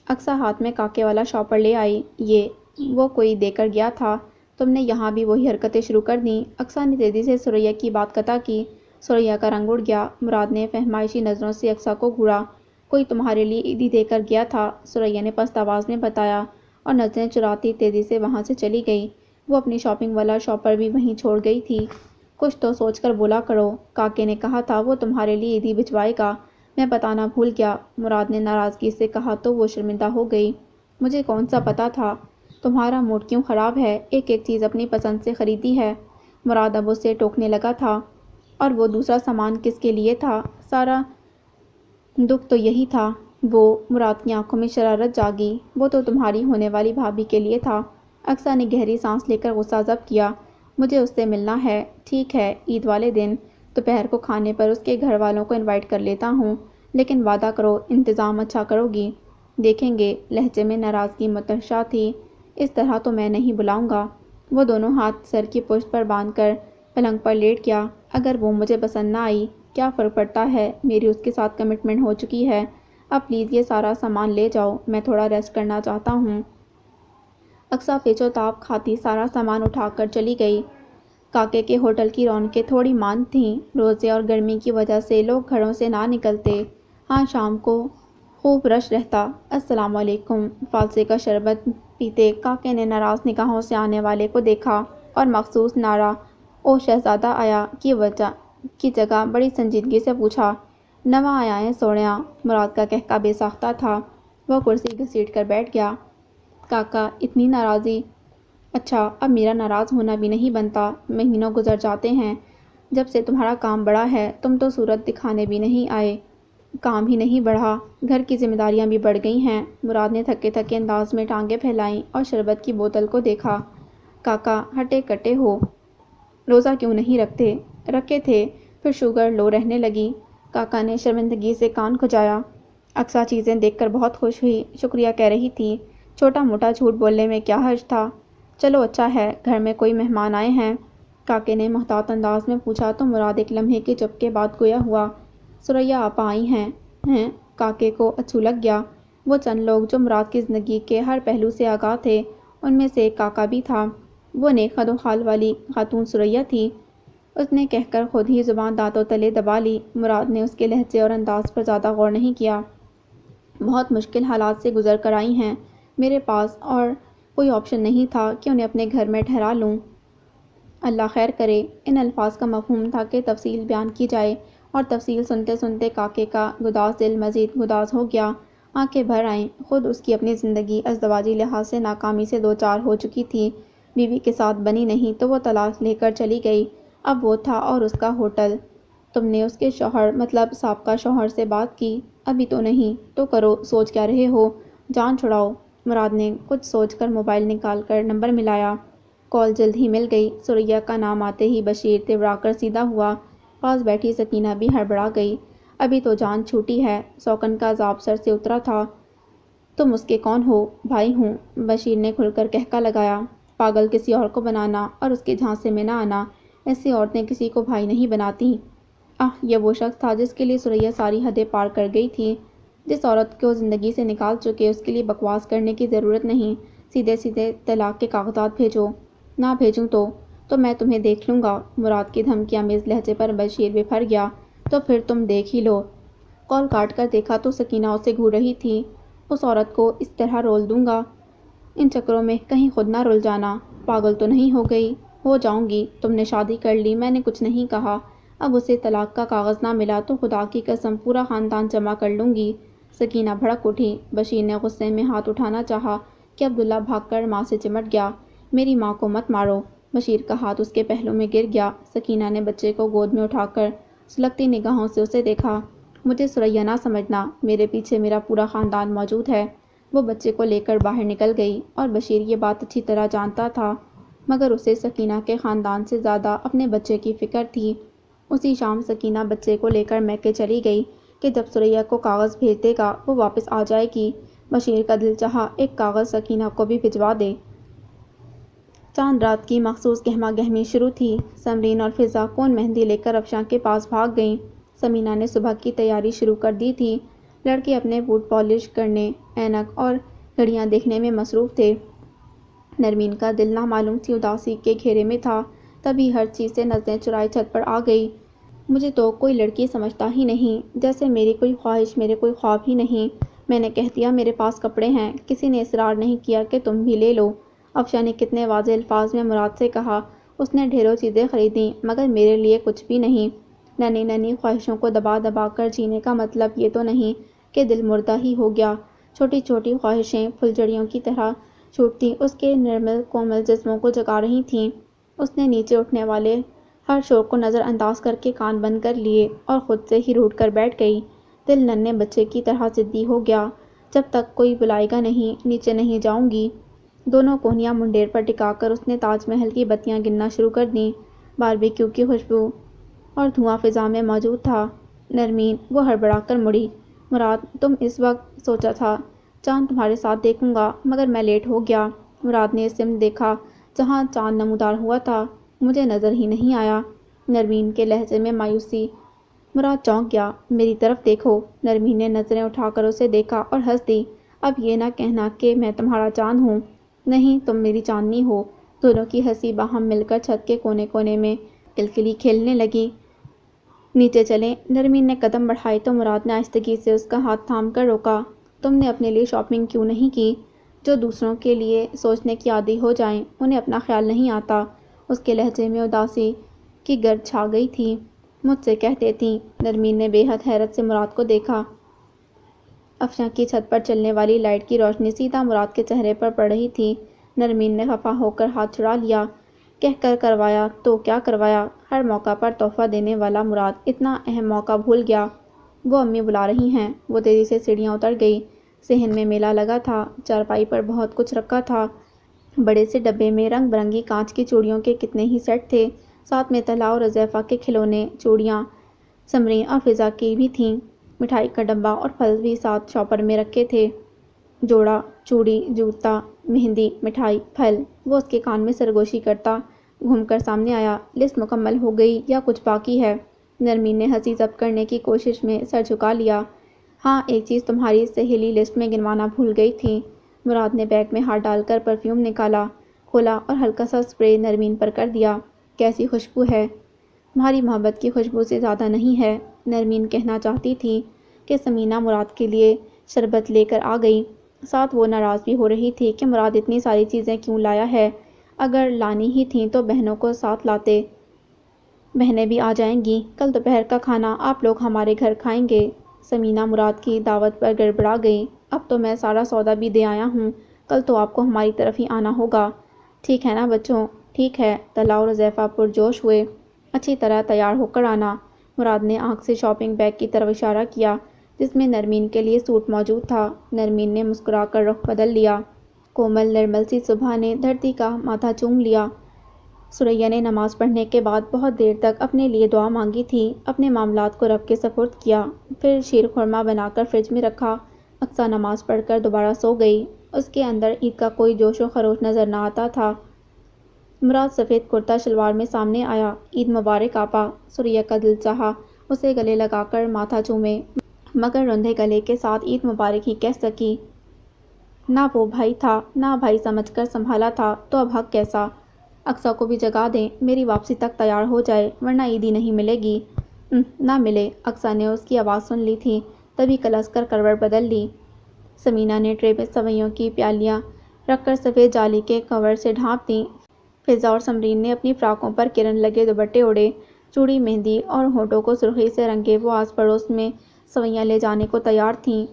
اقصیٰ ہاتھ میں کاکے والا شاپر لے آئی۔ یہ وہ کوئی دے کر گیا تھا، تم نے یہاں بھی وہی حرکتیں شروع کر دیں۔ اقصیٰ نے تیزی سے سریا کی بات قطع کی۔ سریا کا رنگ اڑ گیا۔ مراد نے فہمائشی نظروں سے اقصیٰ کو گھورا۔ کوئی تمہارے لیے عیدی دے کر گیا تھا، سریا نے پست آواز میں بتایا، اور نظریں چراتی تیزی سے وہاں سے چلی گئی۔ وہ اپنی شاپنگ والا شاپر بھی وہیں چھوڑ گئی تھی۔ کچھ تو سوچ کر بولا کرو، کاکے نے کہا تھا وہ تمہارے لیے عیدی بھجوائے گا، میں بتانا بھول گیا۔ مراد نے ناراضگی سے کہا تو وہ شرمندہ ہو گئی۔ مجھے کون سا پتہ تھا؟ تمہارا موڈ کیوں خراب ہے؟ ایک ایک چیز اپنی پسند سے خریدی ہے۔ مراد اب اسے ٹوکنے لگا تھا۔ اور وہ دوسرا سامان کس کے لیے تھا؟ سارا دکھ تو یہی تھا۔ وہ مراد کی آنکھوں میں شرارت جاگی۔ وہ تو تمہاری ہونے والی بھابھی کے لیے تھا۔ اقصیٰ نے گہری سانس لے کر غصہ ضبط کیا۔ مجھے اس سے ملنا ہے۔ ٹھیک ہے، عید والے دن دوپہر کو کھانے پر اس کے گھر والوں کو انوائٹ کر لیتا ہوں، لیکن وعدہ کرو انتظام اچھا کرو گی۔ دیکھیں گے، لہجے میں ناراضگی متحرشہ تھی۔ اس طرح تو میں نہیں بلاؤں گا۔ وہ دونوں ہاتھ سر کی پشت پر باندھ کر پلنگ پر لیٹ گیا۔ اگر وہ مجھے پسند نہ آئی، کیا فرق پڑتا ہے؟ میری اس کے ساتھ کمٹمنٹ ہو چکی ہے۔ اب پلیز یہ سارا سامان لے جاؤ، میں تھوڑا ریسٹ کرنا چاہتا ہوں۔ اقصیٰ پیچ و تاب کھاتی سارا سامان اٹھا کر چلی گئی۔ کاکے کے ہوٹل کی رونقیں تھوڑی ماند تھیں۔ روزے اور گرمی کی وجہ سے لوگ گھروں سے نہ نکلتے۔ ہاں، شام کو خوب رش رہتا۔ السلام علیکم۔ فالسے کا شربت پیتے کاکے نے ناراض نگاہوں سے آنے والے کو دیکھا اور مخصوص نعرہ "او شہزادہ آیا" کی جگہ بڑی سنجیدگی سے پوچھا، "نواں آیا ہے سوہਣیاں؟" مراد کا کہکہ بے ساختہ تھا۔ وہ کرسی گھسیٹ کر بیٹھ گیا۔ کاکا، اتنی ناراضی؟ اچھا، اب میرا ناراض ہونا بھی نہیں بنتا۔ مہینوں گزر جاتے ہیں، جب سے تمہارا کام بڑھا ہے تم تو صورت دکھانے بھی نہیں آئے۔ کام ہی نہیں بڑھا، گھر کی ذمہ داریاں بھی بڑھ گئی ہیں۔ مراد نے تھکے تھکے انداز میں ٹانگیں پھیلائیں اور شربت کی بوتل کو دیکھا۔ کاکا، ہٹے کٹے ہو، روزہ کیوں نہیں رکھتے؟ رکھے تھے، پھر شوگر لو رہنے لگی۔ کاکا نے شرمندگی سے کان کھجایا۔ اقصیٰ چیزیں دیکھ کر بہت خوش ہوئی، شکریہ کہہ رہی تھی۔ چھوٹا موٹا جھوٹ بولنے میں کیا حرج تھا؟ چلو اچھا ہے، گھر میں کوئی مہمان آئے ہیں؟ کاکے نے محتاط انداز میں پوچھا تو مراد ایک لمحے کے چپ کے بعد گویا ہوا، سریا آپا آئی ہیں۔ ہیں؟ کاکے کو اچھو لگ گیا۔ وہ چند لوگ جو مراد کی زندگی کے ہر پہلو سے آگاہ تھے، ان میں سے ایک کاکا بھی تھا۔ وہ نیک خد و خال والی خاتون سریا تھی۔ اس نے کہہ کر خود ہی زبان دانتوں تلے دبا لی۔ مراد نے اس کے لہجے اور انداز پر زیادہ غور نہیں کیا۔ بہت مشکل حالات سے گزر کر آئی ہیں، میرے پاس اور کوئی آپشن نہیں تھا کہ انہیں اپنے گھر میں ٹھہرا لوں۔ اللہ خیر کرے۔ ان الفاظ کا مفہوم تھا کہ تفصیل بیان کی جائے، اور تفصیل سنتے سنتے کاکے کا گداز دل مزید گداز ہو گیا۔ آنکھیں بھر آئیں۔ خود اس کی اپنی زندگی ازدواجی لحاظ سے ناکامی سے دوچار ہو چکی تھی۔ بیوی کے ساتھ بنی نہیں تو وہ طلاق لے کر چلی گئی، اب وہ تھا اور اس کا ہوٹل۔ تم نے اس کے شوہر مطلب سابقہ شوہر سے بات کی؟ ابھی تو نہیں۔ تو کرو، سوچ کیا رہے ہو؟ جان چھڑاؤ۔ مراد نے کچھ سوچ کر موبائل نکال کر نمبر ملایا۔ کال جلد ہی مل گئی۔ سریا کا نام آتے ہی بشیر تڑوا کر سیدھا ہوا۔ پاس بیٹھی سکینہ بھی ہڑبڑا گئی۔ ابھی تو جان چھوٹی ہے، سوکن کا عذاب سر سے اترا تھا۔ تم اس کے کون ہو؟ بھائی ہوں، بشیر نے کھل کر کہکا لگایا۔ پاگل کسی اور کو بنانا اور اس کے جھانسے میں نہ آنا، ایسی عورتیں کسی کو بھائی نہیں بناتی۔ یہ وہ شخص تھا جس کے لیے سریا ساری حدیں پار کر گئی تھی۔ جس عورت کو زندگی سے نکال چکے، اس کے لیے بکواس کرنے کی ضرورت نہیں۔ سیدھے سیدھے طلاق کے کاغذات بھیجو، نہ بھیجوں تو میں تمہیں دیکھ لوں گا۔ مراد کی دھمکی آمیز لہجے پر بشیر بفر گیا۔ تو پھر تم دیکھ ہی لو۔ کال کاٹ کر دیکھا تو سکینہ اسے گھور رہی تھی۔ اس عورت کو اس طرح رول دوں گا؟ ان چکروں میں کہیں خود نہ رل جانا۔ پاگل تو نہیں ہو گئی؟ ہو جاؤں گی، تم نے شادی کر لی، میں نے کچھ نہیں کہا۔ اب اسے طلاق کا کاغذ نہ ملا تو خدا کی قسم پورا خاندان جمع کر لوں گی۔ سکینہ بھڑک اٹھی۔ بشیر نے غصے میں ہاتھ اٹھانا چاہا کہ عبداللہ بھاگ کر ماں سے چمٹ گیا۔ میری ماں کو مت مارو۔ بشیر کا ہاتھ اس کے پہلو میں گر گیا۔ سکینہ نے بچے کو گود میں اٹھا کر سلگتی نگاہوں سے اسے دیکھا۔ مجھے ثریا نہ سمجھنا، میرے پیچھے میرا پورا خاندان موجود ہے۔ وہ بچے کو لے کر باہر نکل گئی اور بشیر یہ بات اچھی طرح جانتا تھا، مگر اسے سکینہ کے خاندان سے زیادہ اپنے بچے کی فکر تھی۔ اسی شام سکینہ بچے کو لے کر میکے چلی گئی کہ جب ثریا کو کاغذ بھیج دے گا وہ واپس آ جائے گی۔ بشیر کا دل چاہا ایک کاغذ سکینہ کو بھی بھجوا دے۔ چاند رات کی مخصوص گہما گہمی شروع تھی۔ سمرین اور فضا کون مہندی لے کر افشاں کے پاس بھاگ گئیں۔ سمینہ نے صبح کی تیاری شروع کر دی تھی۔ لڑکے اپنے بوٹ پالش کرنے، اینک اور گھڑیاں دیکھنے میں مصروف تھے۔ نرمین کا دل نامعلوم سی اداسی کے گھیرے میں تھا۔ تبھی ہر چیز سے نظریں چرائے چھت پر آ گئی۔ مجھے تو کوئی لڑکی سمجھتا ہی نہیں، جیسے میری کوئی خواہش میرے کوئی خواب ہی نہیں۔ میں نے کہہ دیا میرے پاس کپڑے ہیں، کسی نے اصرار نہیں کیا کہ تم بھی لے لو۔ افشاں نے کتنے واضح الفاظ میں مراد سے کہا۔ اس نے ڈھیروں چیزیں خریدیں مگر میرے لیے کچھ بھی نہیں۔ ننھی ننھی خواہشوں کو دبا دبا کر جینے کا مطلب یہ تو نہیں کہ دل مردہ ہی ہو گیا۔ چھوٹی چھوٹی خواہشیں پھلجھڑیوں کی طرح چھوٹتی اس کے نرمل کومل جسموں کو جگا رہی تھیں۔ اس نے نیچے اٹھنے والے ہر شور کو نظر انداز کر کے کان بند کر لیے اور خود سے ہی روٹھ کر بیٹھ گئی۔ دل ننھے بچے کی طرح ضدی ہو گیا۔ جب تک کوئی بلائے گا نہیں، نیچے نہیں جاؤں گی۔ دونوں کونیاں منڈیر پر ٹکا کر اس نے تاج محل کی بتیاں گننا شروع کر دیں۔ باربیکیو کی خوشبو اور دھواں فضا میں موجود تھا۔ نرمین، وہ ہڑبڑا کر مڑی۔ مراد، تم اس وقت؟ سوچا تھا چاند تمہارے ساتھ دیکھوں گا مگر میں لیٹ ہو گیا۔ مراد نے سمت دیکھا جہاں چاند نمودار ہوا تھا۔ مجھے نظر ہی نہیں آیا۔ نرمین کے لہجے میں مایوسی۔ مراد چونک گیا۔ میری طرف دیکھو۔ نرمین نے نظریں اٹھا کر اسے دیکھا اور ہنس دی۔ اب یہ نہ کہنا کہ میں تمہارا چاند ہوں۔ نہیں، تم میری چاندنی ہو۔ دونوں کی ہنسی باہم مل کر چھت کے کونے کونے میں کلکلی کھیلنے لگی۔ نیچے چلیں۔ نرمین نے قدم بڑھائے تو مراد نے آہستگی سے اس کا ہاتھ تھام کر روکا۔ تم نے اپنے لیے شاپنگ کیوں نہیں کی؟ جو دوسروں کے لیے سوچنے کی عادی ہو جائیں انہیں اپنا خیال نہیں آتا۔ اس کے لہجے میں اداسی کی گرد چھا گئی تھی۔ مجھ سے کہتے تھیں۔ نرمین نے بے حد حیرت سے مراد کو دیکھا۔ افشاں کی چھت پر چلنے والی لائٹ کی روشنی سیدھا مراد کے چہرے پر پڑ رہی تھی۔ نرمین نے خفا ہو کر ہاتھ چھڑا لیا۔ کہہ کر کروایا تو کیا کروایا؟ ہر موقع پر تحفہ دینے والا مراد اتنا اہم موقع بھول گیا۔ وہ امی بلا رہی ہیں۔ وہ تیزی سے سیڑھیاں اتر گئی۔ صحن میں میلہ لگا تھا۔ چارپائی پر بہت کچھ رکھا تھا۔ بڑے سے ڈبے میں رنگ برنگی کانچ کی چوڑیوں کے کتنے ہی سیٹ تھے۔ ساتھ میں طلحہ اور حذیفہ کے کھلونے، چوڑیاں سمرین اور فضا کی بھی تھیں۔ مٹھائی کا ڈبہ اور پھل بھی ساتھ شاپر میں رکھے تھے۔ جوڑا، چوڑی، جوتا، مہندی، مٹھائی، پھل۔ وہ اس کے کان میں سرگوشی کرتا گھوم کر سامنے آیا۔ لسٹ مکمل ہو گئی یا کچھ باقی ہے؟ نرمین نے ہنسی ضبط کرنے کی کوشش میں سر جھکا لیا۔ ہاں، ایک چیز تمہاری سہیلی لسٹ میں گنوانا بھول گئی تھی۔ مراد نے بیگ میں ہاتھ ڈال کر پرفیوم نکالا، کھولا اور ہلکا سا اسپرے نرمین پر کر دیا۔ کیسی خوشبو ہے؟ تمہاری محبت کی خوشبو سے زیادہ نہیں ہے۔ نرمین کہنا چاہتی تھی کہ سمینہ مراد کے لیے شربت لے کر آ گئی۔ ساتھ وہ ناراض بھی ہو رہی تھی کہ مراد اتنی ساری چیزیں کیوں لایا ہے۔ اگر لانی ہی تھیں تو بہنوں کو ساتھ لاتے۔ بہنیں بھی آ جائیں گی۔ کل دوپہر کا کھانا آپ لوگ ہمارے گھر کھائیں گے۔ سمینہ مراد کی دعوت پر گڑبڑا گئی۔ اب تو میں سارا سودا بھی دے آیا ہوں، کل تو آپ کو ہماری طرف ہی آنا ہوگا۔ ٹھیک ہے نا بچوں؟ ٹھیک ہے۔ طلحہ اور حذیفہ پرجوش ہوئے۔ اچھی طرح تیار ہو کر آنا۔ مراد نے آنکھ سے شاپنگ بیگ کی طرف اشارہ کیا جس میں نرمین کے لیے سوٹ موجود تھا۔ نرمین نے مسکرا کر رخ بدل لیا۔ کومل نرمل سی صبح نے دھرتی کا ماتھا چوم لیا۔ ثریا نے نماز پڑھنے کے بعد بہت دیر تک اپنے لیے دعا مانگی تھی، اپنے معاملات کو رب کے سپرد کیا، پھر شیر خورما بنا کر فریج میں رکھا۔ اقصیٰ نماز پڑھ کر دوبارہ سو گئی۔ اس کے اندر عید کا کوئی جوش و خروش نظر نہ آتا تھا۔ مراد سفید کرتا شلوار میں سامنے آیا۔ عید مبارک آپا۔ ثریا کا دل چاہا اسے گلے لگا کر ماتھا چومے مگر روندھے گلے کے ساتھ عید مبارک ہی کہہ سکی۔ نہ وہ بھائی تھا، نہ بھائی سمجھ کر سنبھالا تھا تو اب حق کیسا؟ اقصیٰ کو بھی جگا دیں، میری واپسی تک تیار ہو جائے ورنہ عیدی نہیں ملے گی۔ نہ ملے۔ اقصیٰ نے اس کی آواز سن لی تھی، تبھی کلس کر کروٹ بدل لی۔ سمینہ نے ٹرے میں سوئیوں کی پیالیاں رکھ کر سفید جالی کے کور سے ڈھانپ دیں۔ فضا اور سمرین نے اپنی فراقوں پر کرن لگے دوپٹے اوڑھے، چوڑی مہندی اور ہونٹوں کو سرخی سے رنگے وہ آس پڑوس میں سوئیاں لے جانے کو تیار تھیں۔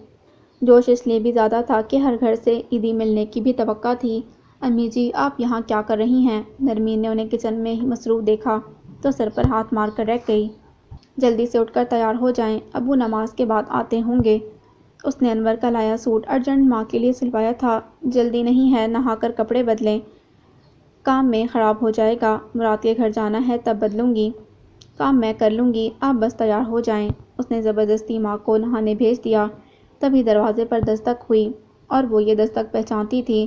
جوش اس لیے بھی زیادہ تھا کہ ہر گھر سے عیدی ملنے کی بھی توقع تھی۔ امی جی آپ یہاں کیا کر رہی ہیں؟ نرمین نے انہیں کچن میں مصروف دیکھا تو سر پر ہاتھ مار کر رہ گئی۔ جلدی سے اٹھ کر تیار ہو جائیں، ابو نماز کے بعد آتے ہوں گے۔ اس نے انور کا لایا سوٹ ارجنٹ ماں کے لیے سلوایا تھا۔ جلدی نہیں ہے، نہا کر کپڑے بدلیں، کام میں خراب ہو جائے گا۔ مراد کے گھر جانا ہے تب بدلوں گی۔ کام میں کر لوں گی، آپ بس تیار ہو جائیں۔ اس نے زبردستی ماں کو نہانے بھیج دیا۔ تبھی دروازے پر دستک ہوئی اور وہ یہ دستک پہچانتی تھی۔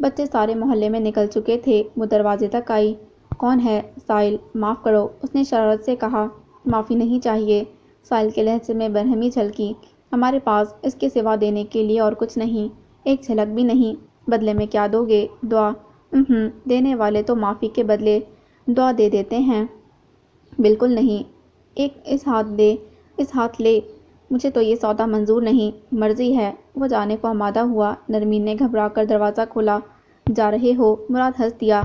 بچے سارے محلے میں نکل چکے تھے، وہ دروازے تک آئی۔ کون ہے؟ سائل۔ معاف کرو، اس نے شرارت سے کہا۔ معافی نہیں چاہیے۔ سائل کے لہجے میں برہمی جھلکی۔ ہمارے پاس اس کے سوا دینے کے لیے اور کچھ نہیں، ایک جھلک بھی نہیں۔ بدلے میں کیا دو گے؟ دعا؟ دینے والے تو معافی کے بدلے دعا دے دیتے ہیں۔ بالکل نہیں۔ ایک اس ہاتھ لے، مجھے تو یہ سودا منظور نہیں۔ مرضی ہے۔ وہ جانے کو آمادہ ہوا۔ نرمین نے گھبرا کر دروازہ کھولا۔ جا رہے ہو؟ مراد ہنس دیا۔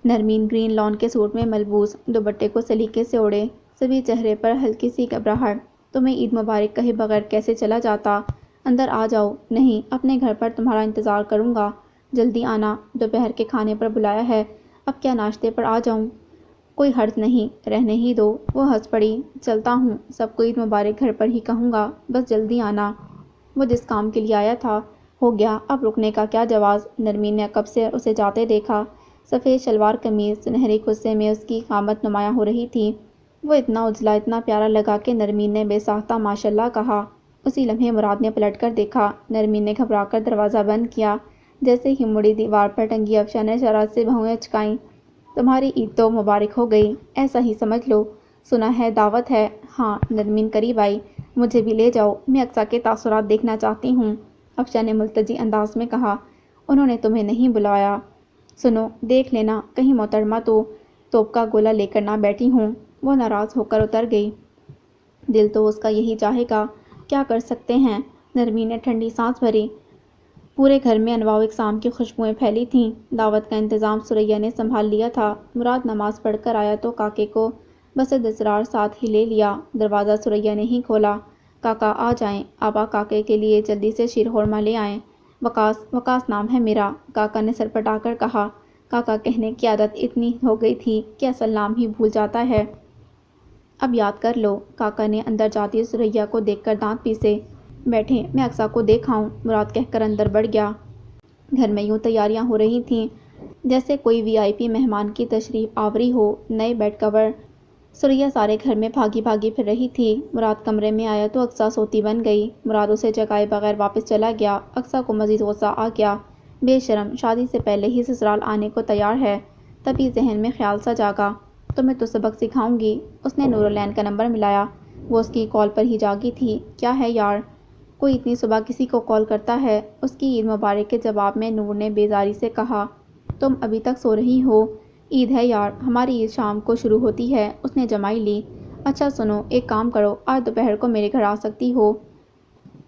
نرمین گرین لان کے سوٹ میں ملبوس، دوپٹے کو سلیقے سے اوڑھے، سبھی چہرے پر ہلکی سی گھبراہٹ۔ تمہیں عید مبارک کہے بغیر کیسے چلا جاتا؟ اندر آ جاؤ۔ نہیں، اپنے گھر پر تمہارا انتظار کروں گا۔ جلدی آنا، دوپہر کے کھانے پر بلایا ہے، اب کیا ناشتے پر آ جاؤں؟ کوئی حرج نہیں، رہنے ہی دو۔ وہ ہنس پڑی۔ چلتا ہوں، سب کو عید مبارک گھر پر ہی کہوں گا، بس جلدی آنا۔ وہ جس کام کے لیے آیا تھا ہو گیا، اب رکنے کا کیا جواز؟ نرمین نے عقب سے اسے جاتے دیکھا۔ سفید شلوار قمیض سنہری غصے میں اس کی قامت نمایاں ہو رہی تھی۔ وہ اتنا اجلا، اتنا پیارا لگا کہ نرمین نے بے ساختہ ماشاء اللہ کہا۔ اسی لمحے مراد نے پلٹ کر دیکھا۔ نرمین نے گھبرا کر دروازہ بند کیا۔ جیسے ہی مڑی، دیوار پر ٹنگی افشاں نے شرارت سے بھویں اچکائیں۔ تمہاری عید تو مبارک ہو گئی، ایسا ہی سمجھ لو۔ سنا ہے دعوت ہے؟ ہاں۔ نرمین قریب آئی۔ مجھے بھی لے جاؤ، میں اقصیٰ کے تاثرات دیکھنا چاہتی ہوں، افشاں نے ملتجی انداز میں کہا۔ انہوں نے تمہیں نہیں بلایا؟ سنو، دیکھ لینا کہیں محترمہ تو توپ کا گولا لے کر نہ بیٹھی ہوں۔ وہ ناراض ہو کر اتر گئی۔ دل تو اس کا یہی چاہے گا، کیا کر سکتے ہیں؟ نرمین نے ٹھنڈی سانس بھری۔ پورے گھر میں انواع و اقسام کی خوشبوئیں پھیلی تھیں۔ دعوت کا انتظام سریا نے سنبھال لیا تھا۔ مراد نماز پڑھ کر آیا تو کاکے کو بصد اصرار ساتھ ہی لے لیا۔ دروازہ سریا نے ہی کھولا۔ کاکا آ جائیں، آپا کاکے کے لیے جلدی سے شیر خورمہ لے آئیں۔ وقاص نام ہے میرا، کاکا نے سر پٹا کر کہا۔ کاکا کہنے کی عادت اتنی ہو گئی تھی کہ اصل نام ہی بھول جاتا ہے۔ اب یاد کر لو۔ کاکا نے اندر جاتی سریا کو دیکھ کر دانت پیسے۔ بیٹھیں، میں اقصیٰ کو دیکھ آؤں، مراد کہہ کر اندر بڑھ گیا۔ گھر میں یوں تیاریاں ہو رہی تھیں جیسے کوئی وی آئی پی مہمان کی تشریف آوری ہو۔ نئے بیڈ کور، سریا سارے گھر میں بھاگی بھاگی پھر رہی تھی۔ مراد کمرے میں آیا تو اقصیٰ سوتی بن گئی۔ مراد اسے جگائے بغیر واپس چلا گیا۔ اقصیٰ کو مزید غصہ آ گیا۔ بے شرم، شادی سے پہلے ہی سسرال آنے کو تیار ہے۔ تبھی ذہن میں خیال سا جاگا، تمہیں تو سبق سکھاؤں گی۔ اس نے نورالعین کا نمبر ملایا، وہ اس کی کال پر ہی جاگی تھی۔ کیا ہے یار، کوئی اتنی صبح کسی کو کال کرتا ہے؟ اس کی عید مبارک کے جواب میں نور نے بیزاری سے کہا۔ تم ابھی تک سو رہی ہو؟ عید ہے یار، ہماری عید شام کو شروع ہوتی ہے، اس نے جمائی لی۔ اچھا سنو، ایک کام کرو، آج دوپہر کو میرے گھر آ سکتی ہو؟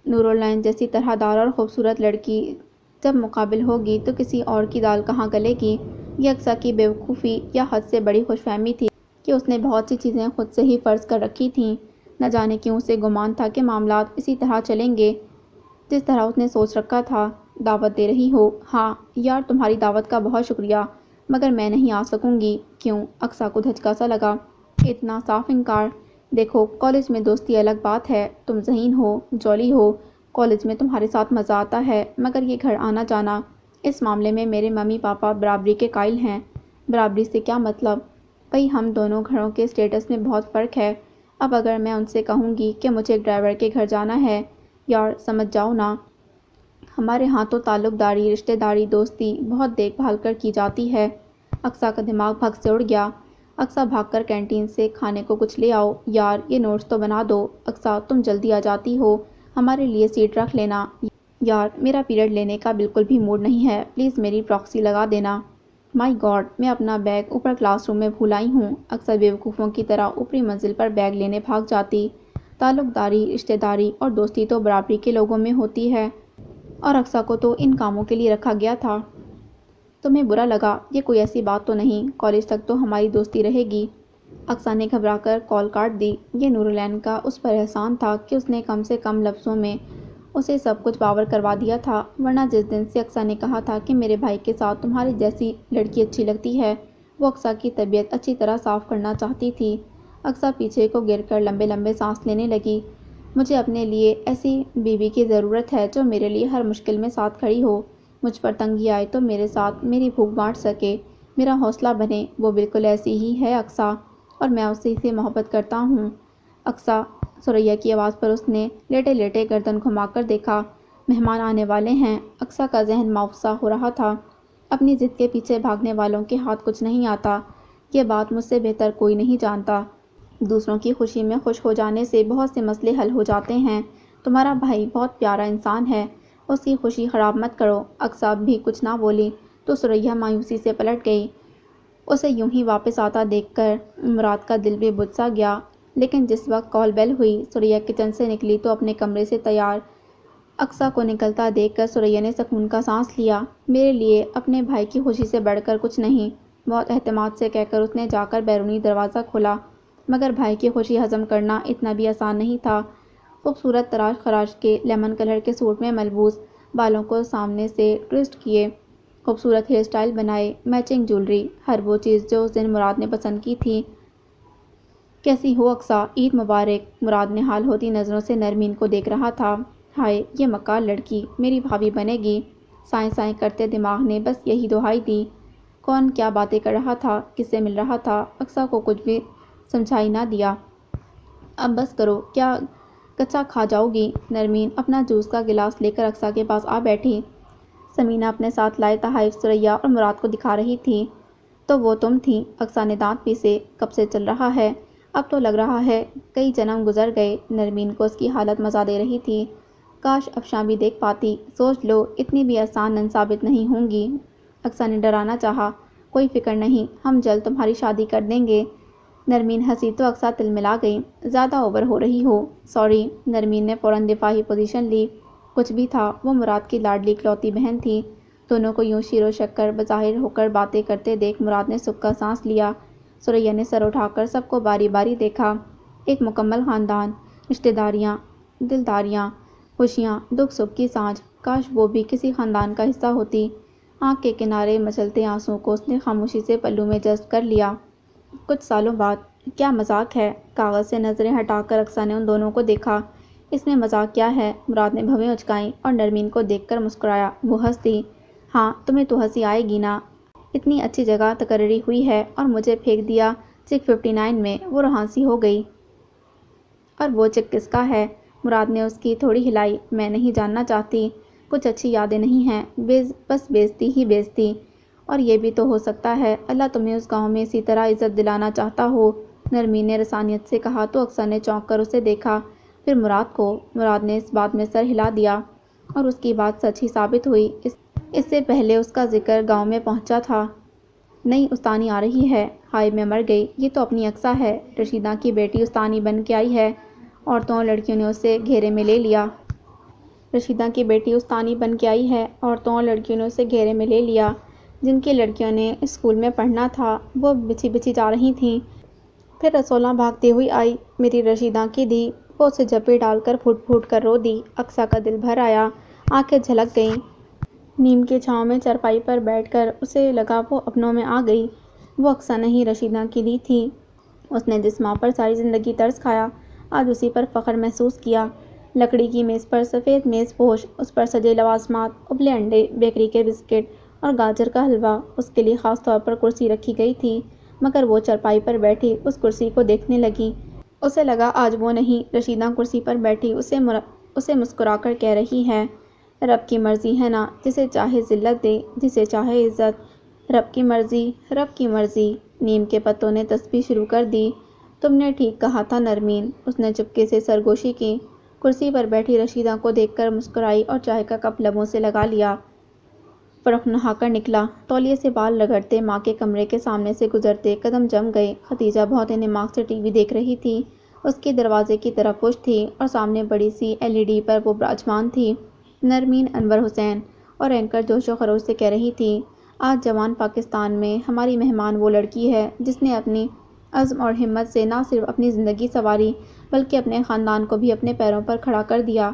نورالعین جیسی طرح دار اور خوبصورت لڑکی جب مقابل ہوگی تو کسی اور کی دال کہاں گلے گی؟ یہ اقصیٰ کی بے وقوفی یا حد سے بڑی خوش فہمی تھی کہ اس نے بہت سی چیزیں خود سے ہی فرض کر رکھی تھیں۔ نہ جانے کیوں اسے گمان تھا کہ معاملات اسی طرح چلیں گے جس طرح اس نے سوچ رکھا تھا۔ دعوت دے رہی ہو؟ ہاں یار، تمہاری دعوت کا بہت شکریہ، مگر میں نہیں آ سکوں گی۔ کیوں؟ اقصیٰ کو دھچکا سا لگا۔ اتنا صاف انکار؟ دیکھو، کالج میں دوستی الگ بات ہے، تم ذہین ہو، جولی ہو، کالج میں تمہارے ساتھ مزہ آتا ہے، مگر یہ گھر آنا جانا، اس معاملے میں میرے ممی پاپا برابری کے قائل ہیں۔ برابری سے کیا مطلب؟ بھئی ہم دونوں گھروں کے اسٹیٹس میں بہت فرق ہے۔ اب اگر میں ان سے کہوں گی کہ مجھے ایک ڈرائیور کے گھر جانا ہے، یار سمجھ جاؤ نا، ہمارے ہاں تو تعلق داری، رشتہ داری، دوستی بہت دیکھ بھال کر کی جاتی ہے۔ اقصیٰ کا دماغ بھگ سے اڑ گیا۔ اقصیٰ بھاگ کر کینٹین سے کھانے کو کچھ لے آؤ۔ یار یہ نوٹس تو بنا دو۔ اقصیٰ تم جلدی آ جاتی ہو، ہمارے لیے سیٹ رکھ لینا۔ یار میرا پیریڈ لینے کا بالکل بھی موڈ نہیں ہے، پلیز میری پراکسی لگا دینا۔ مائی گاڈ، میں اپنا بیگ اوپر کلاس روم میں بھول آئی ہوں۔ اکثر بیوقوفوں کی طرح اوپری منزل پر بیگ لینے بھاگ جاتی۔ تعلق داری، رشتہ داری اور دوستی تو برابری کے لوگوں میں ہوتی ہے، اور اقصیٰ کو تو ان کاموں کے لیے رکھا گیا تھا۔ تمہیں برا لگا؟ یہ کوئی ایسی بات تو نہیں، کالج تک تو ہماری دوستی رہے گی۔ اقصیٰ نے گھبرا کر کال کاٹ دی۔ یہ نورالعین کا اس پر احسان تھا کہ اس نے کم سے کم لفظوں میں اسے سب کچھ باور کروا دیا تھا، ورنہ جس دن سے اقصیٰ نے کہا تھا کہ میرے بھائی کے ساتھ تمہاری جیسی لڑکی اچھی لگتی ہے، وہ اقصیٰ کی طبیعت اچھی طرح صاف کرنا چاہتی تھی۔ اقصیٰ پیچھے کو گر کر لمبے لمبے سانس لینے لگی۔ مجھے اپنے لیے ایسی بیوی کی ضرورت ہے جو میرے لیے ہر مشکل میں ساتھ کھڑی ہو، مجھ پر تنگی آئے تو میرے ساتھ میری بھوک بانٹ سکے، میرا حوصلہ بنے۔ وہ بالکل ایسی ہی ہے اقصیٰ، اور میں اسی سے محبت کرتا ہوں۔ اقصیٰ، ثریا کی آواز پر اس نے لیٹے لیٹے گردن گھما کر دیکھا۔ مہمان آنے والے ہیں۔ اقصیٰ کا ذہن ماوسا ہو رہا تھا۔ اپنی ضد کے پیچھے بھاگنے والوں کے ہاتھ کچھ نہیں آتا، یہ بات مجھ سے بہتر کوئی نہیں جانتا۔ دوسروں کی خوشی میں خوش ہو جانے سے بہت سے مسئلے حل ہو جاتے ہیں۔ تمہارا بھائی بہت پیارا انسان ہے، اس کی خوشی خراب مت کرو۔ اقصیٰ بھی کچھ نہ بولی تو ثریا مایوسی سے پلٹ گئی۔ اسے یوں ہی واپس آتا دیکھ کر مراد کا دل بھی بجھ سا گیا۔ لیکن جس وقت کال بیل ہوئی، ثریا کچن سے نکلی تو اپنے کمرے سے تیار اقصیٰ کو نکلتا دیکھ کر ثریا نے سکون کا سانس لیا۔ میرے لیے اپنے بھائی کی خوشی سے بڑھ کر کچھ نہیں، بہت اعتماد سے کہہ کر اس نے جا کر بیرونی دروازہ کھولا۔ مگر بھائی کی خوشی ہضم کرنا اتنا بھی آسان نہیں تھا۔ خوبصورت تراش خراش کے لیمن کلر کے سوٹ میں ملبوس، بالوں کو سامنے سے ٹوئسٹ کیے، خوبصورت ہیئر سٹائل بنائے، میچنگ جولری، ہر وہ چیز جو اس دن مراد نے پسند کی تھی۔ کیسی ہو اقصیٰ؟ عید مبارک۔ مراد نہال ہوتی نظروں سے نرمین کو دیکھ رہا تھا۔ ہائے، یہ مکار لڑکی میری بھابھی بنے گی۔ سائیں سائیں کرتے دماغ نے بس یہی دہائی دی۔ کون کیا باتیں کر رہا تھا، کس سے مل رہا تھا، اقصیٰ کو کچھ بھی سمجھائی نہ دیا۔ اب بس کرو، کیا کچا کھا جاؤ گی؟ نرمین اپنا جوس کا گلاس لے کر اقصیٰ کے پاس آ بیٹھی۔ سمینہ اپنے ساتھ لائے تحائف ثریا اور مراد کو دکھا رہی تھی۔ تو وہ تم تھیں؟ اقصیٰ نے دانت پیسے۔ کب سے چل رہا ہے؟ اب تو لگ رہا ہے کئی جنم گزر گئے۔ نرمین کو اس کی حالت مزہ دے رہی تھی۔ کاش افشاں بھی دیکھ پاتی۔ سوچ لو، اتنی بھی آسان نن ثابت نہیں ہوں گی۔ اقصیٰ نے ڈرانا چاہا۔ کوئی فکر نہیں، ہم جلد تمہاری شادی کر دیں گے۔ نرمین ہنسی تو اقصیٰ تلملا گئی۔ زیادہ اوور ہو رہی ہو۔ سوری۔ نرمین نے فوراً دفاعی پوزیشن لی۔ کچھ بھی تھا، وہ مراد کی لاڈلی اکلوتی بہن تھی۔ دونوں کو یوں شیر و شکر بظاہر ہو کر باتیں کرتے دیکھ مراد نے سکھ کا سانس لیا۔ ثریا نے سر اٹھا کر سب کو باری باری دیکھا۔ ایک مکمل خاندان، رشتہ داریاں، دلداریاں، خوشیاں، دکھ سکھ کی سانجھ۔ کاش وہ بھی کسی خاندان کا حصہ ہوتی۔ آنکھ کے کنارے مچلتے آنسوؤں کو اس نے خاموشی سے پلو میں جذب کر لیا۔ کچھ سالوں بعد۔ کیا مذاق ہے؟ کاغذ سے نظریں ہٹا کر اقصیٰ نے ان دونوں کو دیکھا۔ اس میں مذاق کیا ہے؟ مراد نے بھویں اچکائیں اور نرمین کو دیکھ کر مسکرایا۔ وہ ہنس دی۔ ہاں، تمہیں تو ہنسی آئے گی نا، اتنی اچھی جگہ تقرری ہوئی ہے اور مجھے پھینک دیا چک 59 میں۔ وہ روحانسی ہو گئی۔ اور وہ چک کس کا ہے؟ مراد نے اس کی تھوڑی ہلائی۔ میں نہیں جاننا چاہتی، کچھ اچھی یادیں نہیں ہیں، بس بےعزتی ہی بےعزتی۔ اور یہ بھی تو ہو سکتا ہے اللہ تمہیں اس گاؤں میں اسی طرح عزت دلانا چاہتا ہو۔ نرمین نے رسانیت سے کہا تو اقصیٰ نے چونک کر اسے دیکھا، پھر مراد کو۔ مراد نے اس بات میں سر ہلا دیا، اور اس کی بات سچ ہی ثابت ہوئی۔ اس سے پہلے اس کا ذکر گاؤں میں پہنچا تھا۔ نئی استانی آ رہی ہے۔ ہائے میں مر گئی، یہ تو اپنی اقصیٰ ہے۔ رشیدہ کی بیٹی استانی بن کے آئی ہے۔ عورتوں اور لڑکیوں نے اسے گھیرے میں لے لیا۔ رشیدہ کی بیٹی استانی بن کے آئی ہے۔ عورتوں اور لڑکیوں نے اسے گھیرے میں لے لیا۔ جن کی لڑکیوں نے اسکول میں پڑھنا تھا وہ بچھی بچھی جا رہی تھیں۔ پھر رسولہ بھاگتی ہوئی آئی، میری رشیدہ کی دھی۔ وہ اسے جبڑے ڈال کر پھوٹ پھوٹ کر رو دی۔ اقصیٰ کا دل بھر آیا، آنکھیں جھلک گئیں۔ نیم کی چھاؤں میں چارپائی پر بیٹھ کر اسے لگا وہ اپنوں میں آ گئی۔ وہ اقصیٰ نہیں، رشیدہ کی دھی تھی۔ اس نے جس ماں پر ساری زندگی ترس کھایا، آج اسی پر فخر محسوس کیا۔ لکڑی کی میز پر سفید میز پوش، اس پر سجے لوازمات، ابلے انڈے، بیکری کے بسکٹ اور گاجر کا حلوہ۔ اس کے لیے خاص طور پر کرسی رکھی گئی تھی، مگر وہ چارپائی پر بیٹھی اس کرسی کو دیکھنے لگی۔ اسے لگا آج وہ نہیں، رشیدہ کرسی پر بیٹھی اسے مسکرا کر کہہ رہی ہے، رب کی مرضی ہے نا، جسے چاہے ذلت دے، جسے چاہے عزت۔ رب کی مرضی، رب کی مرضی۔ نیم کے پتوں نے تسبیح شروع کر دی۔ تم نے ٹھیک کہا تھا نرمین۔ اس نے چپکے سے سرگوشی کی۔ کرسی پر بیٹھی رشیدہ کو دیکھ کر مسکرائی اور چائے کا کپ لبوں سے لگا لیا۔ فرخ نہا کر نکلا، تولیے سے بال رگڑتے ماں کے کمرے کے سامنے سے گزرتے قدم جم گئے۔ خدیجہ بہت دماغ سے ٹی وی دیکھ رہی تھی، اس کی دروازے کی طرف پشت تھی اور سامنے بڑی سی LED پر وہ براجمان تھی۔ نرمین انور حسین اور اینکر جوش و خروش سے کہہ رہی تھی، آج جوان پاکستان میں ہماری مہمان وہ لڑکی ہے جس نے اپنی عزم اور ہمت سے نہ صرف اپنی زندگی سنواری بلکہ اپنے خاندان کو بھی اپنے پیروں پر کھڑا کر دیا۔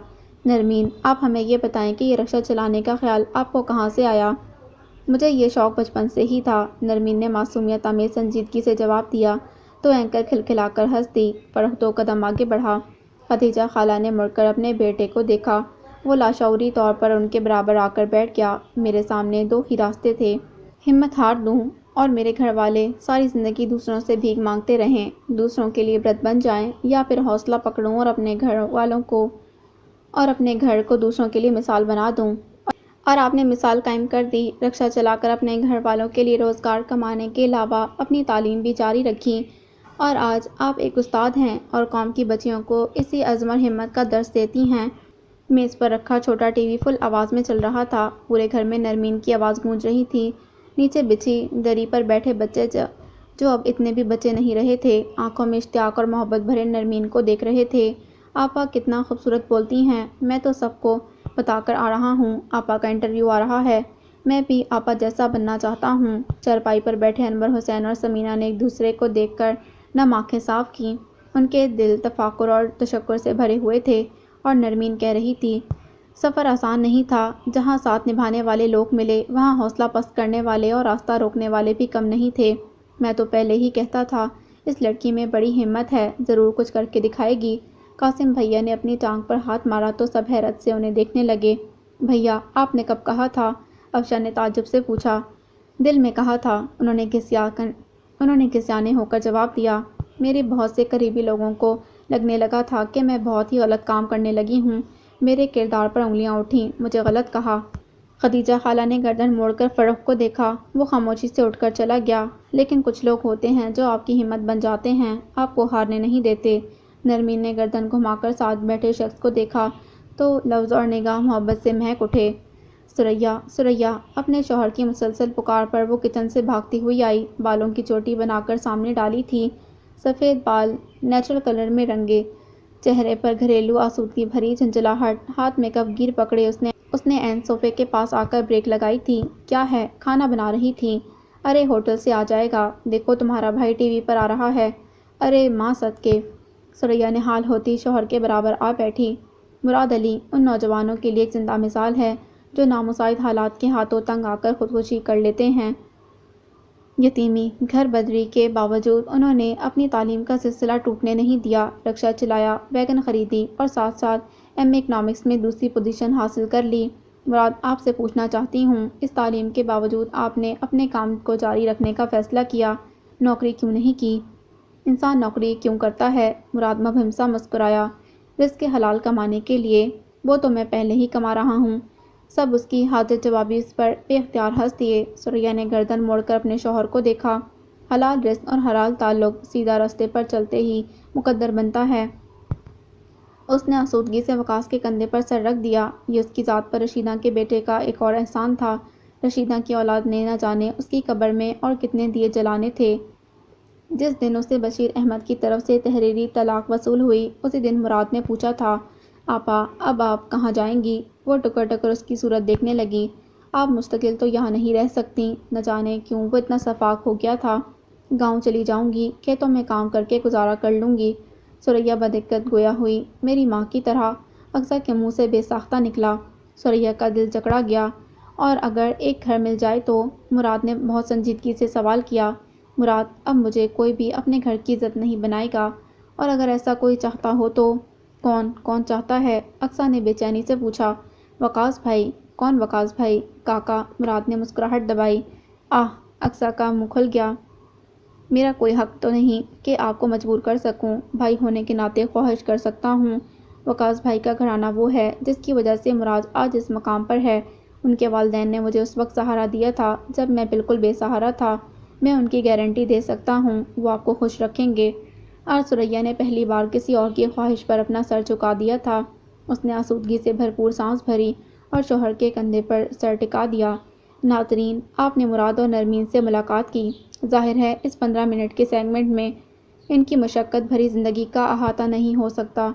نرمین، آپ ہمیں یہ بتائیں کہ یہ رکشہ چلانے کا خیال آپ کو کہاں سے آیا؟ مجھے یہ شوق بچپن سے ہی تھا، نرمین نے معصومیت آمیز سنجیدگی سے جواب دیا۔ تو اینکر کھلکھلا کر ہنس دی۔ فرخ 2 قدم آگے بڑھا۔ خدیجہ خالہ نے مڑ کر اپنے بیٹے کو دیکھا، وہ لاشعوری طور پر ان کے برابر آ کر بیٹھ گیا۔ میرے سامنے 2 ہی راستے تھے، ہمت ہار دوں اور میرے گھر والے ساری زندگی دوسروں سے بھیک مانگتے رہیں، دوسروں کے لیے برت بن جائیں، یا پھر حوصلہ پکڑوں اور اپنے گھر والوں کو اور اپنے گھر کو دوسروں کے لیے مثال بنا دوں۔ اور آپ نے مثال قائم کر دی، رکشہ چلا کر اپنے گھر والوں کے لیے روزگار کمانے کے علاوہ اپنی تعلیم بھی جاری رکھی، اور آج آپ ایک استاد ہیں اور قوم کی بچیوں کو اسی عزم اور ہمت کا درس دیتی ہیں۔ میز پر رکھا چھوٹا ٹی وی فل آواز میں چل رہا تھا۔ پورے گھر میں نرمین کی آواز گونج رہی تھی۔ نیچے بچھی دری پر بیٹھے بچے جو اب اتنے بھی بچے نہیں رہے تھے، آنکھوں میں اشتیاق اور محبت بھرے نرمین کو دیکھ رہے تھے۔ آپا کتنا خوبصورت بولتی ہیں، میں تو سب کو بتا کر آ رہا ہوں، آپا کا انٹرویو آ رہا ہے، میں بھی آپا جیسا بننا چاہتا ہوں۔ چارپائی پر بیٹھے انور حسین اور ثمینہ نے ایک دوسرے کو دیکھ کر نم آنکھیں صاف کیں۔ ان کے دل تفاخر اور تشکر سے بھرے ہوئے تھے، اور نرمین کہہ رہی تھی، سفر آسان نہیں تھا، جہاں ساتھ نبھانے والے لوگ ملے وہاں حوصلہ پست کرنے والے اور راستہ روکنے والے بھی کم نہیں تھے۔ میں تو پہلے ہی کہتا تھا، اس لڑکی میں بڑی ہمت ہے، ضرور کچھ کر کے دکھائے گی۔ قاسم بھیا نے اپنی ٹانگ پر ہاتھ مارا تو سب حیرت سے انہیں دیکھنے لگے۔ بھیا، آپ نے کب کہا تھا؟ افشاں نے تعجب سے پوچھا۔ دل میں کہا تھا، انہوں نے گھسیانے ہو کر جواب دیا۔ میرے بہت سے قریبی لوگوں کو لگنے لگا تھا کہ میں بہت ہی غلط کام کرنے لگی ہوں، میرے کردار پر انگلیاں اٹھیں، مجھے غلط کہا۔ خدیجہ خالہ نے گردن موڑ کر فرخ کو دیکھا، وہ خاموشی سے اٹھ کر چلا گیا۔ لیکن کچھ لوگ ہوتے ہیں جو آپ کی ہمت بن جاتے ہیں، آپ کو ہارنے نہیں دیتے۔ نرمین نے گردن گھما کر ساتھ بیٹھے شخص کو دیکھا تو لفظ اور نگاہ محبت سے مہک اٹھے۔ سریا، سریا! اپنے شوہر کی مسلسل پکار پر وہ کچن سے بھاگتی ہوئی آئی، بالوں کی چوٹی بنا کر سامنے ڈالی تھی، سفید بال نیچرل کلر میں رنگے، چہرے پر گھریلو آسودگی بھری جھنجھلاہٹ، ہاتھ میں کپ گیر پکڑے اس نے عین صوفے کے پاس آ کر بریک لگائی تھی۔ کیا ہے؟ کھانا بنا رہی تھی؟ ارے ہوٹل سے آ جائے گا، دیکھو تمہارا بھائی ٹی وی پر آ رہا ہے۔ ارے ماں صدقے! سریا نہال ہوتی شوہر کے برابر آ بیٹھی۔ مراد علی ان نوجوانوں کے لیے ایک زندہ مثال ہے جو نامساعد حالات کے ہاتھوں تنگ آ کر خودکشی کر لیتے ہیں۔ یتیمی گھر بدری کے باوجود انہوں نے اپنی تعلیم کا سلسلہ ٹوٹنے نہیں دیا، رکشہ چلایا، ویگن خریدی اور ساتھ ساتھ ایم اے اکنامکس میں دوسری پوزیشن حاصل کر لی۔ مراد، آپ سے پوچھنا چاہتی ہوں، اس تعلیم کے باوجود آپ نے اپنے کام کو جاری رکھنے کا فیصلہ کیا، نوکری کیوں نہیں کی؟ انسان نوکری کیوں کرتا ہے؟ مراد مبہم سا مسکرایا۔ رزق حلال کمانے کے لیے، وہ تو میں پہلے ہی کما رہا ہوں۔ سب اس کی حاجت جوابی اس پر بے اختیار ہنس دیے۔ سریا نے گردن موڑ کر اپنے شوہر کو دیکھا۔ حلال رزق اور حلال تعلق سیدھا راستے پر چلتے ہی مقدر بنتا ہے۔ اس نے آسودگی سے وقاص کے کندھے پر سر رکھ دیا۔ یہ اس کی ذات پر رشیدہ کے بیٹے کا ایک اور احسان تھا۔ رشیدہ کی اولاد نے نہ جانے اس کی قبر میں اور کتنے دیے جلانے تھے۔ جس دن اسے بشیر احمد کی طرف سے تحریری طلاق وصول ہوئی، اسی دن مراد نے پوچھا تھا، آپا اب آپ کہاں جائیں گی؟ وہ ٹکر ٹکر اس کی صورت دیکھنے لگی۔ آپ مستقل تو یہاں نہیں رہ سکتی، نہ جانے کیوں وہ اتنا شفاق ہو گیا تھا۔ گاؤں چلی جاؤں گی، کھیتوں میں کام کر کے گزارا کر لوں گی۔ سریا بدقت گویا ہوئی، میری ماں کی طرح، اقصیٰ کے منہ سے بے ساختہ نکلا۔ سریا کا دل جکڑا گیا۔ اور اگر ایک گھر مل جائے تو؟ مراد نے بہت سنجیدگی سے سوال کیا۔ مراد، اب مجھے کوئی بھی اپنے گھر کی عزت نہیں بنائے گا، اور اگر ایسا کوئی چاہتا ہو تو؟ کون چاہتا ہے؟ اقصیٰ نے بے چینی سے پوچھا۔ وقاص بھائی۔ کون وقاص بھائی؟ کاکا۔ مراد نے مسکراہٹ دبائی۔ آہ! اقصیٰ کا منہ کھل گیا۔ میرا کوئی حق تو نہیں کہ آپ کو مجبور کر سکوں، بھائی ہونے کے ناطے خواہش کر سکتا ہوں۔ وقاص بھائی کا گھرانہ وہ ہے جس کی وجہ سے مراد آج اس مقام پر ہے۔ ان کے والدین نے مجھے اس وقت سہارا دیا تھا جب میں بالکل بے سہارا تھا، میں ان کی گارنٹی دے سکتا ہوں وہ آپ کو خوش رکھیں گے۔ آج ثریا نے پہلی بار کسی اور کی خواہش پر اپنا سر جھکا دیا تھا۔ اس نے آسودگی سے بھرپور سانس بھری اور شوہر کے کندھے پر سر ٹکا دیا۔ ناظرین، آپ نے مراد اور نرمین سے ملاقات کی۔ ظاہر ہے اس 15 منٹ کے سیگمنٹ میں ان کی مشقت بھری زندگی کا احاطہ نہیں ہو سکتا،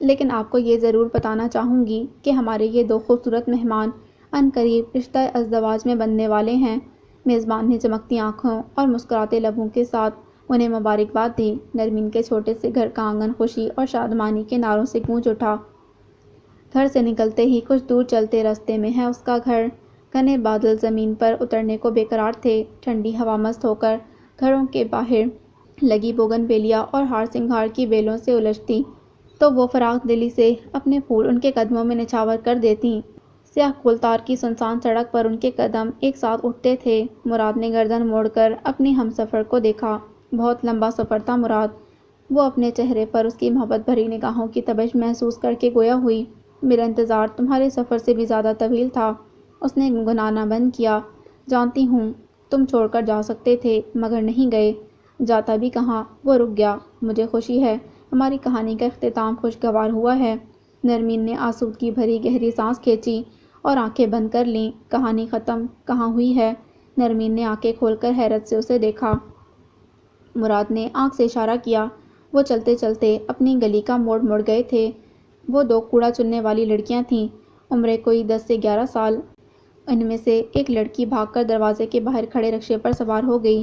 لیکن آپ کو یہ ضرور بتانا چاہوں گی کہ ہمارے یہ دو خوبصورت مہمان عنقریب رشتہ ازدواج میں بننے والے ہیں۔ میزبان نے چمکتی آنکھوں اور مسکراتے لبوں کے ساتھ انہیں مبارکباد دی۔ نرمین کے چھوٹے سے گھر کا آنگن خوشی اور شادمانی کے نعروں سے گونج اٹھا۔ گھر سے نکلتے ہی کچھ دور چلتے راستے میں ہے اس کا گھر۔ گھنے بادل زمین پر اترنے کو بے قرار تھے۔ ٹھنڈی ہوا مست ہو کر گھروں کے باہر لگی بوگن ویلیا اور ہار سنگھار کی بیلوں سے الجھتی تو وہ فراغ دلی سے اپنے پھول ان کے قدموں میں نچھاور کر دیتی۔ سیاہ کولتار کی سنسان سڑک پر ان کے قدم ایک ساتھ اٹھتے تھے۔ مراد نے گردن موڑ کر اپنی ہمسفر کو دیکھا۔ بہت لمبا سفر تھا مراد۔ وہ اپنے چہرے پر اس کی محبت بھری نگاہوں کی تپش محسوس کر کے گویا ہوئی، میرا انتظار تمہارے سفر سے بھی زیادہ طویل تھا۔ اس نے گنگنانا بند کیا۔ جانتی ہوں تم چھوڑ کر جا سکتے تھے مگر نہیں گئے۔ جاتا بھی کہاں؟ وہ رک گیا۔ مجھے خوشی ہے ہماری کہانی کا اختتام خوشگوار ہوا ہے۔ نرمین نے آسودگی بھری گہری سانس کھینچی اور آنکھیں بند کر لیں۔ کہانی ختم کہاں ہوئی ہے؟ نرمین نے آنکھیں کھول کر حیرت سے اسے دیکھا۔ مراد نے آنکھ سے اشارہ کیا۔ وہ چلتے چلتے اپنی گلی کا موڑ مڑ گئے تھے۔ وہ دو کوڑا چننے والی لڑکیاں تھیں، عمریں کوئی 10 سے 11 سال۔ ان میں سے ایک لڑکی بھاگ کر دروازے کے باہر کھڑے رکشے پر سوار ہو گئی۔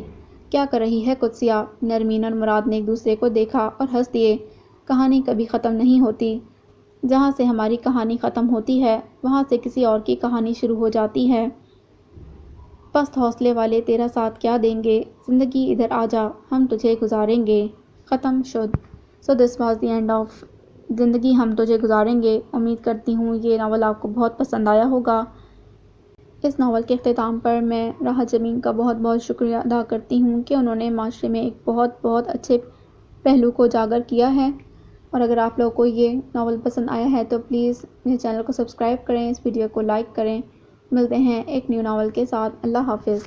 کیا کر رہی ہے قدسیہ؟ نرمین اور مراد نے ایک دوسرے کو دیکھا اور ہنس دیے۔ کہانی کبھی ختم نہیں ہوتی۔ جہاں سے ہماری کہانی ختم ہوتی ہے وہاں سے کسی اور کی کہانی شروع ہو جاتی ہے۔ پست حوصلے والے تیرا ساتھ کیا دیں گے؟ زندگی ادھر آجا ہم تجھے گزاریں گے۔ ختم شد۔ So this was the end of زندگی ہم تجھے گزاریں گے۔ امید کرتی ہوں یہ ناول آپ کو بہت پسند آیا ہوگا۔ اس ناول کے اختتام پر میں راحت جمیل کا بہت بہت شکریہ ادا کرتی ہوں کہ انہوں نے معاشرے میں ایک بہت بہت اچھے پہلو کو اجاگر کیا ہے۔ اور اگر آپ لوگوں کو یہ ناول پسند آیا ہے تو پلیز میرے چینل کو سبسکرائب کریں، اس ویڈیو کو لائک کریں۔ ملتے ہیں ایک نیو ناول کے ساتھ۔ اللہ حافظ۔